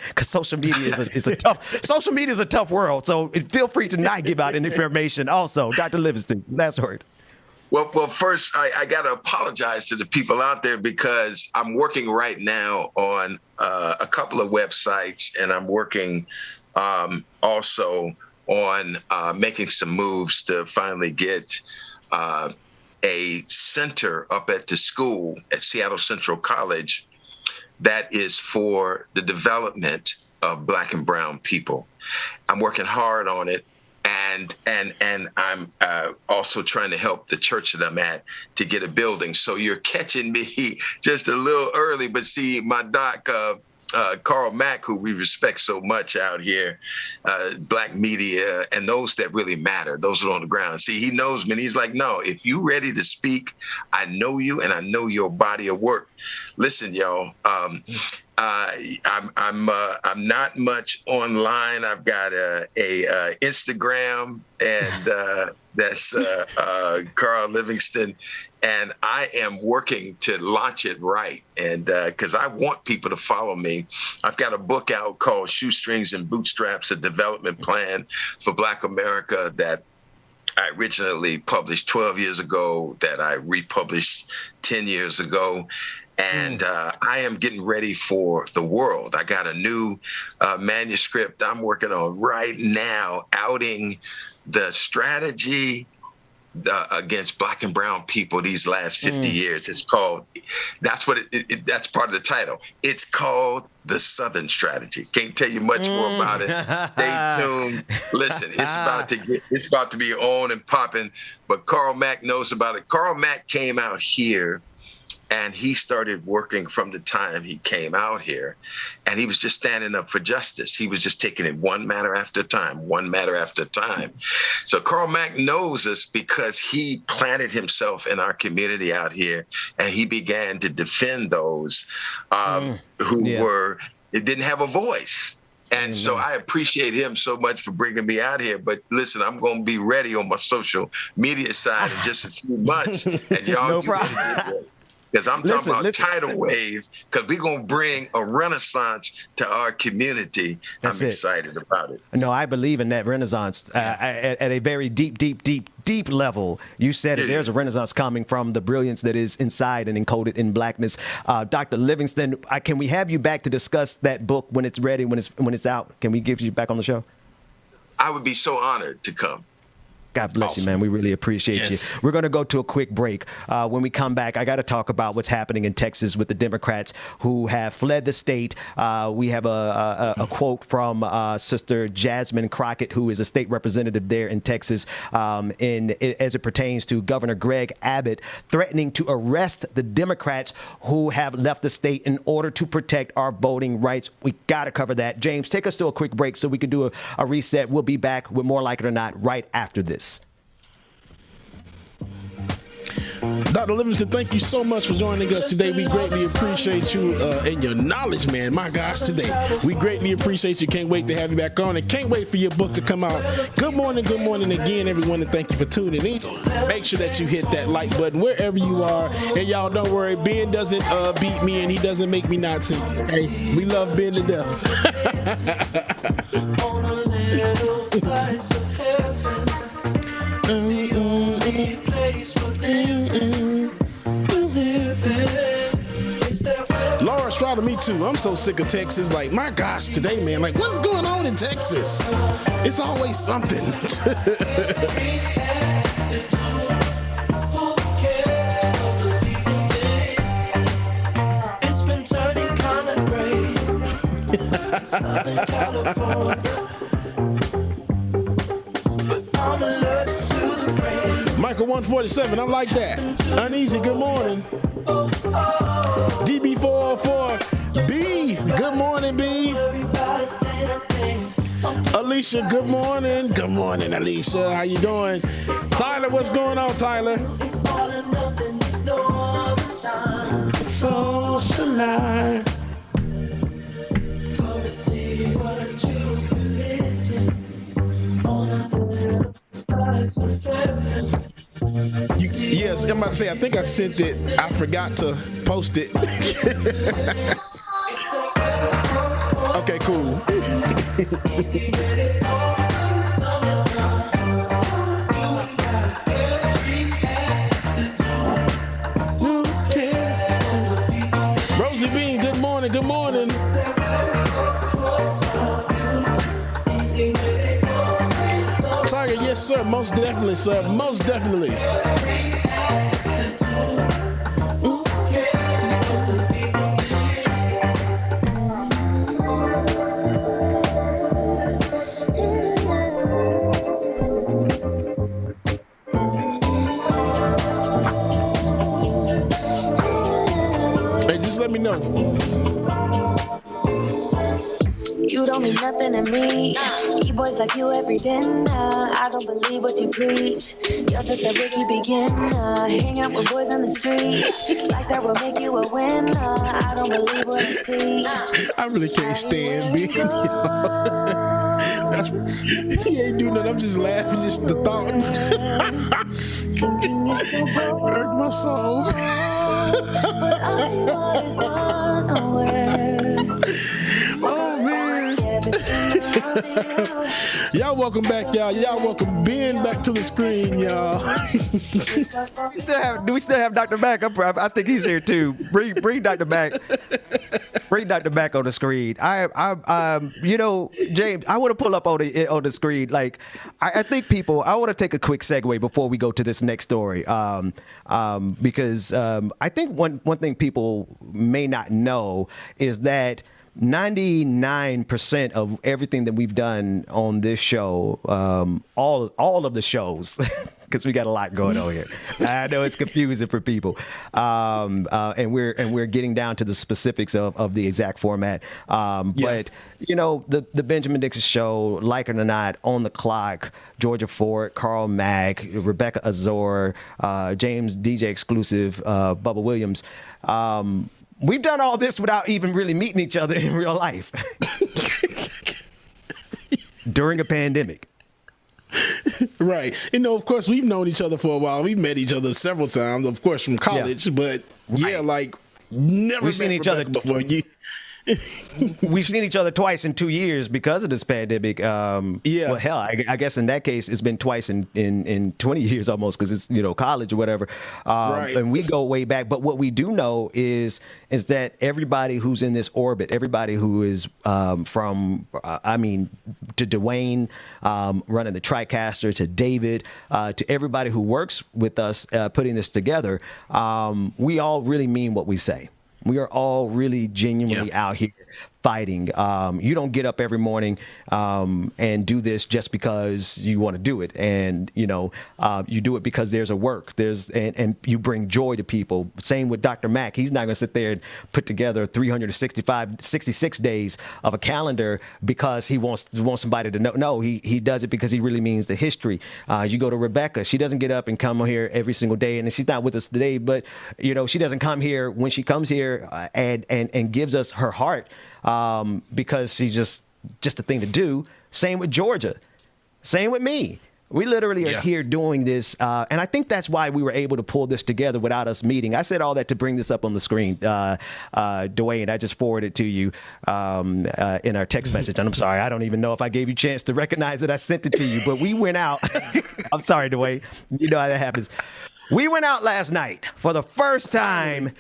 because social media is a tough world. So feel free to not give out any information. Also, Dr. Livingston, last word. Well, first, I got to apologize to the people out there because I'm working right now on a couple of websites, and I'm working also on making some moves to finally get a center up at the school at Seattle Central College that is for the development of Black and brown people. I'm working hard on it. And I'm also trying to help the church that I'm at to get a building. So you're catching me just a little early, but see, my doc, Carl Mack, who we respect so much out here, black media, and those that really matter, those are on the ground. See, he knows me, and he's like, no, if you ready to speak, I know you, and I know your body of work. Listen, y'all, I'm not much online. I've got a Instagram, and that's Carl Livingston. And I am working to launch it right. And because I want people to follow me. I've got a book out called Shoestrings and Bootstraps, a development plan for Black America that I originally published 12 years ago, that I republished 10 years ago. And I am getting ready for the world. I got a new manuscript I'm working on right now, outing the strategy against Black and brown people these last 50 years. It's called, that's part of the title. It's called The Southern Strategy. Can't tell you much more about it. Stay tuned. Listen, it's about to be on and popping, but Carl Mack knows about it. Carl Mack came out here, and he started working from the time he came out here, and he was just standing up for justice. He was just taking it one matter after time, one matter after time. So Carl Mack knows us because he planted himself in our community out here, and he began to defend those who didn't have a voice. And so I appreciate him so much for bringing me out here. But listen, I'm going to be ready on my social media side in just a few months. And y'all, no problem. Because I'm talking about tidal wave, because we're going to bring a renaissance to our community. I'm excited about it. No, I believe in that renaissance at a very deep level. You said it. There's a renaissance coming from the brilliance that is inside and encoded in blackness. Dr. Livingston, can we have you back to discuss that book when it's ready, when it's out? Can we give you back on the show? I would be so honored to come. God bless you, man. We really appreciate you. We're going to go to a quick break. When we come back, I got to talk about what's happening in Texas with the Democrats who have fled the state. We have a quote from Sister Jasmine Crockett, who is a state representative there in Texas, as it pertains to Governor Greg Abbott threatening to arrest the Democrats who have left the state in order to protect our voting rights. We got to cover that. James, take us to a quick break so we can do a reset. We'll be back with more Like It or Not right after this. Dr. Livingston, thank you so much for joining us today. We greatly appreciate you and your knowledge, man. My gosh, today. We greatly appreciate you. Can't wait to have you back on and can't wait for your book to come out. Good morning again, everyone, and thank you for tuning in. Make sure that you hit that like button wherever you are. And y'all, don't worry, Ben doesn't beat me and he doesn't make me not sing. Okay? We love Ben to death. Laura Strada, me too. I'm so sick of Texas. Like, my gosh, today, man. Like, what's going on in Texas? It's always something. It's been turning kind of gray. Southern California. Michael 147, I like that. Uneasy, good morning. DB404, B, good morning, B. Alicia, good morning. Good morning, Alicia. How you doing? Tyler, what's going on, Tyler? Socialize. Come and see what you've been missing. Yes, I'm about to say, I think I sent it. I forgot to post it. Okay, cool. Rosie Bean, good morning, good morning. Tiger, yes, sir. Most definitely, sir. Most definitely. Hey, just let me know. You don't mean nothing to me. E-boys like you every dinner. I don't believe what you preach. You're just a rookie beginner. Hang out with boys on the street. Like that will make you a winner. I don't believe what I see. I really can't stand being he ain't doing nothing. I'm just laughing. Just the thought. Hurt my soul. But I was unaware. Oh man. Y'all welcome back, y'all. Y'all welcome Ben back to the screen, y'all. Do we still have Dr. Mack? I think he's here too. Bring Dr. Mack. Bring Dr. Mack on the screen. James, I want to pull up on the screen. Like, I think people. I want to take a quick segue before we go to this next story. Because I think one thing people may not know is that 99% of everything that we've done on this show, all of the shows, because we got a lot going on here. I know it's confusing for people, and we're getting down to the specifics of the exact format. But the Benjamin Dixon Show, Like It or Not, On the Clock, Georgia Ford, Carl Mack, Rebecca Azor, James DJ Exclusive, Bubba Williams. We've done all this without even really meeting each other in real life during a pandemic. Right. Of course, we've known each other for a while. We've met each other several times, of course, from college. Yeah. But like never we've seen each other before. we've seen each other twice in 2 years because of this pandemic. Well, hell, I guess in that case, it's been twice in 20 years almost because it's, college or whatever. Right. And we go way back. But what we do know is that everybody who's in this orbit, everybody who is to Dwayne running the TriCaster, to David, to everybody who works with us putting this together, we all really mean what we say. We are all really genuinely out here fighting. You don't get up every morning and do this just because you want to do it. And, you do it because there's a work. And you bring joy to people. Same with Dr. Mack. He's not going to sit there and put together 66 days of a calendar because he wants somebody to know. No, he does it because he really means the history. You go to Rebecca. She doesn't get up and come here every single day. And she's not with us today, but, she doesn't come here when she comes here and gives us her heart. Because she's just a thing to do. Same with Georgia. Same with me. We literally are here doing this. And I think that's why we were able to pull this together without us meeting. I said all that to bring this up on the screen. Dwayne, I just forwarded it to you in our text message. And I'm sorry, I don't even know if I gave you a chance to recognize that I sent it to you. But we went out. I'm sorry, Dwayne. You know how that happens. We went out last night for the first time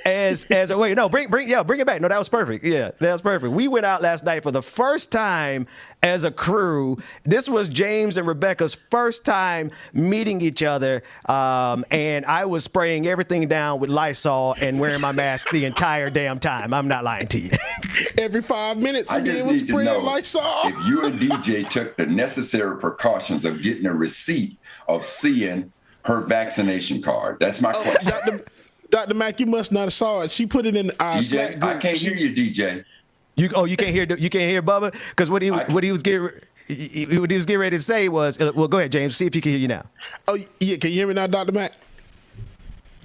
bring it back. No, that was perfect. Yeah, that was perfect. We went out last night for the first time as a crew. This was James and Rebecca's first time meeting each other. And I was spraying everything down with Lysol and wearing my mask the entire damn time. I'm not lying to you. Every 5 minutes, I just was need to spraying know Lysol. if you and DJ took the necessary precautions of getting a receipt of seeing her vaccination card. That's my question. Dr. Mack, you must not have saw it. She put it in our DJ, Slack group. I can't hear you, DJ. You can't hear Bubba? Because what he was getting ready to say was, well, go ahead, James. See if you can hear you now. Oh yeah, can you hear me now, Dr. Mack?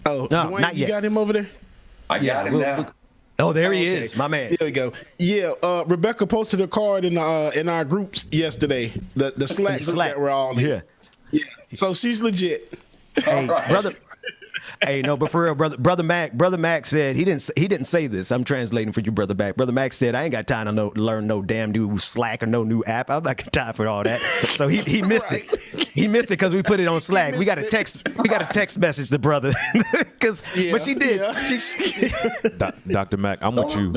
Oh, no, Dwayne, not yet. You got him over there? I got him now. Oh, there he is, my man. There we go. Yeah, Rebecca posted a card in our groups yesterday. The Slack group that we're all in. Yeah. So she's legit. Hey, brother. Hey, no, but for real, brother Mac said he didn't say this. I'm translating for you, brother Mac. Brother Mac said I ain't got time to learn no damn new Slack or no new app. I'm not got time for all that. So he missed it. He missed it because we put it on Slack. We got a text message to brother but she did. Yeah. Dr. Mac, I'm with you.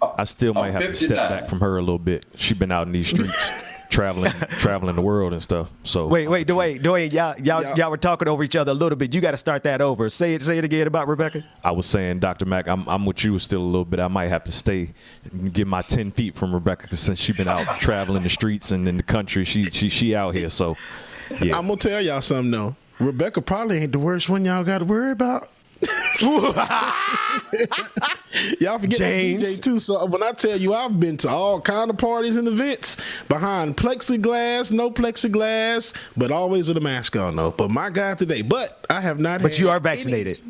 I still might have to step back from her a little bit. She's been out in these streets. Traveling the world and stuff. So wait, Dwayne, y'all were talking over each other a little bit. You got to start that over. Say it again about Rebecca. I was saying, Dr. Mack, I'm with you still a little bit. I might have to stay and get my 10 feet from Rebecca because since she's been out traveling the streets and in the country, she out here. So yeah, I'm gonna tell y'all something though. Rebecca probably ain't the worst one y'all got to worry about. Y'all forget James. DJ too. So when I tell you I've been to all kind of parties and events behind plexiglass, no plexiglass, but always with a mask on though. But my God today, but I have not. But you are vaccinated.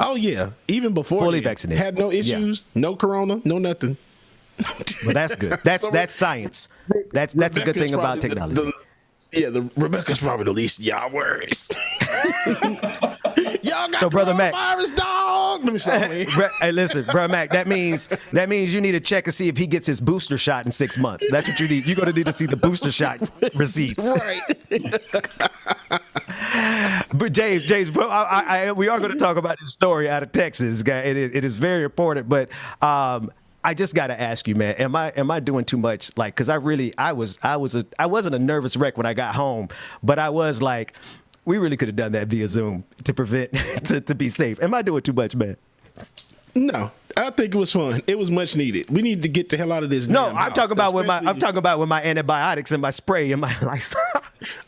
Oh yeah, even before fully vaccinated. Had no issues, no corona, no nothing. Well, that's good. That's science. That's a good thing about technology. Rebecca's probably the least y'all worries. Y'all got so, brother Mac, virus, dog. Let me say, hey, listen, brother Mac. That means you need to check and see if he gets his booster shot in 6 months. That's what you need. You're going to need to see the booster shot receipts. Right. But James, we are going to talk about this story out of Texas. It is very important, but. I just got to ask you, man, am I doing too much? Like, cause I wasn't a nervous wreck when I got home, but I was like, we really could have done that via Zoom to prevent, to be safe. Am I doing too much, man? No, I think it was fun. It was much needed. We need to get the hell out of this. No, I'm talking about with my antibiotics and my spray and my lifestyle.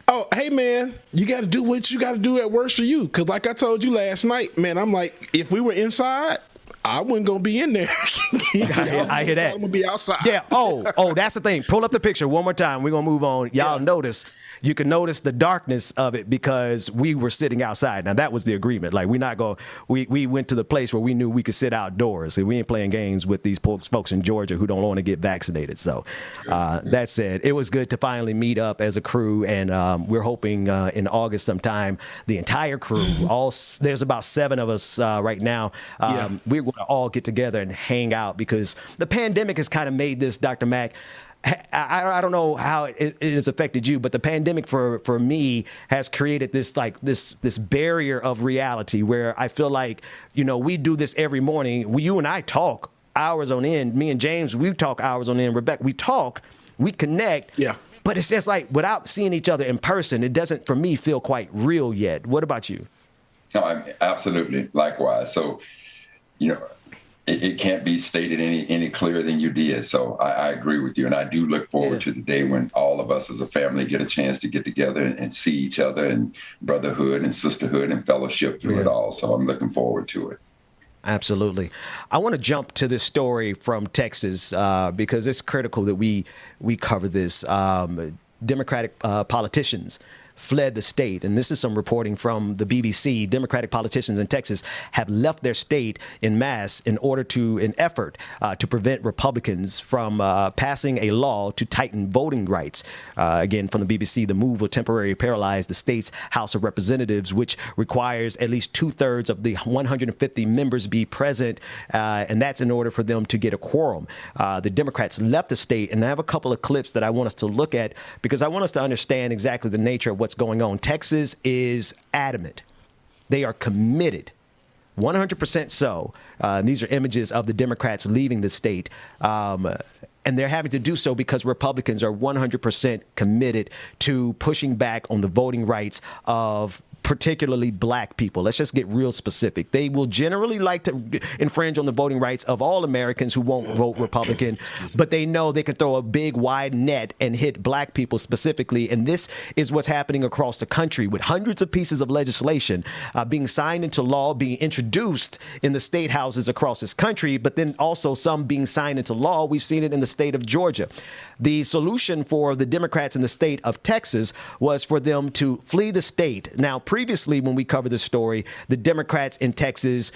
Oh, hey man, you got to do what you got to do at works for you. Cause like I told you last night, man, I'm like, if we were inside, I wasn't gonna be in there. I hear that. I'm gonna be outside. Yeah. Oh, that's the thing. Pull up the picture one more time. We're gonna move on. Y'all notice. You can notice the darkness of it because we were sitting outside. Now that was the agreement. Like we went to the place where we knew we could sit outdoors. And we ain't playing games with these folks in Georgia who don't want to get vaccinated. So that said, it was good to finally meet up as a crew. And we're hoping in August sometime, the entire crew, there's about 7 of us right now. We're going all get together and hang out, because the pandemic has kind of made this, Dr. Mack. I don't know how it has affected you, but the pandemic for me has created this barrier of reality where I feel like, we do this every morning. You and I talk hours on end. Me and James, we talk hours on end. Rebecca, we talk, we connect. Yeah. But it's just like without seeing each other in person, it doesn't, for me, feel quite real yet. What about you? No, absolutely. Likewise. So, it can't be stated any clearer than you did. So I agree with you. And I do look forward to the day when all of us as a family get a chance to get together and see each other, and brotherhood and sisterhood and fellowship through it all. So I'm looking forward to it. Absolutely. I want to jump to this story from Texas because it's critical that we cover this. Democratic politicians fled the state. And this is some reporting from the BBC. Democratic politicians in Texas have left their state en masse in effort to prevent Republicans from passing a law to tighten voting rights. Again, from the BBC, the move will temporarily paralyze the state's House of Representatives, which requires at least 2/3 of the 150 members be present. And that's in order for them to get a quorum. The Democrats left the state. And I have a couple of clips that I want us to look at because I want us to understand exactly the nature of what's going on. Texas is adamant. They are committed, 100% so. These are images of the Democrats leaving the state. And they're having to do so because Republicans are 100% committed to pushing back on the voting rights of particularly black people. Let's just get real specific. They will generally like to infringe on the voting rights of all Americans who won't vote Republican, but they know they can throw a big wide net and hit black people specifically. And this is what's happening across the country with hundreds of pieces of legislation being signed into law, being introduced in the state houses across this country, but then also some being signed into law. We've seen it in the state of Georgia. The solution for the Democrats in the state of Texas was for them to flee the state. Now, previously, when we covered this story, the Democrats in Texas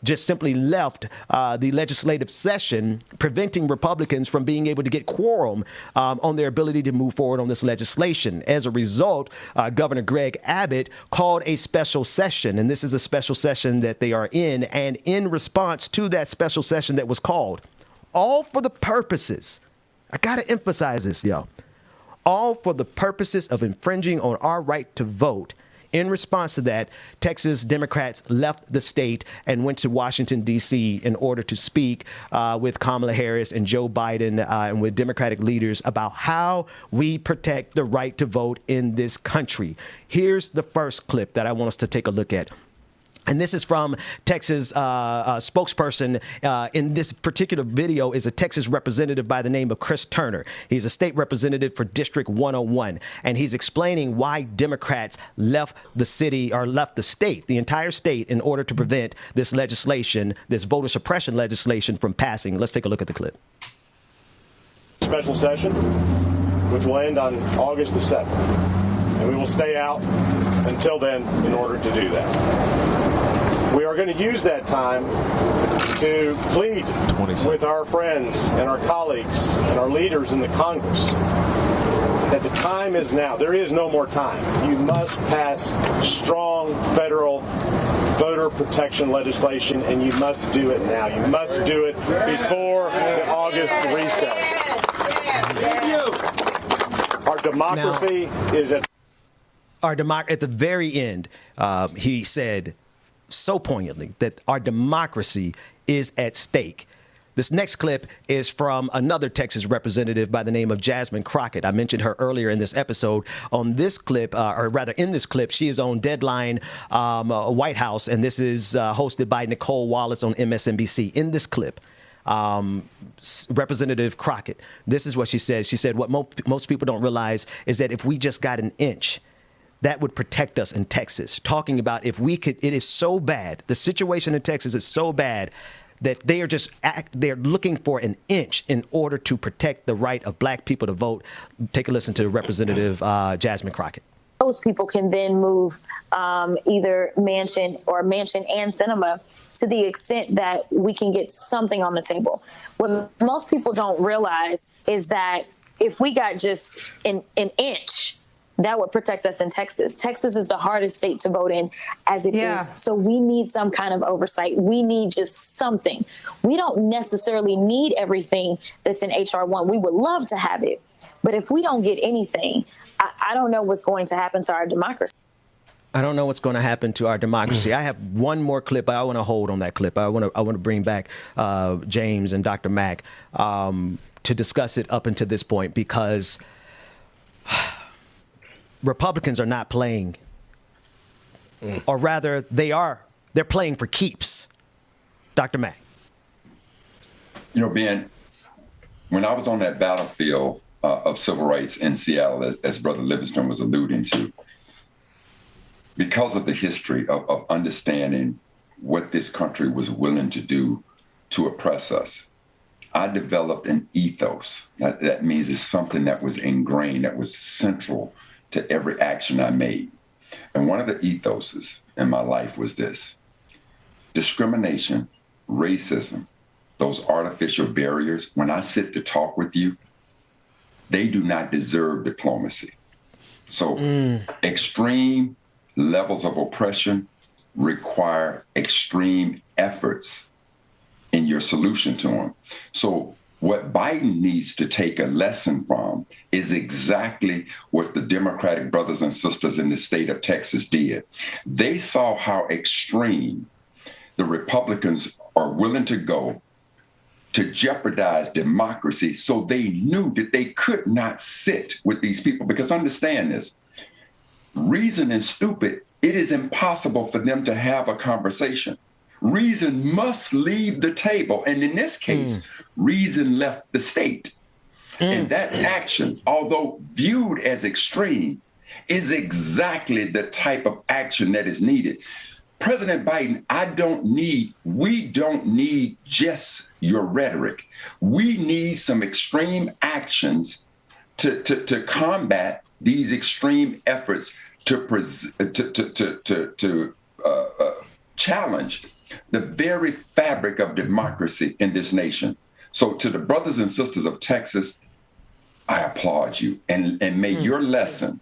just simply left the legislative session, preventing Republicans from being able to get quorum on their ability to move forward on this legislation. As a result, Governor Greg Abbott called a special session, and this is a special session that they are in. And in response to that special session that was called, all for the purposes, I got to emphasize this, y'all, all for the purposes of infringing on our right to vote. In response to that, Texas Democrats left the state and went to Washington, D.C. in order to speak with Kamala Harris and Joe Biden and with Democratic leaders about how we protect the right to vote in this country. Here's the first clip that I want us to take a look at. And this is from Texas spokesperson in this particular video is a Texas representative by the name of Chris Turner. He's a state representative for District 101. And he's explaining why Democrats left the city or left the state, the entire state, in order to prevent this legislation, this voter suppression legislation from passing. Let's take a look at the clip. Special session, which will end on August the 7th. And we will stay out until then in order to do that. We are going to use that time to plead with our friends and our colleagues and our leaders in the Congress that the time is now. There is no more time. You must pass strong federal voter protection legislation, and you must do it now. You must do it before the August recess. Our democracy is at the very end. He said so poignantly that our democracy is at stake. This next clip is from another Texas representative by the name of Jasmine Crockett. I mentioned her earlier in this episode. On this clip, or rather in this clip, she is on Deadline White House, and this is hosted by Nicole Wallace on MSNBC. In this clip, Representative Crockett, this is what she said. She said, what most people don't realize is that if we just got an inch, that would protect us in Texas. Talking about if we could, it is so bad. The situation in Texas is so bad that they are they're looking for an inch in order to protect the right of black people to vote. Take a listen to Representative Jasmine Crockett. Those people can then move either mansion and cinema to the extent that we can get something on the table. What most people don't realize is that if we got just an inch, that would protect us in Texas. Texas is the hardest state to vote in as it is. So we need some kind of oversight. We need just something. We don't necessarily need everything that's in H.R. 1. We would love to have it. But if we don't get anything, I don't know what's going to happen to our democracy. I don't know what's going to happen to our democracy. I have one more clip, but I want to hold on that clip. I want to bring back James and Dr. Mack to discuss it up until this point, because Republicans are not playing, or rather they're playing for keeps. Dr. Mack. You know, Ben, when I was on that battlefield of civil rights in Seattle, as Brother Livingston was alluding to, because of the history of understanding what this country was willing to do to oppress us, I developed an ethos. That means it's something that was ingrained, that was central to every action I made. And one of the ethoses in my life was this: discrimination, racism, those artificial barriers, when I sit to talk with you, they do not deserve diplomacy. So extreme levels of oppression require extreme efforts in your solution to them. So what Biden needs to take a lesson from is exactly what the Democratic brothers and sisters in the state of Texas did. They saw how extreme the Republicans are willing to go to jeopardize democracy, so they knew that they could not sit with these people. Because understand this, reason is stupid. It is impossible for them to have a conversation. Reason must leave the table. And in this case, reason left the state. And that action, although viewed as extreme, is exactly the type of action that is needed. President Biden, we don't need just your rhetoric. We need some extreme actions to combat these extreme efforts to challenge the very fabric of democracy in this nation. So to the brothers and sisters of Texas, I applaud you. And may your lesson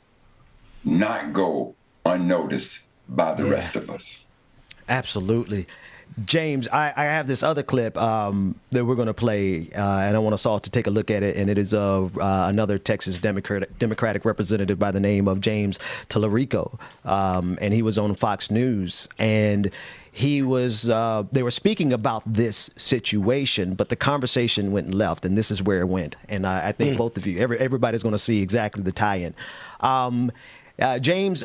not go unnoticed by the rest of us. Absolutely. James, I have this other clip that we're going to play, and I want us all to take a look at it. And it is of another Texas Democratic representative by the name of James Tallarico. And he was on Fox News, and they were speaking about this situation, but the conversation went left, and this is where it went. And I think both of you, everybody's going to see exactly the tie-in. James,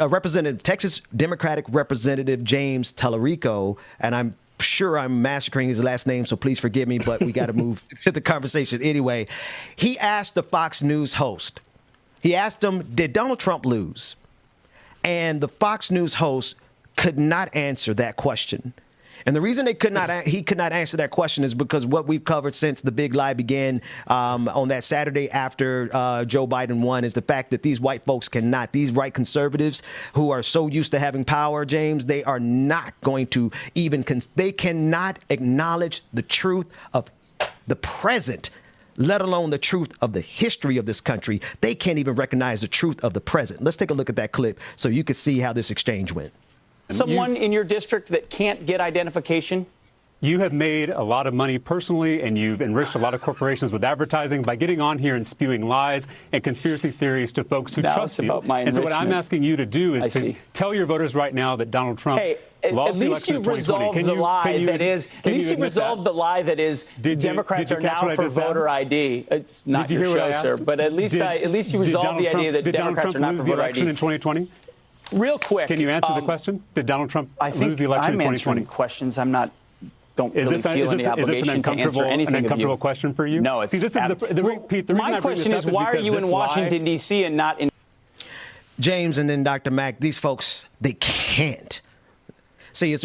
Texas Democratic Representative James Tallarico, and I'm sure I'm massacring his last name, so please forgive me, but we got to move to the conversation anyway. He asked the Fox News host, he asked him, did Donald Trump lose? And the Fox News host could not answer that question. And the reason he could not answer that question is because what we've covered since the big lie began on that Saturday after Joe Biden won is the fact that these white folks these right conservatives who are so used to having power, James, they are not going to they cannot acknowledge the truth of the present, let alone the truth of the history of this country. They can't even recognize the truth of the present. Let's take a look at that clip so you can see how this exchange went. Someone in your district that can't get identification? You have made a lot of money personally, and you've enriched a lot of corporations with advertising by getting on here and spewing lies and conspiracy theories to folks who trust you. And so what I'm asking you to do is to tell your voters right now that Donald Trump lost the election in 2020. At least you've resolved the lie that is Democrats are now for voter ID. It's not your show, sir, but at least you resolved the idea that Democrats are not for voter ID. Did Donald Trump lose the election in 2020? Real quick. Can you answer the question? Did Donald Trump lose the election in 2020? I'm answering questions. Don't really feel any obligation to answer anything. An uncomfortable question for you? No, it's See, this is Pete, the reason my question is why are you in Washington, D.C. and not in... James and then Dr. Mack, these folks, they can't. See,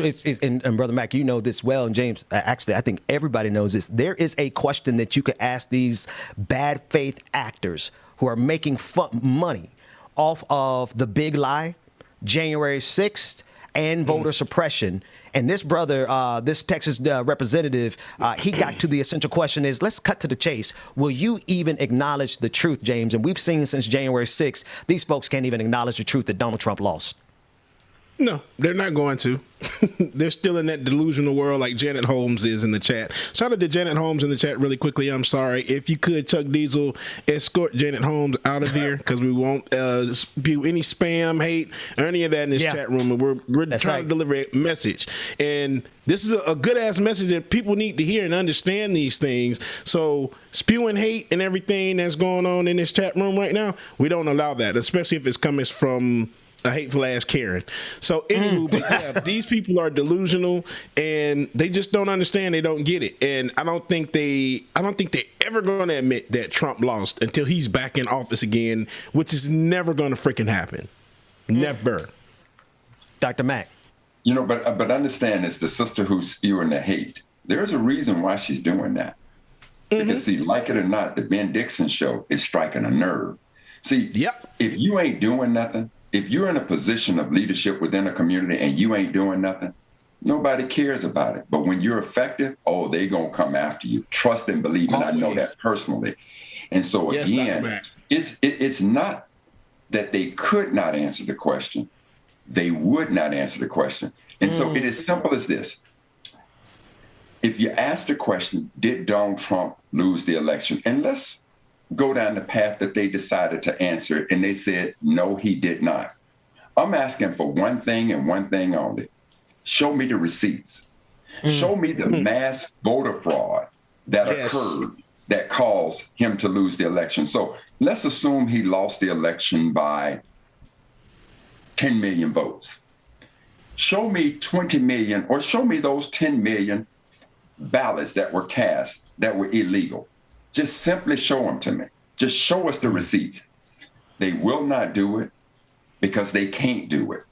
and Brother Mack, you know this well, and James, actually, I think everybody knows this. There is a question that you could ask these bad faith actors who are making money off of the big lie, January 6th, and voter suppression, And this brother, this Texas representative, he got to the essential question is, let's cut to the chase. Will you even acknowledge the truth, James? And we've seen since January 6th, these folks can't even acknowledge the truth that Donald Trump lost. No, they're not going to. They're still in that delusional world like Janet Holmes is in the chat. Shout out to Janet Holmes in the chat really quickly. I'm sorry. If you could, Chuck Diesel, escort Janet Holmes out of here because we won't spew any spam, hate, or any of that in this chat room. And we're trying to deliver a message. And this is a good-ass message that people need to hear and understand these things. So spewing hate and everything that's going on in this chat room right now, we don't allow that, especially if it's coming from a hateful ass Karen. So anywho, but yeah, these people are delusional and they just don't understand. They don't get it. And I don't think they're ever going to admit that Trump lost until he's back in office again, which is never going to freaking happen. Never. Dr. Mack. You know, but understand this, the sister who's spewing the hate, there's a reason why she's doing that. Because see, like it or not, the Ben Dixon show is striking a nerve. See, if you ain't doing nothing, if you're in a position of leadership within a community and you ain't doing nothing, nobody cares about it. But when you're effective, oh, they going to come after you. Trust and believe, and I know that personally. And so again, it's not that they could not answer the question. They would not answer the question. And so it is simple as this. If you ask the question, did Donald Trump lose the election? And let's go down the path that they decided to answer it, and they said, no, he did not. I'm asking for one thing and one thing only. Show me the receipts. Show me the mass voter fraud that occurred that caused him to lose the election. So let's assume he lost the election by 10 million votes. Show me 20 million, or show me those 10 million ballots that were cast that were illegal. Just simply show them to me. Just show us the receipts. They will not do it because they can't do it.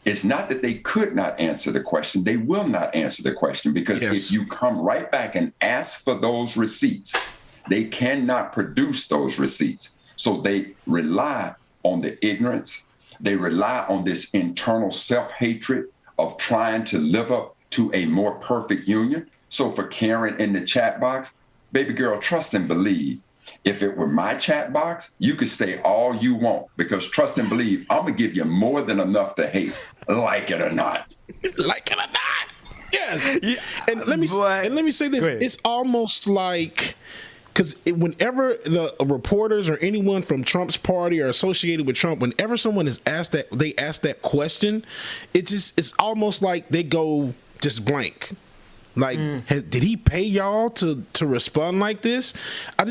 It's not that they could not answer the question. They will not answer the question because if you come right back and ask for those receipts, they cannot produce those receipts. So they rely on the ignorance. They rely on this internal self-hatred of trying to live up to a more perfect union. So for Karen in the chat box, baby girl, trust and believe. If it were my chat box, you could stay all you want because trust and believe, I'm going to give you more than enough to hate, like it or not. Like it or not. Yes. Yeah. And let me say this. It's almost like, because whenever the reporters or anyone from Trump's party or associated with Trump, whenever someone is asked that, they ask that question, it's almost like they go just blank. Like, did he pay y'all to respond like this? I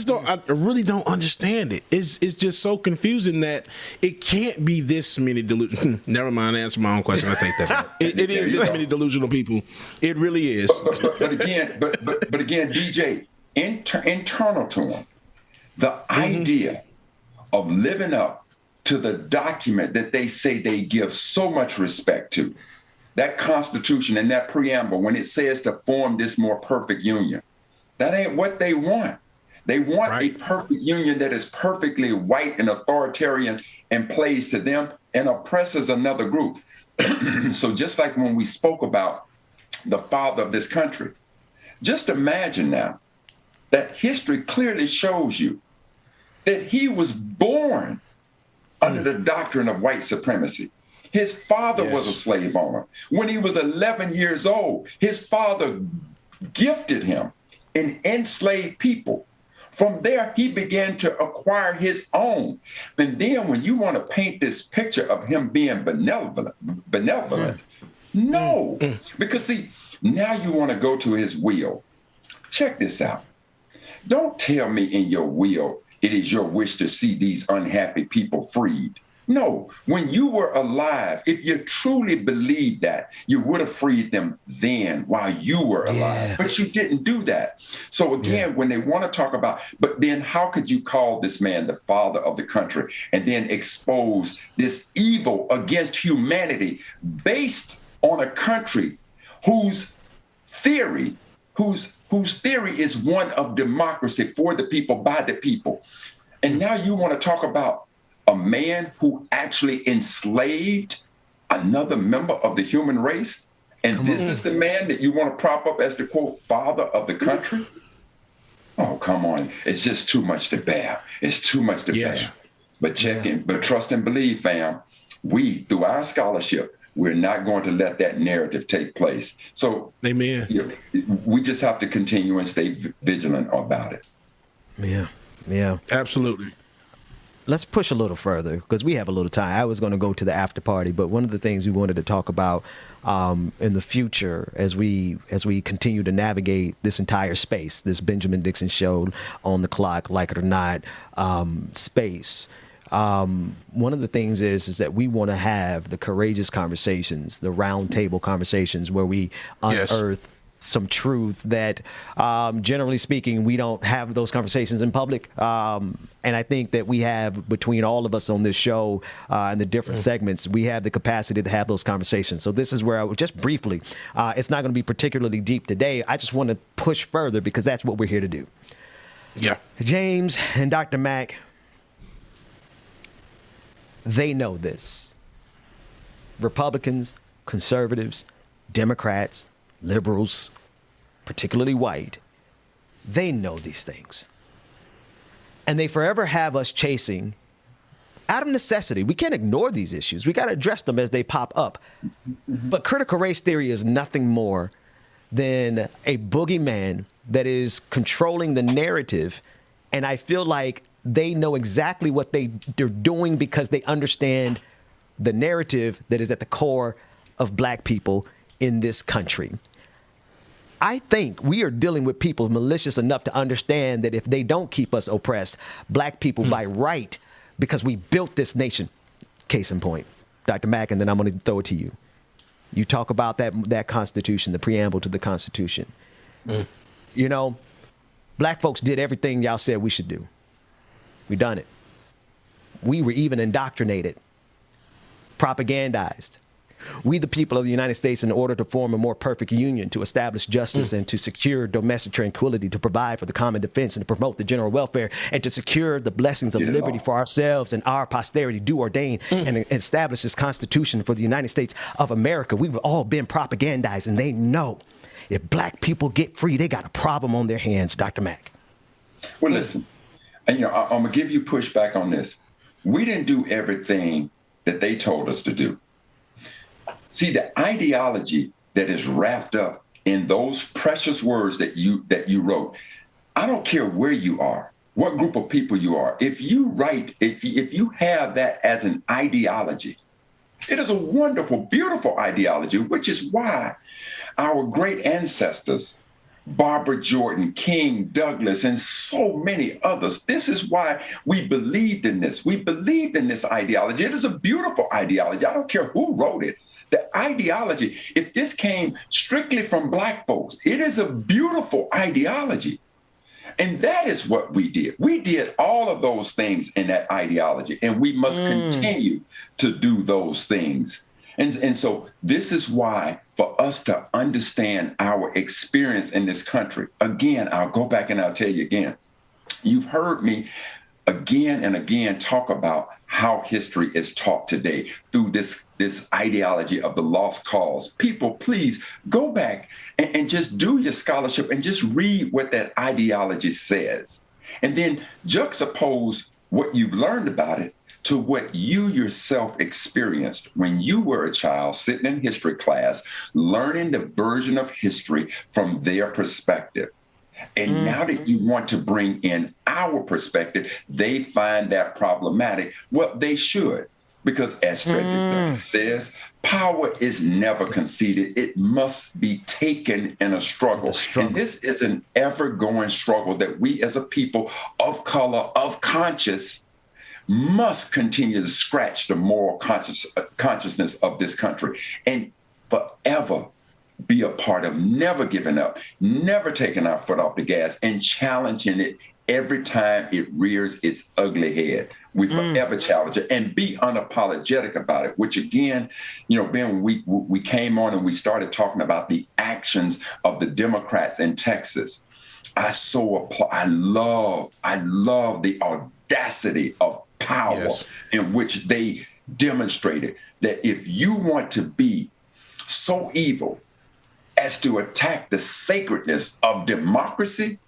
really don't understand it. It's just so confusing that it can't be this many delusional. Never mind, answer my own question. I take that. It is this many delusional people. It really is. But again, DJ, internal to him, the idea of living up to the document that they say they give so much respect to. That Constitution and that preamble, when it says to form this more perfect union, that ain't what they want. They want a perfect union that is perfectly white and authoritarian and plays to them and oppresses another group. So just like when we spoke about the father of this country, just imagine now that history clearly shows you that he was born under the doctrine of white supremacy. His father was a slave owner. When he was 11 years old, his father gifted him in enslaved people. From there, he began to acquire his own. And then when you want to paint this picture of him being benevolent, no. Because see, now you want to go to his will. Check this out. Don't tell me in your will it is your wish to see these unhappy people freed. No, when you were alive, if you truly believed that, you would have freed them then while you were alive. But you didn't do that. So again, when they want to talk about, but then how could you call this man the father of the country and then expose this evil against humanity based on a country whose theory is one of democracy for the people, by the people. And now you want to talk about a man who actually enslaved another member of the human race And this is the man that you want to prop up as the, quote, father of the country? Oh, come on. It's just too much to bear. It's too much to bear. But but trust and believe, fam, we, through our scholarship, we're not going to let that narrative take place. So, amen. We just have to continue and stay vigilant about it. Yeah. Absolutely. Let's push a little further because we have a little time. I was going to go to the after party, but one of the things we wanted to talk about in the future as we continue to navigate this entire space, this Benjamin Dixon show, on the clock, like it or not, space. One of the things is that we want to have the courageous conversations, the round table conversations where we unearth some truth that, generally speaking, we don't have those conversations in public. And I think that we have, between all of us on this show and the different segments, we have the capacity to have those conversations. So this is where I would just briefly, it's not going to be particularly deep today. I just want to push further because that's what we're here to do. Yeah. James and Dr. Mack, they know this. Republicans, conservatives, Democrats, liberals, particularly white, they know these things. And they forever have us chasing out of necessity. We can't ignore these issues. We got to address them as they pop up. But critical race theory is nothing more than a boogeyman that is controlling the narrative. And I feel like they know exactly what they're doing because they understand the narrative that is at the core of black people in this country. I think we are dealing with people malicious enough to understand that if they don't keep us oppressed, black people by right, because we built this nation. Case in point, Dr. Mack, and then I'm going to throw it to you. You talk about that Constitution, the preamble to the Constitution. You know, black folks did everything y'all said we should do. We done it. We were even indoctrinated, propagandized. We, the people of the United States, in order to form a more perfect union, to establish justice and to secure domestic tranquility, to provide for the common defense and to promote the general welfare and to secure the blessings of liberty for ourselves and our posterity, do ordain and establish this Constitution for the United States of America. We've all been propagandized, and they know if black people get free, they got a problem on their hands, Dr. Mack. Well, listen, and, I'm going to give you pushback on this. We didn't do everything that they told us to do. See, the ideology that is wrapped up in those precious words that you wrote, I don't care where you are, what group of people you are. If you have that as an ideology, it is a wonderful, beautiful ideology, which is why our great ancestors, Barbara Jordan, King, Douglas, and so many others, this is why we believed in this. We believed in this ideology. It is a beautiful ideology. I don't care who wrote it. The ideology, if this came strictly from black folks, it is a beautiful ideology. And that is what we did. We did all of those things in that ideology, and we must continue to do those things. And so this is why, for us to understand our experience in this country, again, I'll go back and I'll tell you again, you've heard me again and again talk about how history is taught today through this ideology of the lost cause. People, please go back and just do your scholarship and just read what that ideology says. And then juxtapose what you've learned about it to what you yourself experienced when you were a child sitting in history class, learning the version of history from their perspective. And now that you want to bring in our perspective, they find that problematic. Well, they should, because as Frederick says, power is never conceded. It must be taken in a struggle. And this is an ever-going struggle that we as a people of color, of conscience, must continue to scratch the moral consciousness of this country and forever be a part of, never giving up, never taking our foot off the gas, and challenging it every time it rears its ugly head. We forever challenge it and be unapologetic about it, which again, Ben, we came on and we started talking about the actions of the Democrats in Texas. I love the audacity of power in which they demonstrated that if you want to be so evil as to attack the sacredness of democracy,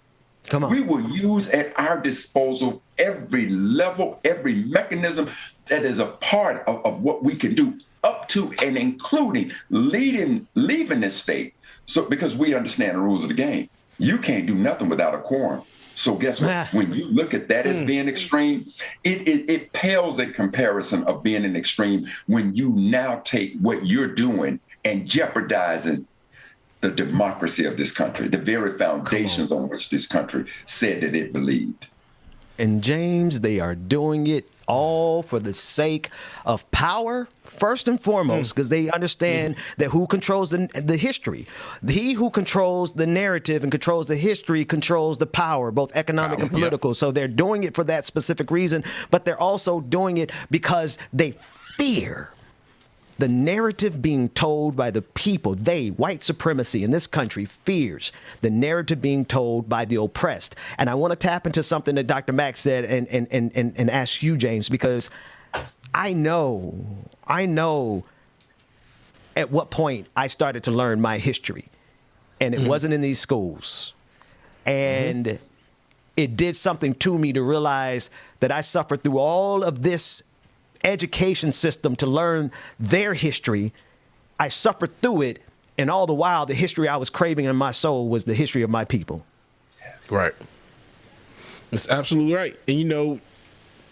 we will use at our disposal every level, every mechanism that is a part of what we can do, up to and including leaving this state. So because we understand the rules of the game. You can't do nothing without a quorum. So guess what? When you look at that as being extreme, it pales in comparison of being an extreme when you now take what you're doing and jeopardizing the democracy of this country, the very foundations on which this country said that it believed. And James, they are doing it all for the sake of power, first and foremost, because they understand that who controls the history. He who controls the narrative and controls the history controls the power, both economic and political. So they're doing it for that specific reason, but they're also doing it because they fear the narrative being told by the people. White supremacy in this country, fears the narrative being told by the oppressed. And I want to tap into something that Dr. Mack said and ask you, James, because I know at what point I started to learn my history. And it wasn't in these schools. And it did something to me to realize that I suffered through all of this education system to learn their history. I suffered through it, and all the while, the history I was craving in my soul was the history of my people. Right. That's absolutely right. And you know,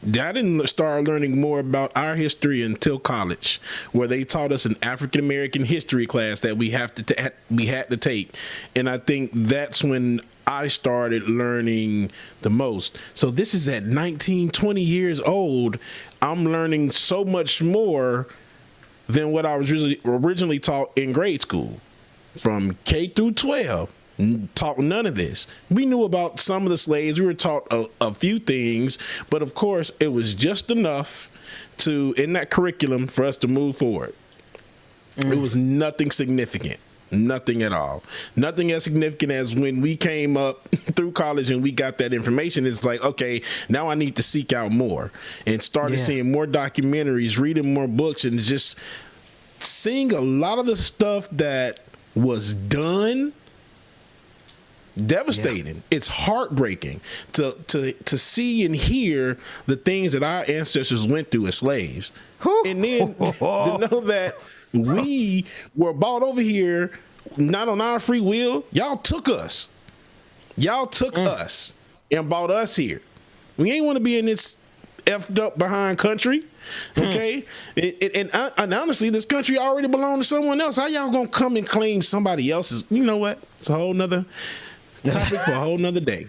I didn't start learning more about our history until college, where they taught us an African American history class that we had to take, and I think that's when I started learning the most. So this is at 19, 20 years old. I'm learning so much more than what I was originally taught in grade school, from K through 12. Taught none of this. We knew about some of the slaves. We were taught a few things, but of course it was just enough in that curriculum for us to move forward. It was nothing significant. Nothing at all. Nothing as significant as when we came up through college and we got that information. It's like, okay, now I need to seek out more and started seeing more documentaries, reading more books, and just seeing a lot of the stuff that was done. Devastating. It's heartbreaking to see and hear the things that our ancestors went through as slaves. And then to know that we were brought over here not on our free will. Y'all took us. Y'all took us and brought us here. We ain't want to be in this effed up behind country. Okay. And honestly, this country already belonged to someone else. How y'all gonna come and claim somebody else's? You know what? It's a whole nother topic for a whole nother day.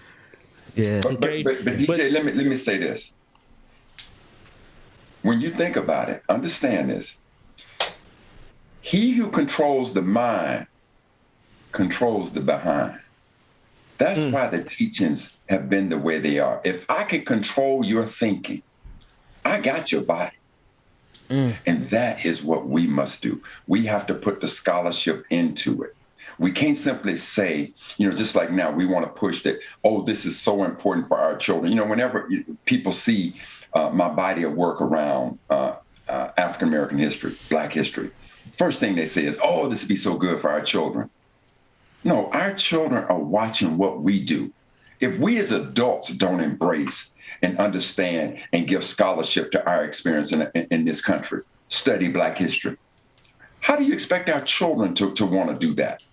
Yeah. Okay. But DJ, let me say this. When you think about it, understand this. He who controls the mind controls the behind. That's why the teachings have been the way they are. If I can control your thinking, I got your body. And that is what we must do. We have to put the scholarship into it. We can't simply say, just like now, we want to push that, this is so important for our children. Whenever people see my body of work around African-American history, Black history, first thing they say is, this would be so good for our children. No, our children are watching what we do. If we as adults don't embrace and understand and give scholarship to our experience in this country, study Black history, how do you expect our children to want to do that?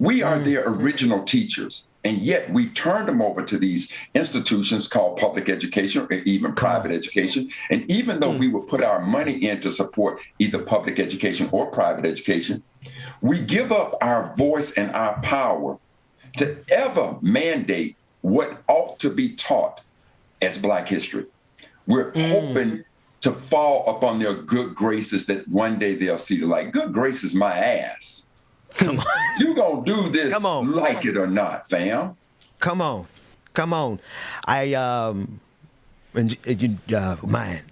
We are their original teachers, and yet we've turned them over to these institutions called public education or even private education. And even though we would put our money in to support either public education or private education, we give up our voice and our power to ever mandate what ought to be taught as Black history. We're hoping to fall upon their good graces that one day they'll see the light. Good graces my ass. Come on. You gonna do this like it or not, fam. Come on.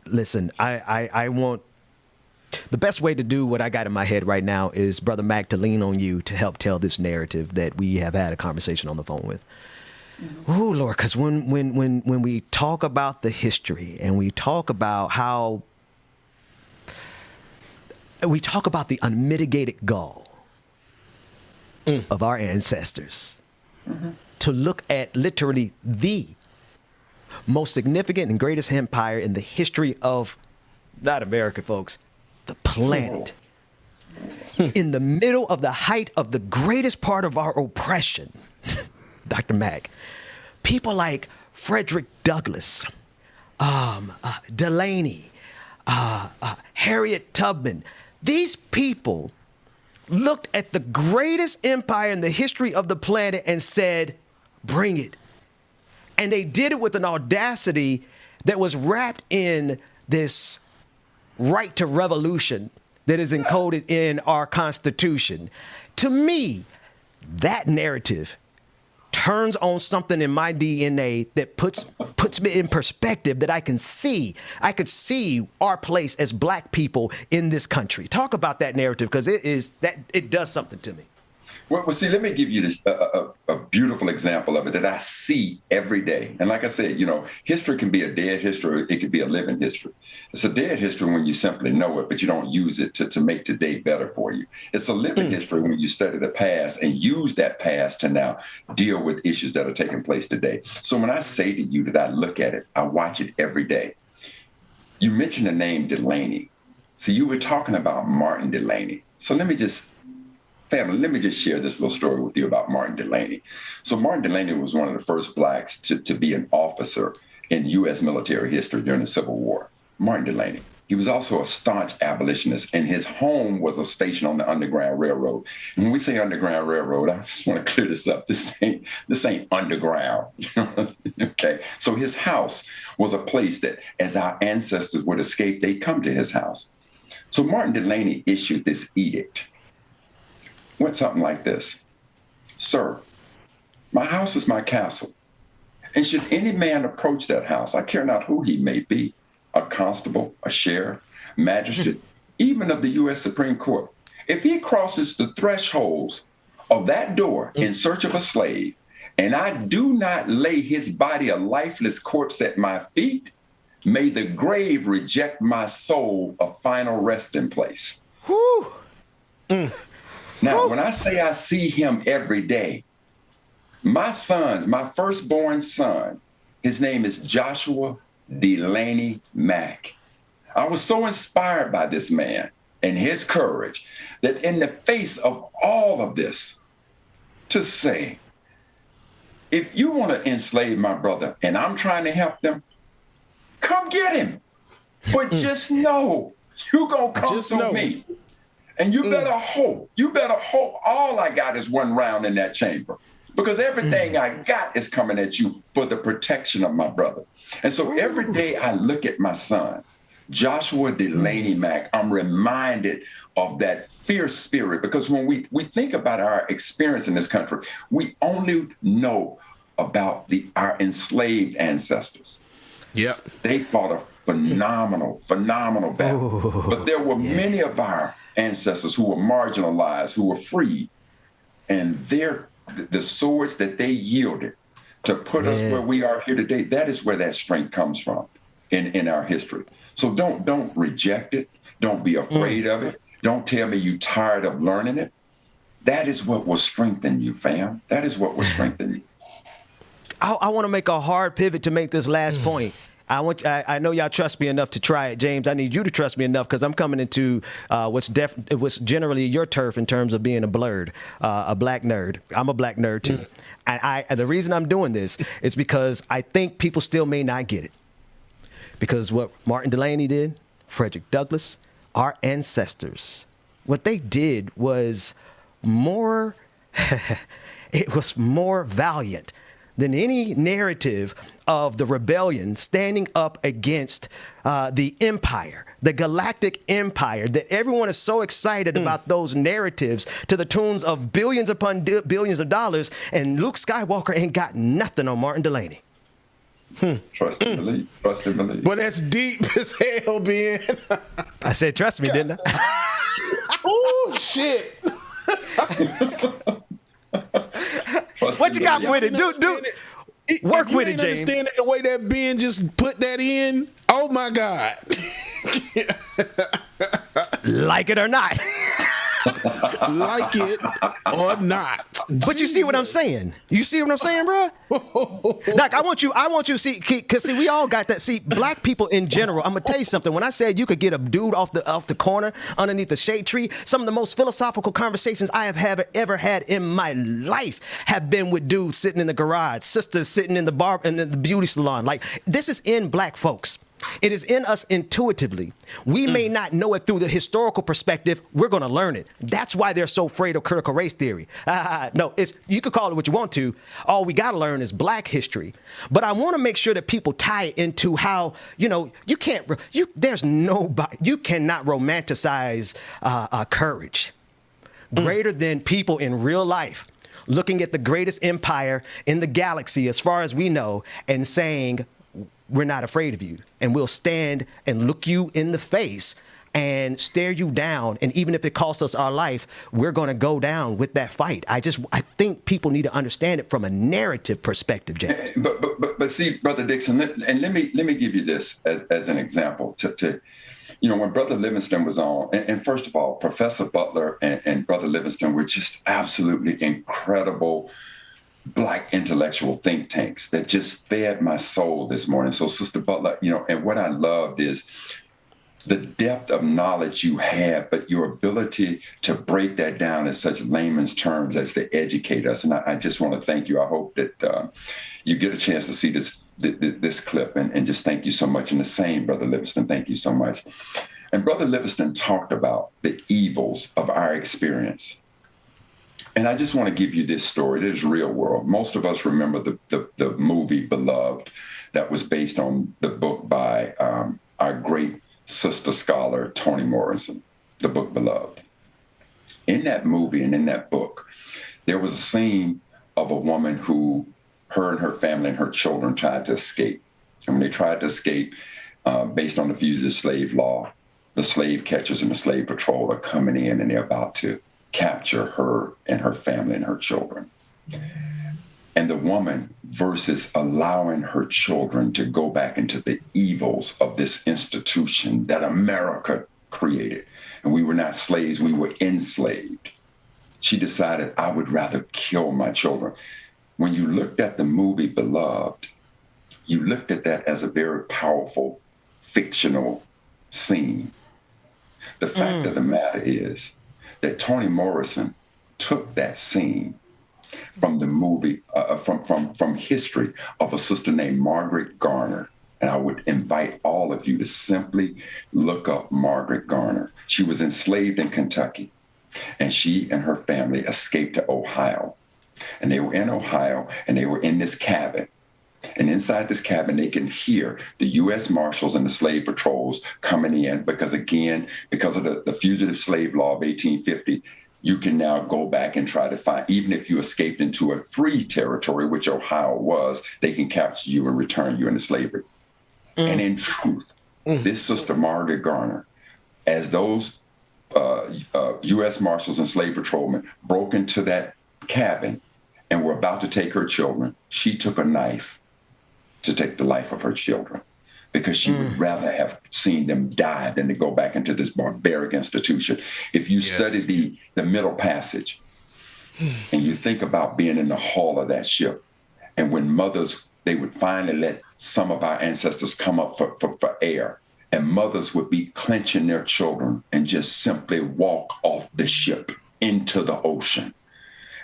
Listen, I want, the best way to do what I got in my head right now is, Brother Mac, to lean on you to help tell this narrative that we have had a conversation on the phone with. Oh, Lord, because when we talk about the history and we talk about how, we talk about the unmitigated gall of our ancestors to look at literally the most significant and greatest empire in the history of, not America, folks, the planet. In the middle of the height of the greatest part of our oppression, Dr. Mack, people like Frederick Douglass, Delaney, Harriet Tubman, these people looked at the greatest empire in the history of the planet and said, bring it. And they did it with an audacity that was wrapped in this right to revolution that is encoded in our Constitution. To me, that narrative turns on something in my DNA that puts me in perspective, that I can see. I could see our place as Black people in this country. Talk about that narrative, because it does something to me. Well, see, let me give you this, a beautiful example of it that I see every day. And like I said, history can be a dead history, or it could be a living history. It's a dead history when you simply know it, but you don't use it to make today better for you. It's a living history when you study the past and use that past to now deal with issues that are taking place today. So when I say to you that I look at it, I watch it every day. You mentioned the name Delaney. So you were talking about Martin Delaney. So let me just share this little story with you about Martin Delaney. So Martin Delaney was one of the first Blacks to be an officer in U.S. military history during the Civil War. Martin Delaney. He was also a staunch abolitionist, and his home was a station on the Underground Railroad. And when we say Underground Railroad, I just want to clear this up. This ain't underground. Okay. So his house was a place that, as our ancestors would escape, they'd come to his house. So Martin Delaney issued this edict. Went something like this. Sir, my house is my castle. And should any man approach that house, I care not who he may be, a constable, a sheriff, magistrate, even of the U.S. Supreme Court, if he crosses the thresholds of that door in search of a slave, and I do not lay his body a lifeless corpse at my feet, may the grave reject my soul a final resting place. Whew. Now, when I say I see him every day, my firstborn son, his name is Joshua Delaney Mack. I was so inspired by this man and his courage that in the face of all of this, to say, if you want to enslave my brother and I'm trying to help them, come get him. But just know you're going to come through me. And you better hope all I got is one round in that chamber, because everything I got is coming at you for the protection of my brother. And so every day I look at my son, Joshua Delaney Mack, I'm reminded of that fierce spirit, because when we think about our experience in this country, we only know about our enslaved ancestors. Yep. They fought a phenomenal battle. But there were many of our ancestors who were marginalized, who were freed, and the swords that they yielded to put us where we are here today, that is where that strength comes from in our history. So don't reject it. Don't be afraid of it. Don't tell me you're tired of learning it. That is what will strengthen you, fam. That is what will strengthen you. I want to make a hard pivot to make this last point. I know y'all trust me enough to try it, James. I need you to trust me enough, because I'm coming into what's generally your turf in terms of being a blurred, a Black nerd. I'm a Black nerd too, and the reason I'm doing this is because I think people still may not get it, because what Martin Delaney did, Frederick Douglass, our ancestors, what they did was more. It was more valiant than any narrative of the rebellion standing up against the empire, the galactic empire, that everyone is so excited about those narratives to the tunes of billions upon billions of dollars, and Luke Skywalker ain't got nothing on Martin Delaney. Trust and believe. Trust and believe. But that's deep as hell, Ben. I said, trust me, didn't I? Oh, shit. What you got with it? Work with it, James. Understand the way that Ben just put that in? Oh my God. Like it or not. like it or not. But you see what I'm saying? You see what I'm saying, bro? Doc, I want you to see, because see, we all got that. See, black people in general, I'm going to tell you something. When I said you could get a dude off the corner underneath the shade tree, some of the most philosophical conversations I have ever had in my life have been with dudes sitting in the garage, sisters sitting in the bar, and the beauty salon. Like, this is in black folks. It is in us intuitively. We may not know it through the historical perspective. We're going to learn it. That's why they're so afraid of critical race theory. No, you could call it what you want to. All we got to learn is black history. But I want to make sure that people tie it into how, you cannot romanticize courage greater than people in real life looking at the greatest empire in the galaxy, as far as we know, and saying, we're not afraid of you, and we'll stand and look you in the face and stare you down. And even if it costs us our life, we're going to go down with that fight. I think people need to understand it from a narrative perspective, James. But see, Brother Dixon, let me give you this as an example. When Brother Livingston was on, and first of all, Professor Butler and Brother Livingston were just absolutely incredible Black intellectual think tanks that just fed my soul this morning. So, Sister Butler, and what I loved is the depth of knowledge you have, but your ability to break that down in such layman's terms as to educate us. And I just want to thank you. I hope that you get a chance to see this clip, and just thank you so much. And the same, Brother Livingston, thank you so much. And Brother Livingston talked about the evils of our experience. And I just want to give you this story. It is real world. Most of us remember the movie Beloved that was based on the book by our great sister scholar, Toni Morrison, the book Beloved. In that movie and in that book, there was a scene of a woman who, her and her family and her children tried to escape. And when they tried to escape, based on the fugitive slave law, the slave catchers and the slave patrol are coming in and they're about to capture her and her family and her children. And the woman, versus allowing her children to go back into the evils of this institution that America created. And we were not slaves, we were enslaved. She decided, I would rather kill my children. When you looked at the movie Beloved, you looked at that as a very powerful, fictional scene. The fact of the matter is that Toni Morrison took that scene from the movie, from history of a sister named Margaret Garner. And I would invite all of you to simply look up Margaret Garner. She was enslaved in Kentucky, and she and her family escaped to Ohio. And they were in Ohio, and they were in this cabin. And inside this cabin, they can hear the U.S. Marshals and the slave patrols coming in because of the fugitive slave law of 1850, you can now go back and try to find, even if you escaped into a free territory, which Ohio was, they can capture you and return you into slavery. And in truth, this sister Margaret Garner, as those U.S. Marshals and slave patrolmen broke into that cabin and were about to take her children, she took a knife to take the life of her children because she would rather have seen them die than to go back into this barbaric institution. If you study the Middle Passage and you think about being in the hull of that ship, and when mothers, they would finally let some of our ancestors come up for air, and mothers would be clenching their children and just simply walk off the ship into the ocean.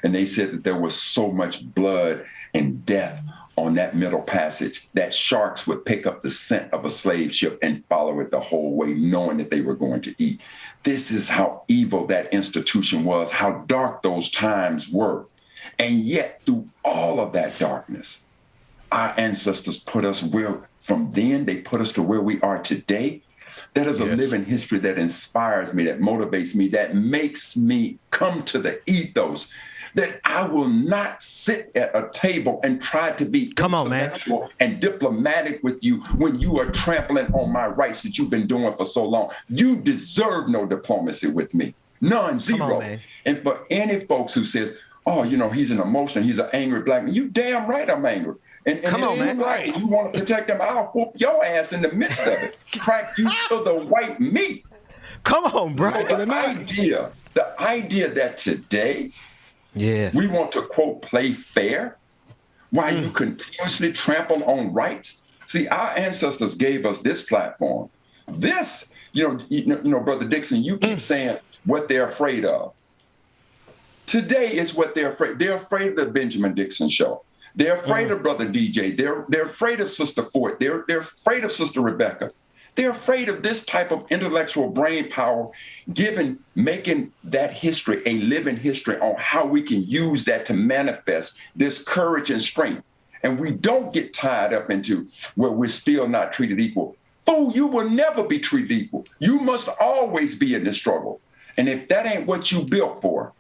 And they said that there was so much blood and death on that Middle Passage that sharks would pick up the scent of a slave ship and follow it the whole way, knowing that they were going to eat. This is how evil that institution was, how dark those times were. And yet, through all of that darkness, our ancestors put us from then, they put us to where we are today. That is a living history that inspires me, that motivates me, that makes me come to the ethos that I will not sit at a table and try to be intellectual and diplomatic with you when you are trampling on my rights that you've been doing for so long. You deserve no diplomacy with me. None, zero. And for any folks who says, oh, he's an emotional, he's an angry black man, you damn right I'm angry. And come on, man. Right. You want to protect them, I'll whoop your ass in the midst of it. Crack you to the white meat. Come on, bro. The idea The idea that today we want to, quote, play fair while you continuously trample on rights. See, our ancestors gave us this platform. This, you know, Brother Dixon, you keep saying what they're afraid of. Today is what they're afraid. They're afraid of the Benjamin Dixon show. They're afraid of Brother DJ. They're afraid of Sister Fort. They're afraid of Sister Rebecca. They're afraid of this type of intellectual brain power, making that history a living history on how we can use that to manifest this courage and strength. And we don't get tied up into where we're still not treated equal. Fool, you will never be treated equal. You must always be in the struggle. And if that ain't what you built for,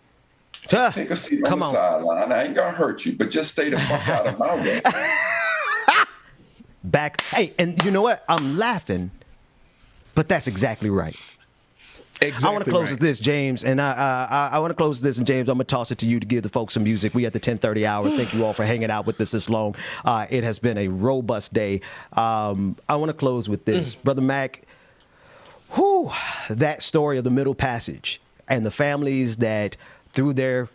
take a seat on the sideline. I ain't gonna hurt you, but just stay the fuck out of my way. Hey, and you know what? I'm laughing, but that's exactly right. Exactly. I want to close with this, James, and I want to close this, and James, I'm going to toss it to you to give the folks some music. We at the 10:30 hour. Thank you all for hanging out with us this long. It has been a robust day. I want to close with this. Brother Mac, that story of the Middle Passage and the families that threw their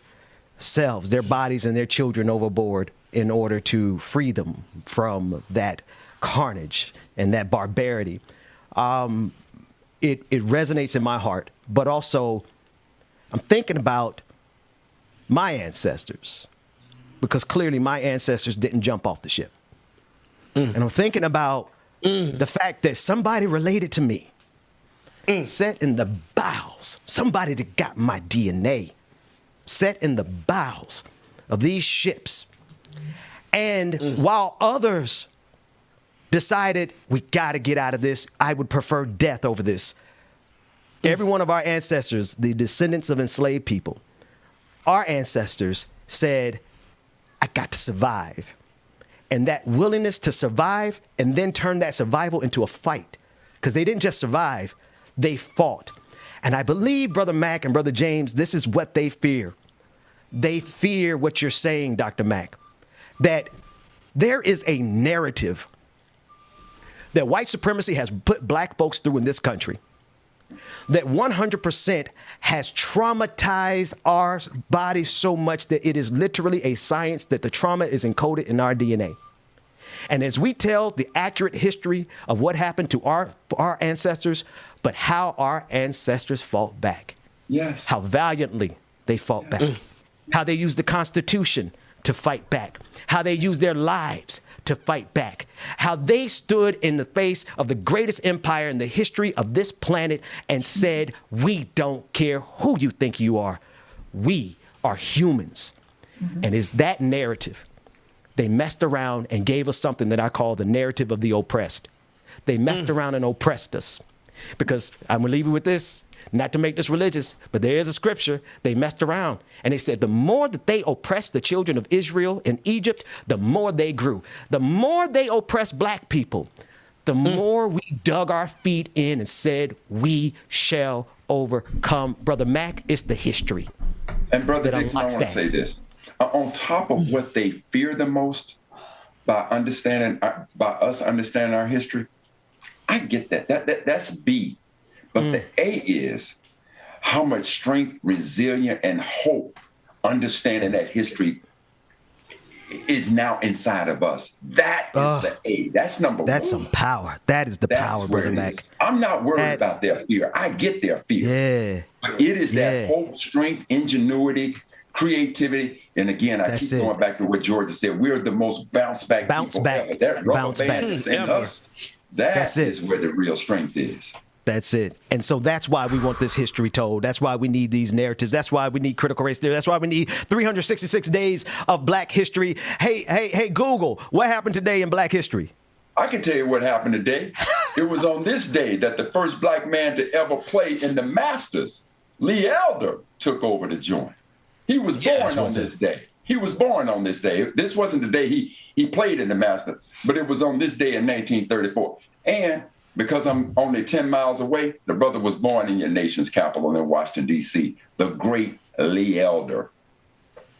selves, their bodies, and their children overboard in order to free them from that carnage and that barbarity. It resonates in my heart, but also I'm thinking about my ancestors, because clearly my ancestors didn't jump off the ship. And I'm thinking about the fact that somebody related to me sat in the bowels, somebody that got my DNA, sat in the bowels of these ships. And while others decided we got to get out of this, I would prefer death over this. Every one of our ancestors, the descendants of enslaved people, our ancestors said, I got to survive. And that willingness to survive and then turn that survival into a fight, because they didn't just survive, they fought. And I believe, Brother Mac and Brother James, this is what they fear. They fear what you're saying, Dr. Mac, that there is a narrative that white supremacy has put black folks through in this country, that 100% has traumatized our bodies so much that it is literally a science that the trauma is encoded in our DNA. And as we tell the accurate history of what happened to our ancestors, but how our ancestors fought back. Yes. How valiantly they fought back. How they used the Constitution to fight back. How they used their lives to fight back. How they stood in the face of the greatest empire in the history of this planet and said, we don't care who you think you are. We are humans. And it's that narrative. They messed around and gave us something that I call the narrative of the oppressed. They messed around and oppressed us. Because I'm going to leave you with this, not to make this religious, but there is a scripture. They messed around and they said the more that they oppressed the children of Israel in Egypt, the more they grew. The more they oppressed black people, the more we dug our feet in and said, we shall overcome. Brother Mac, it's the history. And Brother Dixon, I want to say this. On top of what they fear the most by us understanding our history, I get that. That's B. But the A is how much strength, resilience, and hope understanding that history is now inside of us. That is the A. That's number one. That's some power. That is the power, Brother Mac. I'm not worried about their fear. I get their fear. Yeah. But it is that hope, strength, ingenuity, creativity. And again, I keep going back to what Georgia said. We're the most bounce back people ever. That rubber band is in us. That's where the real strength is. That's it. And so that's why we want this history told. That's why we need these narratives. That's why we need critical race theory. That's why we need 366 days of black history. Hey, Google, what happened today in black history? I can tell you what happened today. It was on this day that the first black man to ever play in the Masters, Lee Elder, took over the joint. He was born on this day. He was born on this day. This wasn't the day he played in the Masters, but it was on this day in 1934. And because I'm only 10 miles away, the brother was born in your nation's capital in Washington, D.C., the great Lee Elder.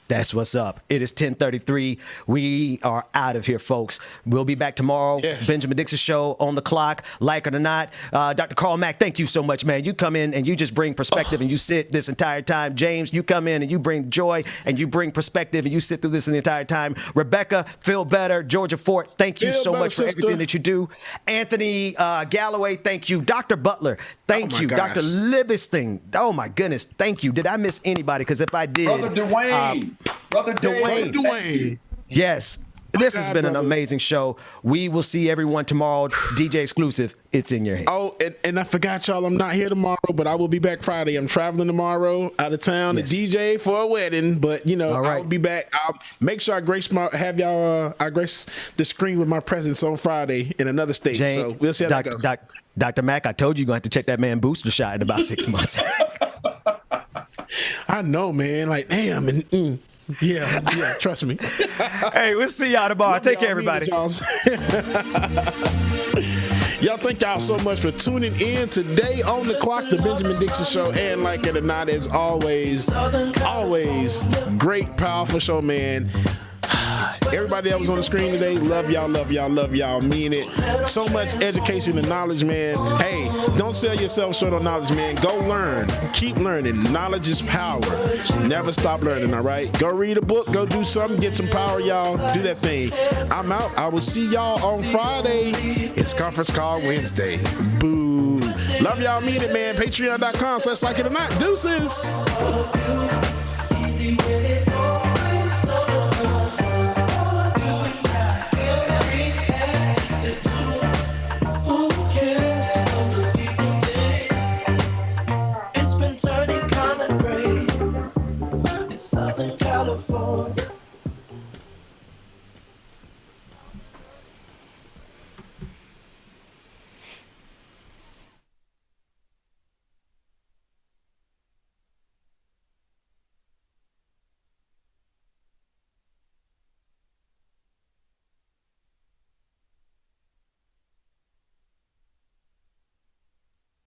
That's what's up. It is 10:33. We are out of here, folks. We'll be back tomorrow. Yes. Benjamin Dixon Show on the clock, like it or not. Dr. Carl Mack, thank you so much, man. You come in and you just bring perspective and you sit this entire time. James, you come in and you bring joy and you bring perspective and you sit through this the entire time. Rebecca, feel better. Georgia Fort, thank you so much for everything that you do. Anthony Galloway, thank you. Dr. Butler, thank you. Gosh. Dr. Livingston, oh my goodness, thank you. Did I miss anybody? Because if I did, Brother Dwayne. Brother Dwayne. Yes. This has been an amazing show. We will see everyone tomorrow. DJ Exclusive, it's in your hands. Oh, and I forgot, y'all, I'm not here tomorrow, but I will be back Friday. I'm traveling tomorrow out of town to DJ for a wedding, but, I'll be back. I'll make sure I grace the screen with my presence on Friday in another state. So we'll see how that goes. Dr. Mack, I told you you're going to have to check that man booster shot in about 6 months. I know, man. Like, damn. And, yeah, trust me. Hey, we'll see y'all tomorrow. Take care, everybody. Y'all, thank y'all so much for tuning in today on the clock, the Benjamin Dixon Show. And like it or not, as always, great, powerful show, man. Everybody that was on the screen today, love y'all, mean it. So much education and knowledge, man. Hey, don't sell yourself short on knowledge, man. Go learn. Keep learning. Knowledge is power. Never stop learning, all right? Go read a book. Go do something. Get some power, y'all. Do that thing. I'm out. I will see y'all on Friday. It's Conference Call Wednesday. Boo. Love y'all, mean it, man. Patreon.com/like it or not. Deuces.